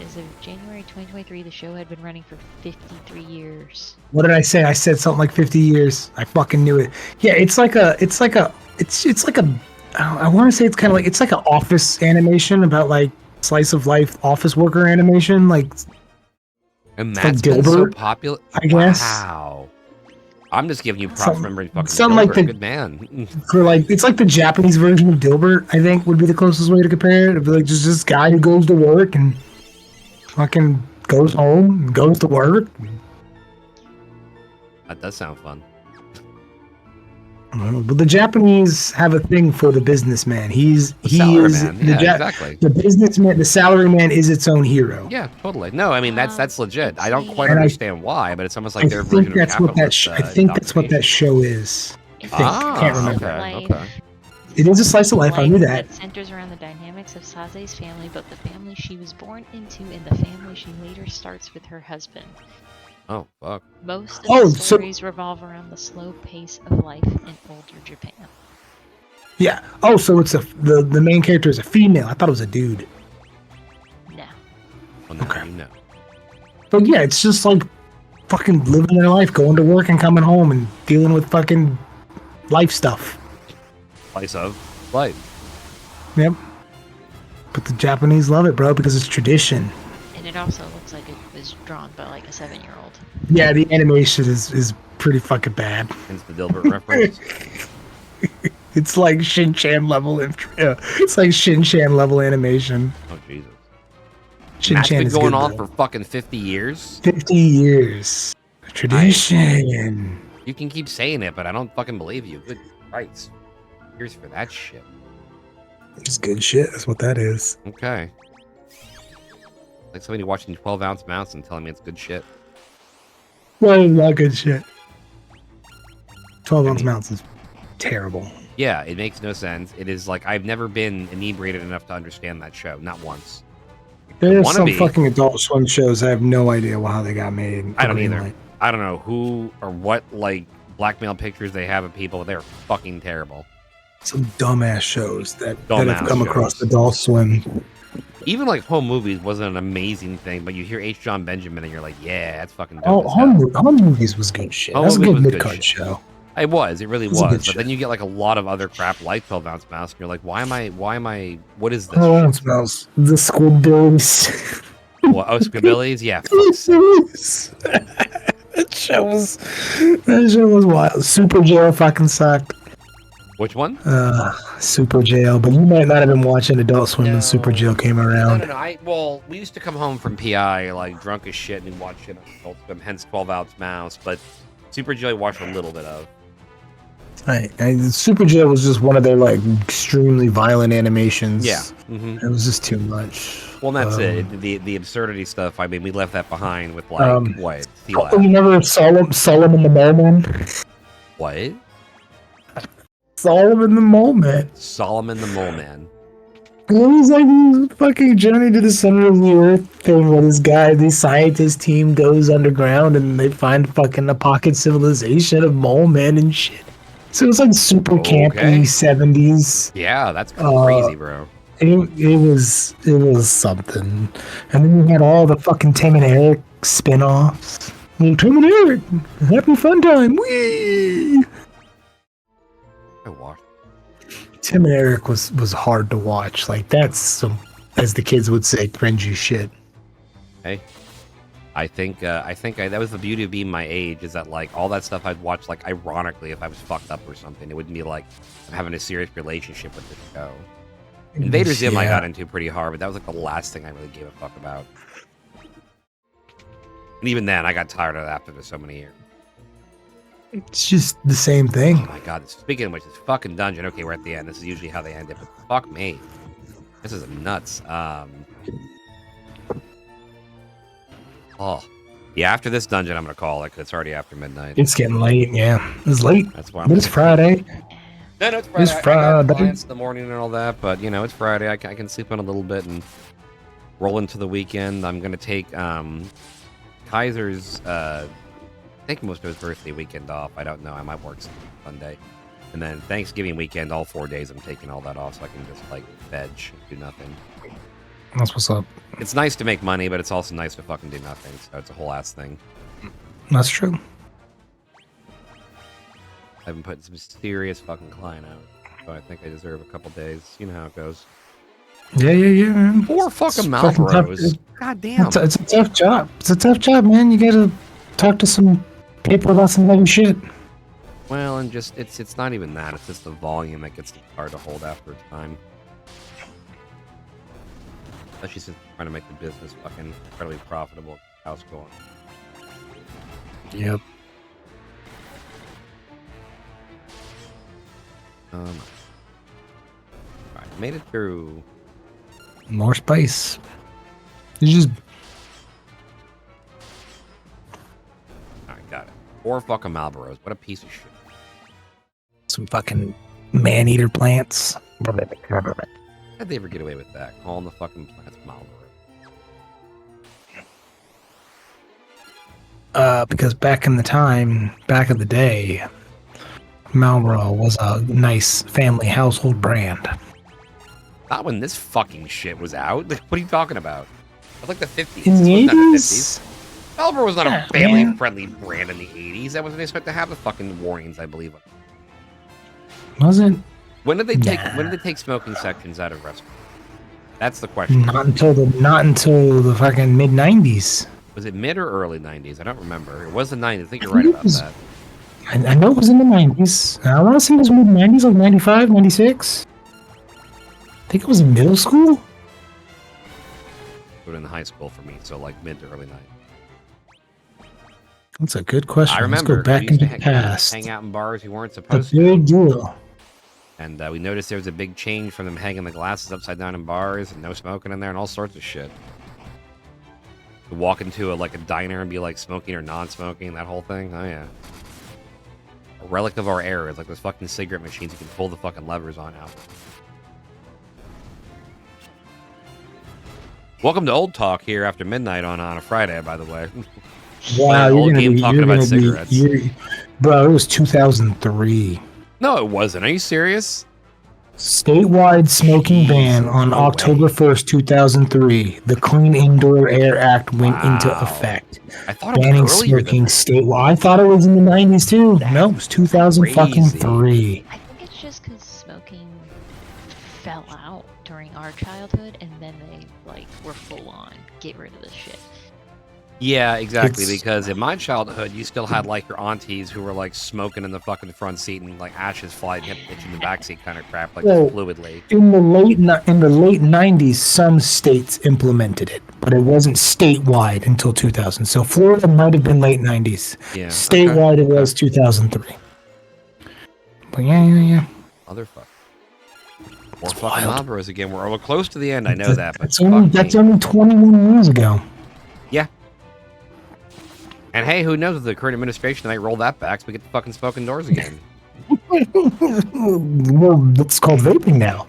as of January 2023, the show had been running for 53 years. What did I say? I said something like 50 years. I fucking knew it. Yeah, it's like a. I want to say it's kind of like it's like an office animation about like slice of life office worker animation. Like And like that's been so Dilbert, popular. I guess. Wow. I'm just giving you props for Something- remembering fucking something like Dilbert. the- Good man. for like it's like the Japanese version of Dilbert. I think would be the closest way to compare it. It'd be like just this guy who goes to work and fucking goes home and goes to work. That does sound fun. I don't know, but the Japanese have a thing for the businessman. He is Salaryman. the, Yeah, Ja- exactly. the businessman. The salaryman is its own hero. Yeah, totally. No, I mean that's legit. I don't quite And I- understand why, but it's almost like I their version think that's of what that. capitalist, I think that's what that domination. show is. It's I think. Ah, Can't remember. okay, Life. okay. It is a slice of life. I knew that. centers around the dynamics of Saze's family, both the family she was born into and the family she later starts with her husband. Oh fuck. Most of Oh, the so- stories revolve around the slow pace of life in older Japan. Yeah. Oh, so it's the main character is a female. I thought it was a dude. No. Well, now Okay. you know. But yeah, it's just like fucking living their life, going to work and coming home and dealing with fucking life stuff. Slice of life. Yep. But the Japanese love it, bro, because it's tradition. And it also looks like it was drawn by like a 7-year-old. Yeah, the animation is pretty fucking bad. Hence the Dilbert reference. It's like Shin-Chan level. It's like Shin-Chan level animation. Oh Jesus. That's Shin-Chan been is going good, on though. for fucking 50 years. 50 years. Tradition. You can keep saying it, but I don't fucking believe you. Good Christ. Here's for that shit. It's good shit. That's what that is. Okay. Like somebody watching 12-ounce mounts and telling me it's good shit. Well, not good shit. 12 ounce mean- mounts is terrible. Yeah, it makes no sense. It is like I've never been inebriated enough to understand that show. Not once. There's wanna some be. fucking Adult Swim shows I have no idea how they got made. I don't mean, either. like, I don't know who or what like blackmail pictures they have of people, but they're fucking terrible. some dumbass shows that Dumbass have come across shows. Adult Swim. Even like home movies wasn't an amazing thing, but you hear H. John Benjamin and you're like, yeah, that's fucking dope. Oh, as hell. home movies was good shit. Home That's a Movies good was good mid card shit. show. It was. It really It was a was. good But then show. you get like a lot of other crap like 12 Ounce Mouse, and you're like, why am I? What is this? Oh, shit? it smells the Squidbillies. Well, oh, Squidbillies? Yeah. Fuck's sake. that show was wild. Super Jail fucking sucked. Which one? Super Jail, but you might not have been watching Adult Swim when Super No. Jail came around. No. Well, we used to come home from PI like drunk as shit and watch shit on Adult Swim, hence 12 Ounce Mouse. But Super Joy watched a little bit of. Super Jail was just one of their like extremely violent animations. Yeah. Mm-hmm. It was just too much. Well, that's it. The absurdity stuff. I mean, we left that behind with like what? Oh, you never Solomon the Mole Man? What? Solomon the Mole Man. Solomon the Mole Man. It was like this fucking journey to the center of the earth thing where this scientist team goes underground and they find fucking a pocket civilization of mole men and shit. So it was like super campy 70s. Yeah, that's crazy, bro. It was something. And then you had all the fucking Tim and Eric spin-offs. Tim and Eric, happy fun time. Whee! I watched. Tim and Eric was hard to watch. Like that's some, as the kids would say, cringy shit. Hey, I think that was the beauty of being my age, is that like all that stuff I'd watch like ironically if I was fucked up or something. It wouldn't be like I'm having a serious relationship with the show. Invader Zim I got into pretty hard, but that was like the last thing I really gave a fuck about. And even then, I got tired of it after so many years. It's just the same thing. Oh my god, speaking of which, this fucking dungeon, okay, we're at the end. This is usually how they end it, but fuck me. This is nuts. Oh. Yeah, after this dungeon, I'm gonna call it, because it's already after midnight. It's getting late, yeah. It's late. That's why I'm But it's Friday. No, it's Friday. It's I got Friday. clients in the morning and all that, but, you know, it's Friday. I can sleep in a little bit and roll into the weekend. I'm gonna take, Kaiser's, I think most of his birthday weekend off. I don't know. I might work Sunday. And then Thanksgiving weekend, all 4 days, I'm taking all that off so I can just, like, veg, do nothing. That's what's up. It's nice to make money, but it's also nice to fucking do nothing. So it's a whole ass thing. That's true. I've been putting some serious fucking client out. So I think I deserve a couple days. You know how it goes. Yeah, man. 4 fucking It's fucking tough. Malboros. God damn. It's a tough job. It's a tough job, man. You gotta talk to some people about some heavy shit. Well, and just, it's not even that. It's just the volume that gets hard to hold after a time. Especially since we're trying to make the business fucking incredibly profitable. House going. Yep. Alright, made it through. More spice. You just Alright, got it. 4 fucking Malboros. What a piece of shit. some fucking man-eater plants. How'd they ever get away with that? Calling the fucking plants Malboro. Because back in the day, Marlboro was a nice family household brand. Not when this fucking shit was out. Like, what are you talking about? It was like the 50s. In the It was not 80s? Marlboro was not Yeah, a family man. friendly brand in the 80s. That wasn't they supposed to have the fucking warnings, I believe. Wasn't When did they Nah. take smoking sections out of restaurants? That's the question. not until the fucking mid '90s. Was it mid or early 90s? I don't remember. It was the 90s. I think you're right about that. I know it was in the '90s. I want to say it was mid '90s, like 95, 96. I think it was in middle school. But in high school for me, so like mid to early 90s. That's a good question. I remember. Let's go back we used into to the hang, past. hang out in bars we weren't A supposed to. big deal. And we noticed there was a big change from them hanging the glasses upside down in bars and no smoking in there and all sorts of shit. To walk into a diner and be like smoking or non-smoking, that whole thing. Oh yeah. A relic of our era. It's like those fucking cigarette machines you can pull the fucking levers on now. Welcome to Old Talk here after midnight on a Friday, by the way. Wow, Old you're game talking about cigarettes. Bro, it was 2003. No, it wasn't. Are you serious? Statewide smoking ban Jesus, on no October way. 1st, 2003. The Clean Indoor Air Act went into Wow. effect. I thought it was Banning earlier than smoking that. statewide. I thought it was in the 90s too. No, it was 2003. I think it's just because smoking fell out during our childhood, and then they like were full on get rid of this shit. Yeah, exactly. It's- Because in my childhood, you still had like your aunties who were like smoking in the fucking front seat and like ashes flying, hit you in the back seat, kind of crap, like Well, just fluidly. In the late 90s, some states implemented it, but it wasn't statewide until 2000. So Florida might have been late 90s. Yeah. Statewide, it was 2003. But yeah. Motherfucker. More fucking Marlboros again. We're close to the end. I know that, but That's only fuck me. only 21 years ago. Yeah. And hey, who knows? If the current administration might roll that back so we get the fucking smoking doors again. Well, it's called vaping now.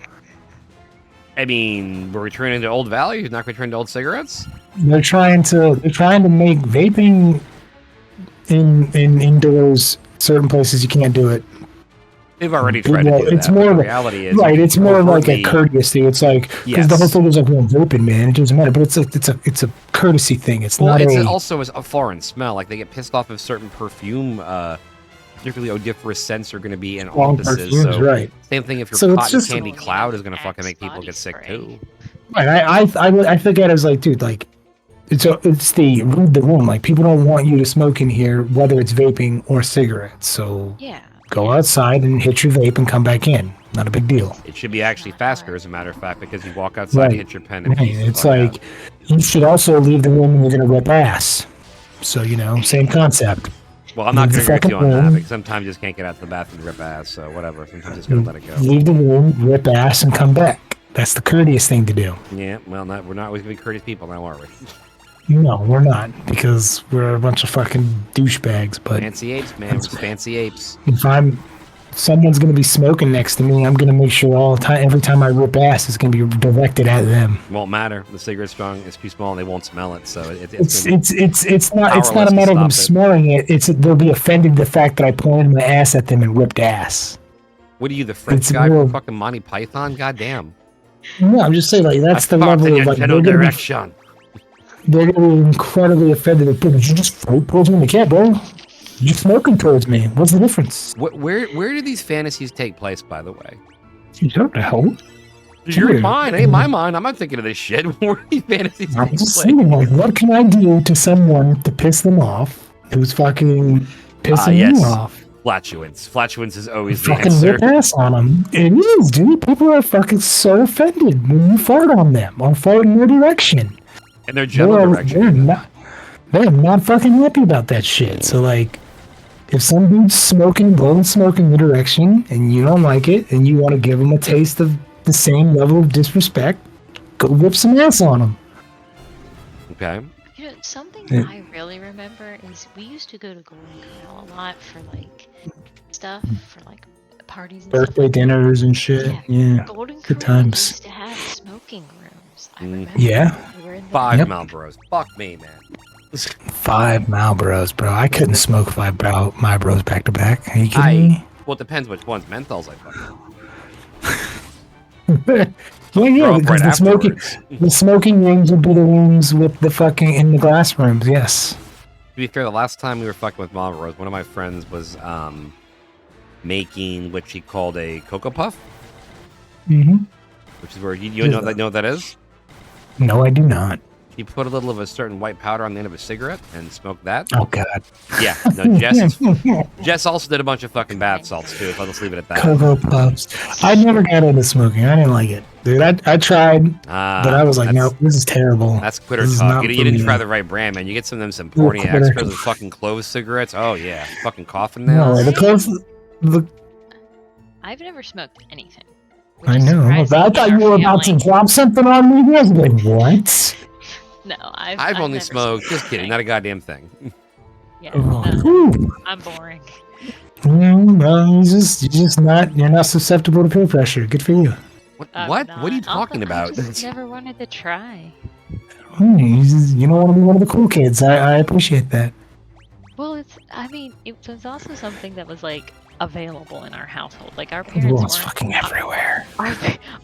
I mean, we're returning to old values, not returning to old cigarettes. They're trying to make vaping in indoors. Certain places you can't do it. They've already tried Well, to do it's that. more But of the a- reality is, Right, it's more like a overtly- courteous thing. It's like because the whole Yes. thing was like, well, vaping, man, it doesn't matter. But it's a courtesy thing. It's Well, not it's a also a foreign smell. Like they get pissed off if certain perfume, particularly odoriferous scents, are going to be in long offices. perfumes, So right? same thing if your So it's cotton just- candy Well, cloud yeah, is going to fucking make people Axe get sick body too. Right. I think that as like, dude, like it's the read the room. Like people don't want you to smoke in here, whether it's vaping or cigarettes. So Yeah. go outside and hit your vape and come back in. Not a big deal. It should be actually faster, as a matter of fact, because you walk outside, Right. hit your pen, and Right. pieces It's like like you should also leave the room when you're gonna rip ass. So same concept. that. Well, I'm not leave going the to agree with you fucking on that room. because sometimes you just can't get out to the bathroom to rip ass. So whatever. Sometimes just going to let it go. Leave the room, rip ass, and come back. That's the courteous thing to do. Yeah. Well, we're not always going to be courteous people now, are we? No, we're not, because we're a bunch of fucking douchebags. But Fancy apes, man. We're just fancy apes. if someone's gonna be smoking next to me, I'm gonna make sure every time I rip ass, it's gonna be directed at them. Won't matter. The cigarette's strong. It's too small, and they won't smell it. So It's gonna be not powerless a to matter of them stop it. smelling it. It's they'll be offended the fact that I pointed my ass at them and ripped ass. What are you, the French It's guy more- from fucking Monty Python? Goddamn. No, I'm just saying, like that's the I fought level in of your like general they're direction. gonna be incredibly offended. Like, did you just float towards me? Like, yeah, bro. You're smoking towards me. What's the difference? Where do these fantasies take place, by the way? You don't know. You're Dude. mine. Ain't my mind. I'm not thinking of this shit. Where do these fantasies I'm take just place? saying, like, what can I do to someone to piss them off who's fucking pissing yes. you off? Flatulence. Flatulence is always the Fucking answer. rip ass on them. It is, dude. People are fucking so offended when you fart on them or fart in their direction. In their general direction. They're not fucking happy about that shit. So, like, if some dude's blowing smoke in your direction and you don't like it and you want to give them a taste of the same level of disrespect, go whip some ass on them. Okay. You know, something Yeah. I really remember is we used to go to Golden Corral a lot for like stuff, for like parties and Birthday dinners and shit. Yeah. stuff. Golden good Corral times. used to have smoking rooms. I Mm. remember. Yeah. We were in there. 5 Yep. Marlboros. Fuck me, man. 5 Marlboros, bro. I couldn't smoke 5 Marlboros back to back. Are you kidding me? Well, it depends which ones. Menthols, I fucking. Yeah, up because right the smoking rooms would be the rooms with the fucking in the glass rooms. Yes. To be fair, the last time we were fucking with Marlboros, one of my friends was making what she called a Cocoa Puff, Mm-hmm. which is where you know what that is? No, I do not. You put a little of a certain white powder on the end of a cigarette and smoke that. Oh God. Yeah, no, Jess also did a bunch of fucking bath salts too. I'll just leave it at that. Cocoa Puffs. I never got into smoking. I didn't like it, dude. I tried, but I was like, that's- nope, this is terrible. That's quitter This is talk. not You for didn't me. try the right brand, man. You get some of them You're a Porniacs, quitter. those fucking clove cigarettes. Oh yeah, fucking coffin No, nails. the close. I've never smoked anything. which I is know. surprising But I in thought our you were about to family. drop something on me. I was like, what? No, I've only never smoked. Just kidding. Not a goddamn thing. Yeah, Oh, no, whew. I'm boring. No, you're not susceptible to peer pressure. Good for you. What? I'm What? What are you not. Also, talking about? I just never wanted to try. You don't want to be one of the cool kids. I appreciate that. Well, I mean, it was also something that was like available in our household. Like our The parents world's weren't. fucking everywhere.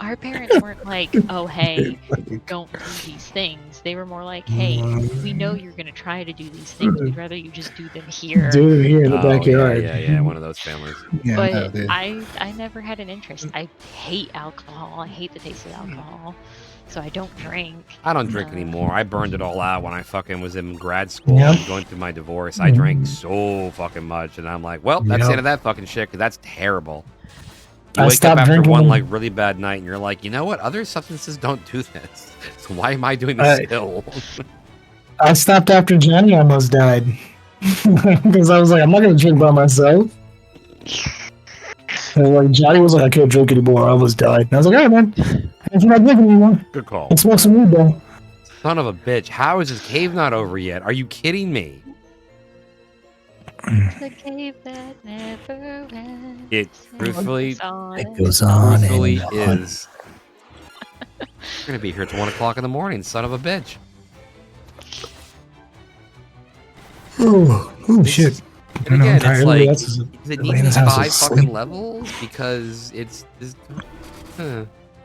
Our parents weren't like, oh hey, don't do these things. They were more like, hey, we know you're gonna try to do these things. We'd rather you just do them here. Do it here in the Oh, backyard. yeah, one of those families. Yeah, But no, dude. I never had an interest. I hate alcohol. I hate the taste of alcohol. So I don't drink. I don't drink anymore. I burned it all out when I fucking was in grad school Yep. and going through my divorce. I drank so fucking much, and I'm like, well, that's the end of that fucking shit, because that's terrible. You I wake up stopped after drinking one when- like really bad night, and you're like, you know what? Other substances don't do this. So why am I doing this still? I stopped after Johnny almost died. Because I was like, I'm not going to drink by myself. And like Johnny was like, I can't drink anymore. I almost died. And I was like, all right, man. If you're not drinking anymore, Good call. let's smoke some weed, though. Son of a bitch. How is this cave not over yet? Are you kidding me? The cave that never ends. It truthfully, It goes on truthfully and on. is. You're going to be here till 1 o'clock in the morning, son of a bitch. Oh shit. And again, it's like, That's does it everybody need in this these house 5 is fucking asleep. levels? Because it's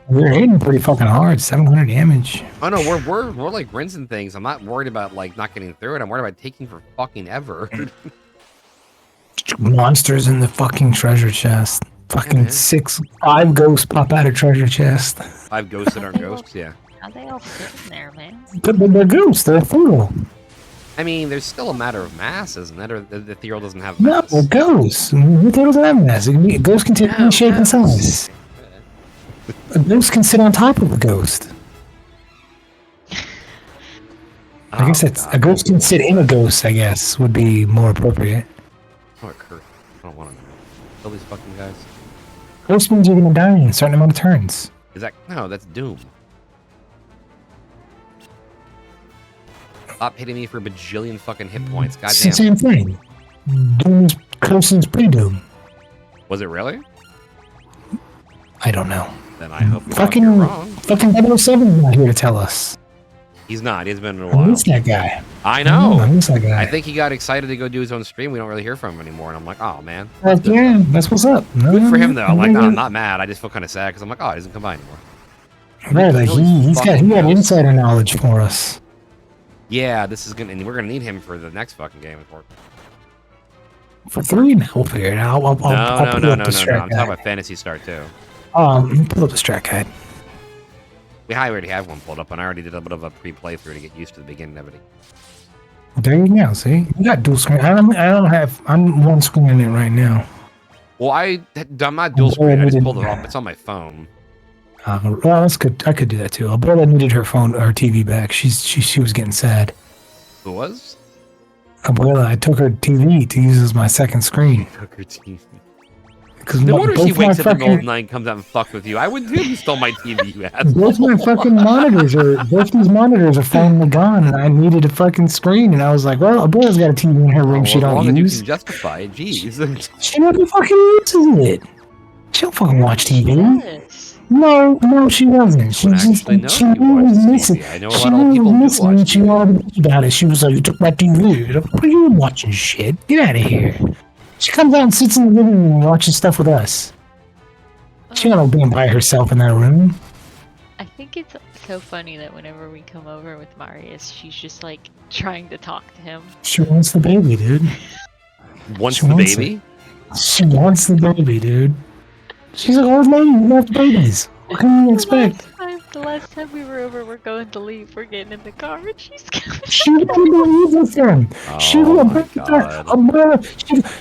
We're hitting pretty fucking hard. 700 damage. Oh no, we're like rinsing things. I'm not worried about like not getting through it. I'm worried about taking for fucking ever. Monsters in the fucking treasure chest. Fucking man. 5 ghosts pop out of treasure chest. 5 ghosts that aren't ghosts, yeah. How they all fit in there, man? But they're ghosts. They're ethereal. I mean, there's still a matter of mass, isn't it? Or the ethereal doesn't have No, mass. they're ghosts. Who doesn't have mass? A ghost can take any shape and size. A ghost can sit on top of a ghost. I guess that's a ghost can sit in a ghost. I guess would be more appropriate. Oh, it Kurt. I don't want to kill these fucking guys. Ghost means you're gonna die in a certain amount of turns. Is that no? That's Doom. Stop hitting me for a bajillion fucking hit points. It's the Goddamn. same thing. Doom is close as pre-Doom. Was it really? I don't know. Then I hope you're Fucking wrong. 007 is not here to tell us. He's not. He's been in a I while. miss that guy. I know. I miss that guy. I think he got excited to go do his own stream. We don't really hear from him anymore, and I'm like, oh man. Yeah, that's what's up. No, Good for him though. I'm like, no, no, I'm not mad. I just feel kind of sad because I'm like, oh, he doesn't come by anymore. Right, like Really he got fucking ghosts. insider knowledge for us. Yeah, this is gonna, and we're gonna need him for the next fucking game, of course. For 3 now, we'll figure it out. I'll No. pull up I'm the talking strat guide. about Fantasy Star too. Pull up the strat guide. I already have one pulled up, and I already did a bit of a pre-playthrough to get used to the beginning of it. There you go. See, you got dual screen. I don't have. I'm one screening it right now. Well, I'm not dual screen. I just pulled it off. It's on my phone. Well, that's good. I could do that too. Abuela needed her phone or TV back. She was getting sad. Who was? Abuela, I took her TV to use as my second screen. Because No wonder she wakes up in the middle of the night and comes out and fuck with you. I would too if you stole my TV, you asshole. Both my fucking monitors both these monitors are finally gone, and I needed a fucking screen, and I was like, well, Abuela's got a TV in her room Well, she as long don't as use. you can justify it, jeez. She never fucking uses it. She don't fucking watch TV. Yes. No, she wasn't. She I just actually know she you watch was TV. missing. I know a She lot of people do was missing, watch and she wanted to about it. She was like, "You took my TV. What are you watching? Shit, get out of here." She comes out and sits in the living room and watches stuff with us. She don't be by herself in that room. I think it's so funny that whenever we come over with Marius, she's just like trying to talk to him. She wants the baby, dude. Once She the wants baby? She wants the baby, dude. She's an old lady who loves babies. What can you expect? The last time we were over, we're going to leave. We're getting in the car, and she's coming. She won't leave with them. She Oh will my break the door. God.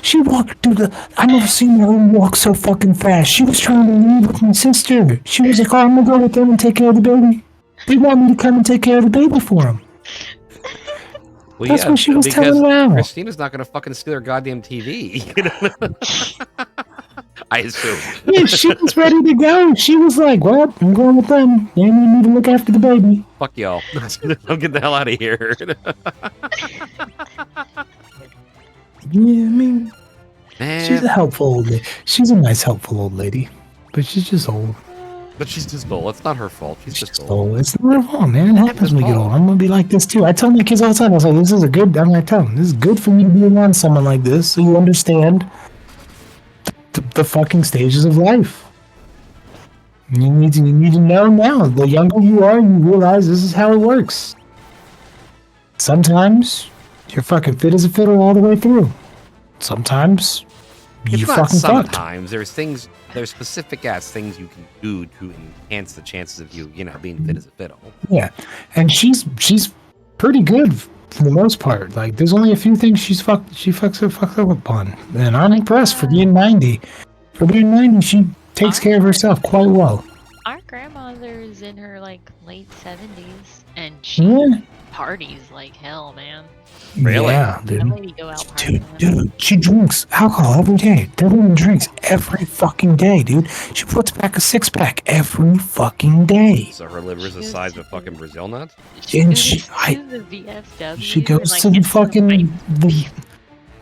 She walked, dude. I never seen her walk so fucking fast. She was trying to leave with my sister. She was like, "Oh, I'm gonna go with them and take care of the baby." They want me to come and take care of the baby for them. Well, That's yeah, what she was because telling Al. Christina's not gonna fucking steal her goddamn TV. I assume. Yeah, she was ready to go. She was like, "Well, I'm going with them. They need me to look after the baby." Fuck y'all. I'll get the hell out of here. Yeah, I mean, Man, she's a helpful old lady. She's a nice, helpful old lady, but she's just old. but she's just old. It's not her fault. She's just She's old. old. It's not her fault, man. It happens when we get old. I'm gonna be like this too. I tell my kids all the time. I was like, "This is I'm gonna tell them, this is good for you to be around someone like this, so you understand the fucking stages of life. You need to know now. The younger you are, you realize this is how it works. Sometimes you're fucking fit as a fiddle all the way through. Sometimes It's you not fucking fucked. sometimes. There's specific ass things you can do to enhance the chances of you know, being fit as a fiddle. Yeah, and she's pretty good for the most part. Like, there's only a few things she fucks up upon, and I'm impressed for being 90. For being 90, she takes care of herself quite well. Our grandmother's in her like late 70s, and she Yeah, parties like hell, man. Really? Yeah, That dude. lady go out partying. Dude, she drinks alcohol every day. That woman drinks every fucking day, dude. She puts back a 6-pack every fucking day. So her liver's the She size goes of to fucking Brazil nuts? And goes she- to the VFW. She goes and, like, to the gets some fucking fights.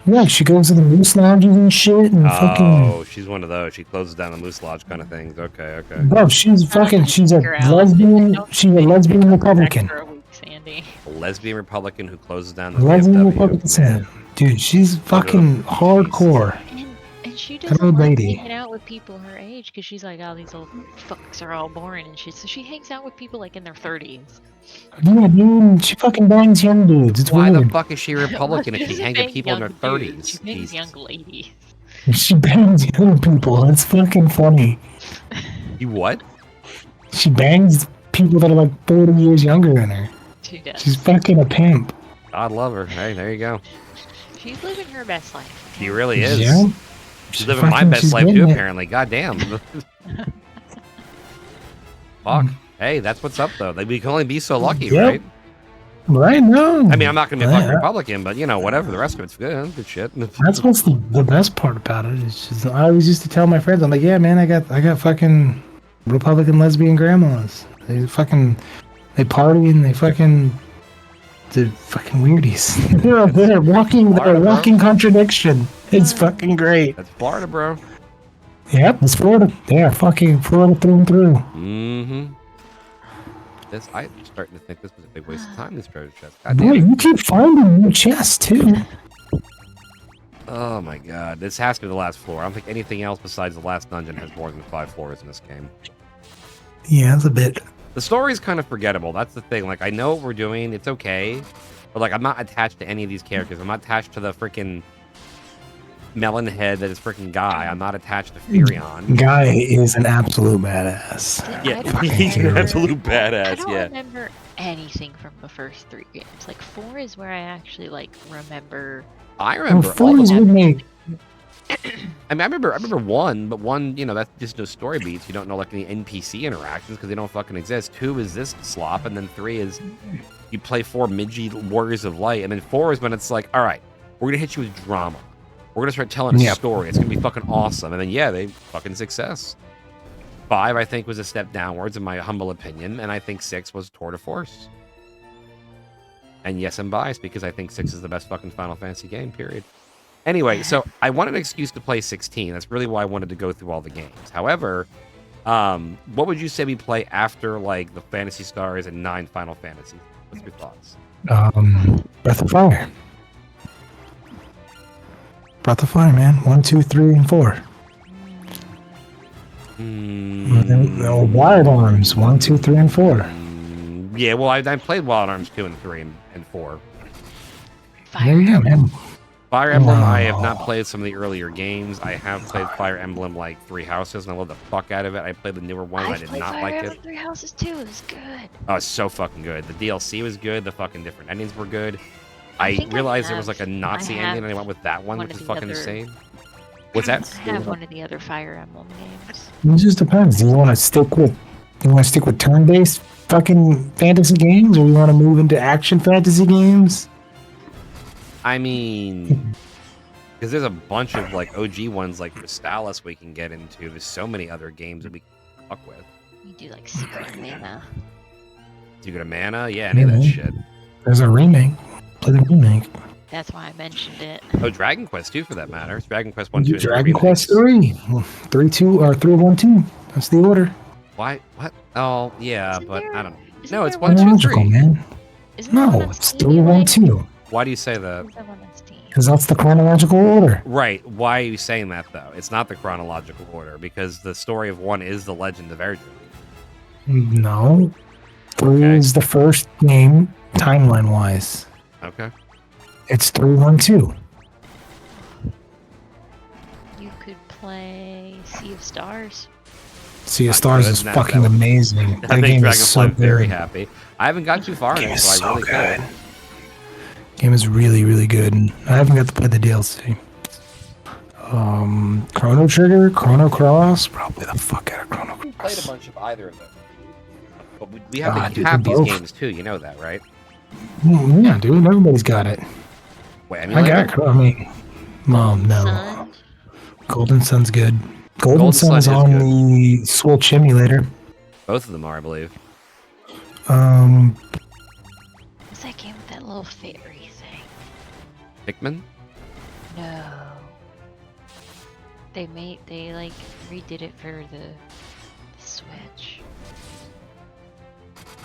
yeah. She goes to the moose lounges and shit, and fucking. Oh, she's one of those. She closes down the Moose Lodge kind of things. Okay. Bro, she's fucking. She's a Figure out. lesbian. Don't She's a make lesbian it Republican. extra weak, Sandy. A lesbian Republican who closes down the Lesbian VFW. Republican Sam. Dude, she's fucking hardcore. And she An doesn't old like lady. hanging out with people her age because she's like, oh, these old fucks are all boring and shit. So she hangs out with people like in their 30s. Yeah, dude, she fucking bangs young dudes. It's Why weird. the fuck is she a Republican if she doesn't hangs bang with people in their young dudes, 30s? She bangs Jesus. young ladies. She bangs young people. It's fucking funny. You what? She bangs people that are like 40 years younger than her. She does. She's fucking a pimp. God love her. Hey, there you go. She's living her best life. She really is. Yeah. She's living my best life too, apparently. God damn. Fuck. Hey, that's what's up though. We can only be so lucky, Yep. right? Right now. I mean, I'm not gonna be a fucking Yeah. Republican, but you know, whatever. The rest of it's good. Good shit. That's what's the best part about it. It's just, I always used to tell my friends, I'm like, yeah, man, I got fucking Republican lesbian grandmas. They party and they're fucking weirdies. they're a walking contradiction. It's fucking great. That's Florida, bro. Yep, it's Florida. They're fucking Florida through and through. Mm-hmm. I'm starting to think this was a big waste of time, this treasure chest. God damn Boy, it. you keep finding new chests too. Oh my god. This has to be the last floor. I don't think anything else besides the last dungeon has more than 5 floors in this game. Yeah, it's a bit. The story's kind of forgettable. That's the thing. Like, I know what we're doing. It's okay. But, like, I'm not attached to any of these characters. I'm not attached to the freaking melon head that is freaking Guy. I'm not attached to Furion. Guy is an absolute badass. Yeah, I don't he's an remember- absolute I badass, don't yeah. remember anything from the first 3 games. Like 4 is where I actually like remember. I remember Four all of is them. with me. I mean, I remember 1, but 1, you know, that's just no story beats. You don't know, like, any NPC interactions because they don't fucking exist. 2 is this slop, and then 3 is you play 4 Midgey Warriors of Light, and then 4 is when it's like, all right, we're going to hit you with drama. We're going to start telling a Yep. story. It's going to be fucking awesome. And then, yeah, they fucking success. 5, I think, was a step downwards, in my humble opinion, and I think 6 was tour de force. And yes, I'm biased because I think 6 is the best fucking Final Fantasy game, period. Anyway, so I wanted an excuse to play 16. That's really why I wanted to go through all the games. However, what would you say we play after, like, the Phantasy Stars and 9 Final Fantasy? What's your thoughts? Breath of Fire. Breath of Fire, man. 1, 2, 3, and 4. Wild Arms. 1, 2, 3, and 4. Yeah, well, I played Wild Arms 2 and 3 and 4. There you go, man. Fire Emblem, I have Wow. not played some of the earlier games. I have played Fire Emblem, like, 3 Houses, and I love the fuck out of it. I played the newer one, and I did played not Fire like Emblem it. 3 Houses too. It was good. Oh, it's so fucking good. The DLC was good. The fucking different endings were good. I I think I realized there was like a have- Nazi I have ending, and I went with that one, one which of is the fucking other- insane. What's that? I have one of the other Fire Emblem games. It just depends. Do you want to stick with turn-based fucking fantasy games, or you want to move into action fantasy games? I mean, because there's a bunch of like OG ones like Crystallis we can get into. There's so many other games that we can fuck with. You do like Secret Mana. Do you get a mana? Yeah, any of that Mhm. shit. There's a remake. Play the remake. That's why I mentioned it. Oh, Dragon Quest 2 for that matter. It's Dragon Quest 1, 2, and 3 Dragon Quest remakes. 3. 3, 2, or 3, 1, 2. That's the order. Why? What? Oh, yeah, Isn't but there- I don't know. isn't No, it's there 1, 2, Logical, 3. man. Isn't there one No, on it's Steam 3, 1, like- 2. Why do you say that? Where's that one on Steam? Because that's the chronological order. Right. Why are you saying that though? It's not the chronological order because the story of 1 is the Legend of Erdrin. No. 3 Okay. is the first game, timeline-wise. Okay. It's 3-1-2. You could play Sea of Stars. Sea of Stars is fucking amazing. That makes Dragonfly very happy. I haven't got too far in Game it, is so I really good. could. Game is really, really good. I haven't got to play the DLC. Chrono Trigger, Chrono Cross, probably the fuck out of Chrono We played a Cross. bunch of either of them. But we have to dude, have they're these both- games too, you know that, right? Yeah, dude, everybody's got it. Wait, I got. I mean, Mom, no. Sun. Golden Sun's good. Golden Sun Sun's is on good. the Switch emulator. Both of them are, I believe. What's that game with that little fairy thing? Pikmin? No. They like redid it for the Switch.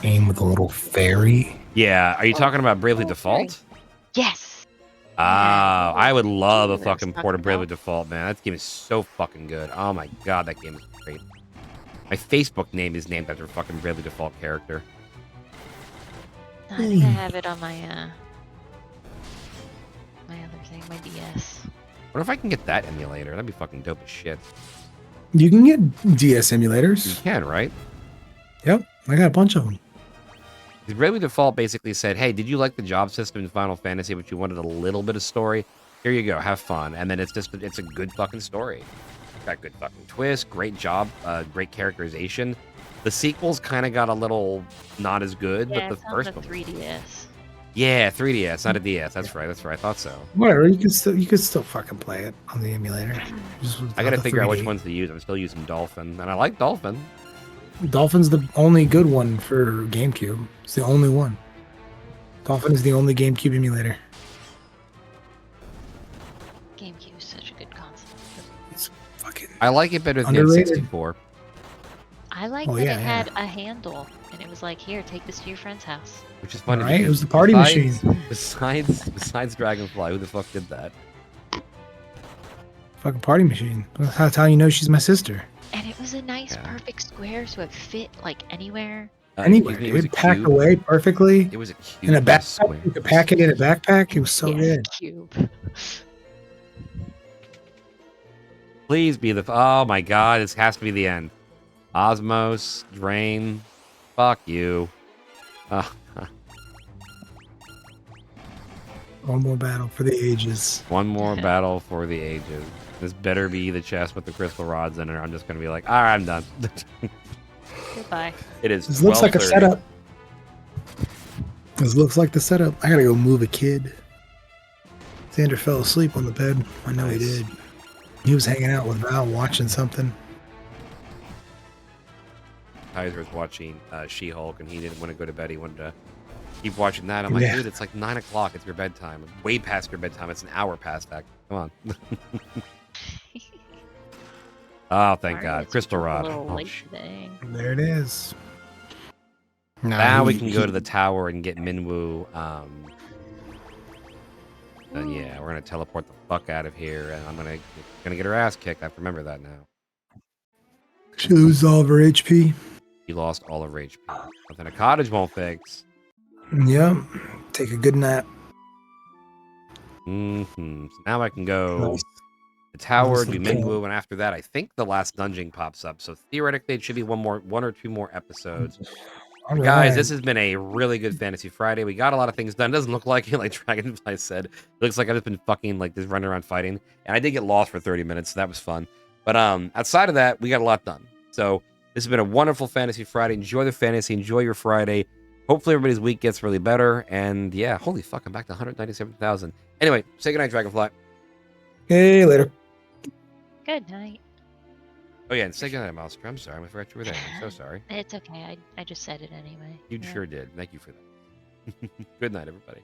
Game with a little fairy. Yeah. Are you talking about Bravely Oh, Default? Yes. Ah, I would love a That's what I was fucking talking port of Bravely about. Default, man. That game is so fucking good. Oh my god, that game is great. My Facebook name is named after a fucking Bravely Default character. I think I have it on my my other thing, my DS. What if I can get that emulator? That'd be fucking dope as shit. You can get DS You emulators. can, right? Yep, I got a bunch of them. Because Bravely Default basically said, hey, did you like the job system in Final Fantasy, but you wanted a little bit of story? Here you go, have fun. And then it's a good fucking story. Got good fucking twist, great job, great characterization. The sequels kind of got a little not as good, Yeah, but it's the on first the one. 3DS. Yeah, 3DS, not a DS. That's right. I thought so. Whatever, you can still fucking play it on the emulator. Just I gotta without the figure out which 3D. ones to use. I'm still using Dolphin, and I like Dolphin. Dolphin's the only good one for GameCube. It's the only one. Dolphin is the only GameCube emulator. GameCube is such a good console. It's fucking I like it better than the Underrated. N64. I like Oh, that yeah, it had a handle, and it was like, here, take this to your friend's house. Which is funny. Right, it because was the party besides- machine. Besides Dragonfly, who the fuck did that? fucking party machine. That's how you know she's my sister. And it was a nice, Yeah. perfect square, so it fit like anywhere. Anywhere, Excuse me, it was a dude, packed cube. away perfectly. It was a cube. In a not backpack, square. you could pack it in a backpack. It was so Yes, good. cube. Please be the. Oh my god, this has to be the end. Osmos, Drain. Fuck you. One more battle for the ages. One more battle for the ages. This better be the chest with the crystal rods in it. Or I'm just gonna be like, all right, I'm done. Goodbye. It is. This looks like a 12:30. setup. This looks like the setup. I gotta go move a kid. Xander fell asleep on the bed. I know he Nice. did. He was hanging out with Val watching something. Kaiser was watching She-Hulk, and he didn't want to go to bed. He wanted to keep watching that. I'm like, Yeah. dude, it's like 9 o'clock. It's your bedtime. Way past your bedtime. It's an hour past that. Come on. Oh, thank Sorry, God. it's Crystal a Rod. little Oh, late shit. today. There it is. Now we can go to the tower and get Minwoo. Then yeah, we're gonna teleport the fuck out of here, and I'm gonna get her ass kicked. I remember that now. She loses all of her HP. He lost all of her HP. Nothing a cottage won't fix. Yep. Take a good nap. So now I can go Nice. the tower, Nice do little Minwoo, and after that, I think the last dungeon pops up. So theoretically, it should be one or two more episodes. All Guys, right. this has been a really good Fantasy Friday. We got a lot of things done. It doesn't look like it, like Dragonfly said. It looks like I've just been fucking like just running around fighting. And I did get lost for 30 minutes, so that was fun. But outside of that, we got a lot done. So this has been a wonderful Fantasy Friday. Enjoy the fantasy, enjoy your Friday. Hopefully everybody's week gets really better. And yeah, holy fuck, I'm back to 197,000. Anyway, say goodnight, Dragonfly. Hey, later. Good night. Oh yeah, and say goodnight, Maelstrom. I'm sorry, I forgot you were there. I'm so sorry. It's okay. I just said it anyway. You Yeah. sure did. Thank you for that. Good night, everybody.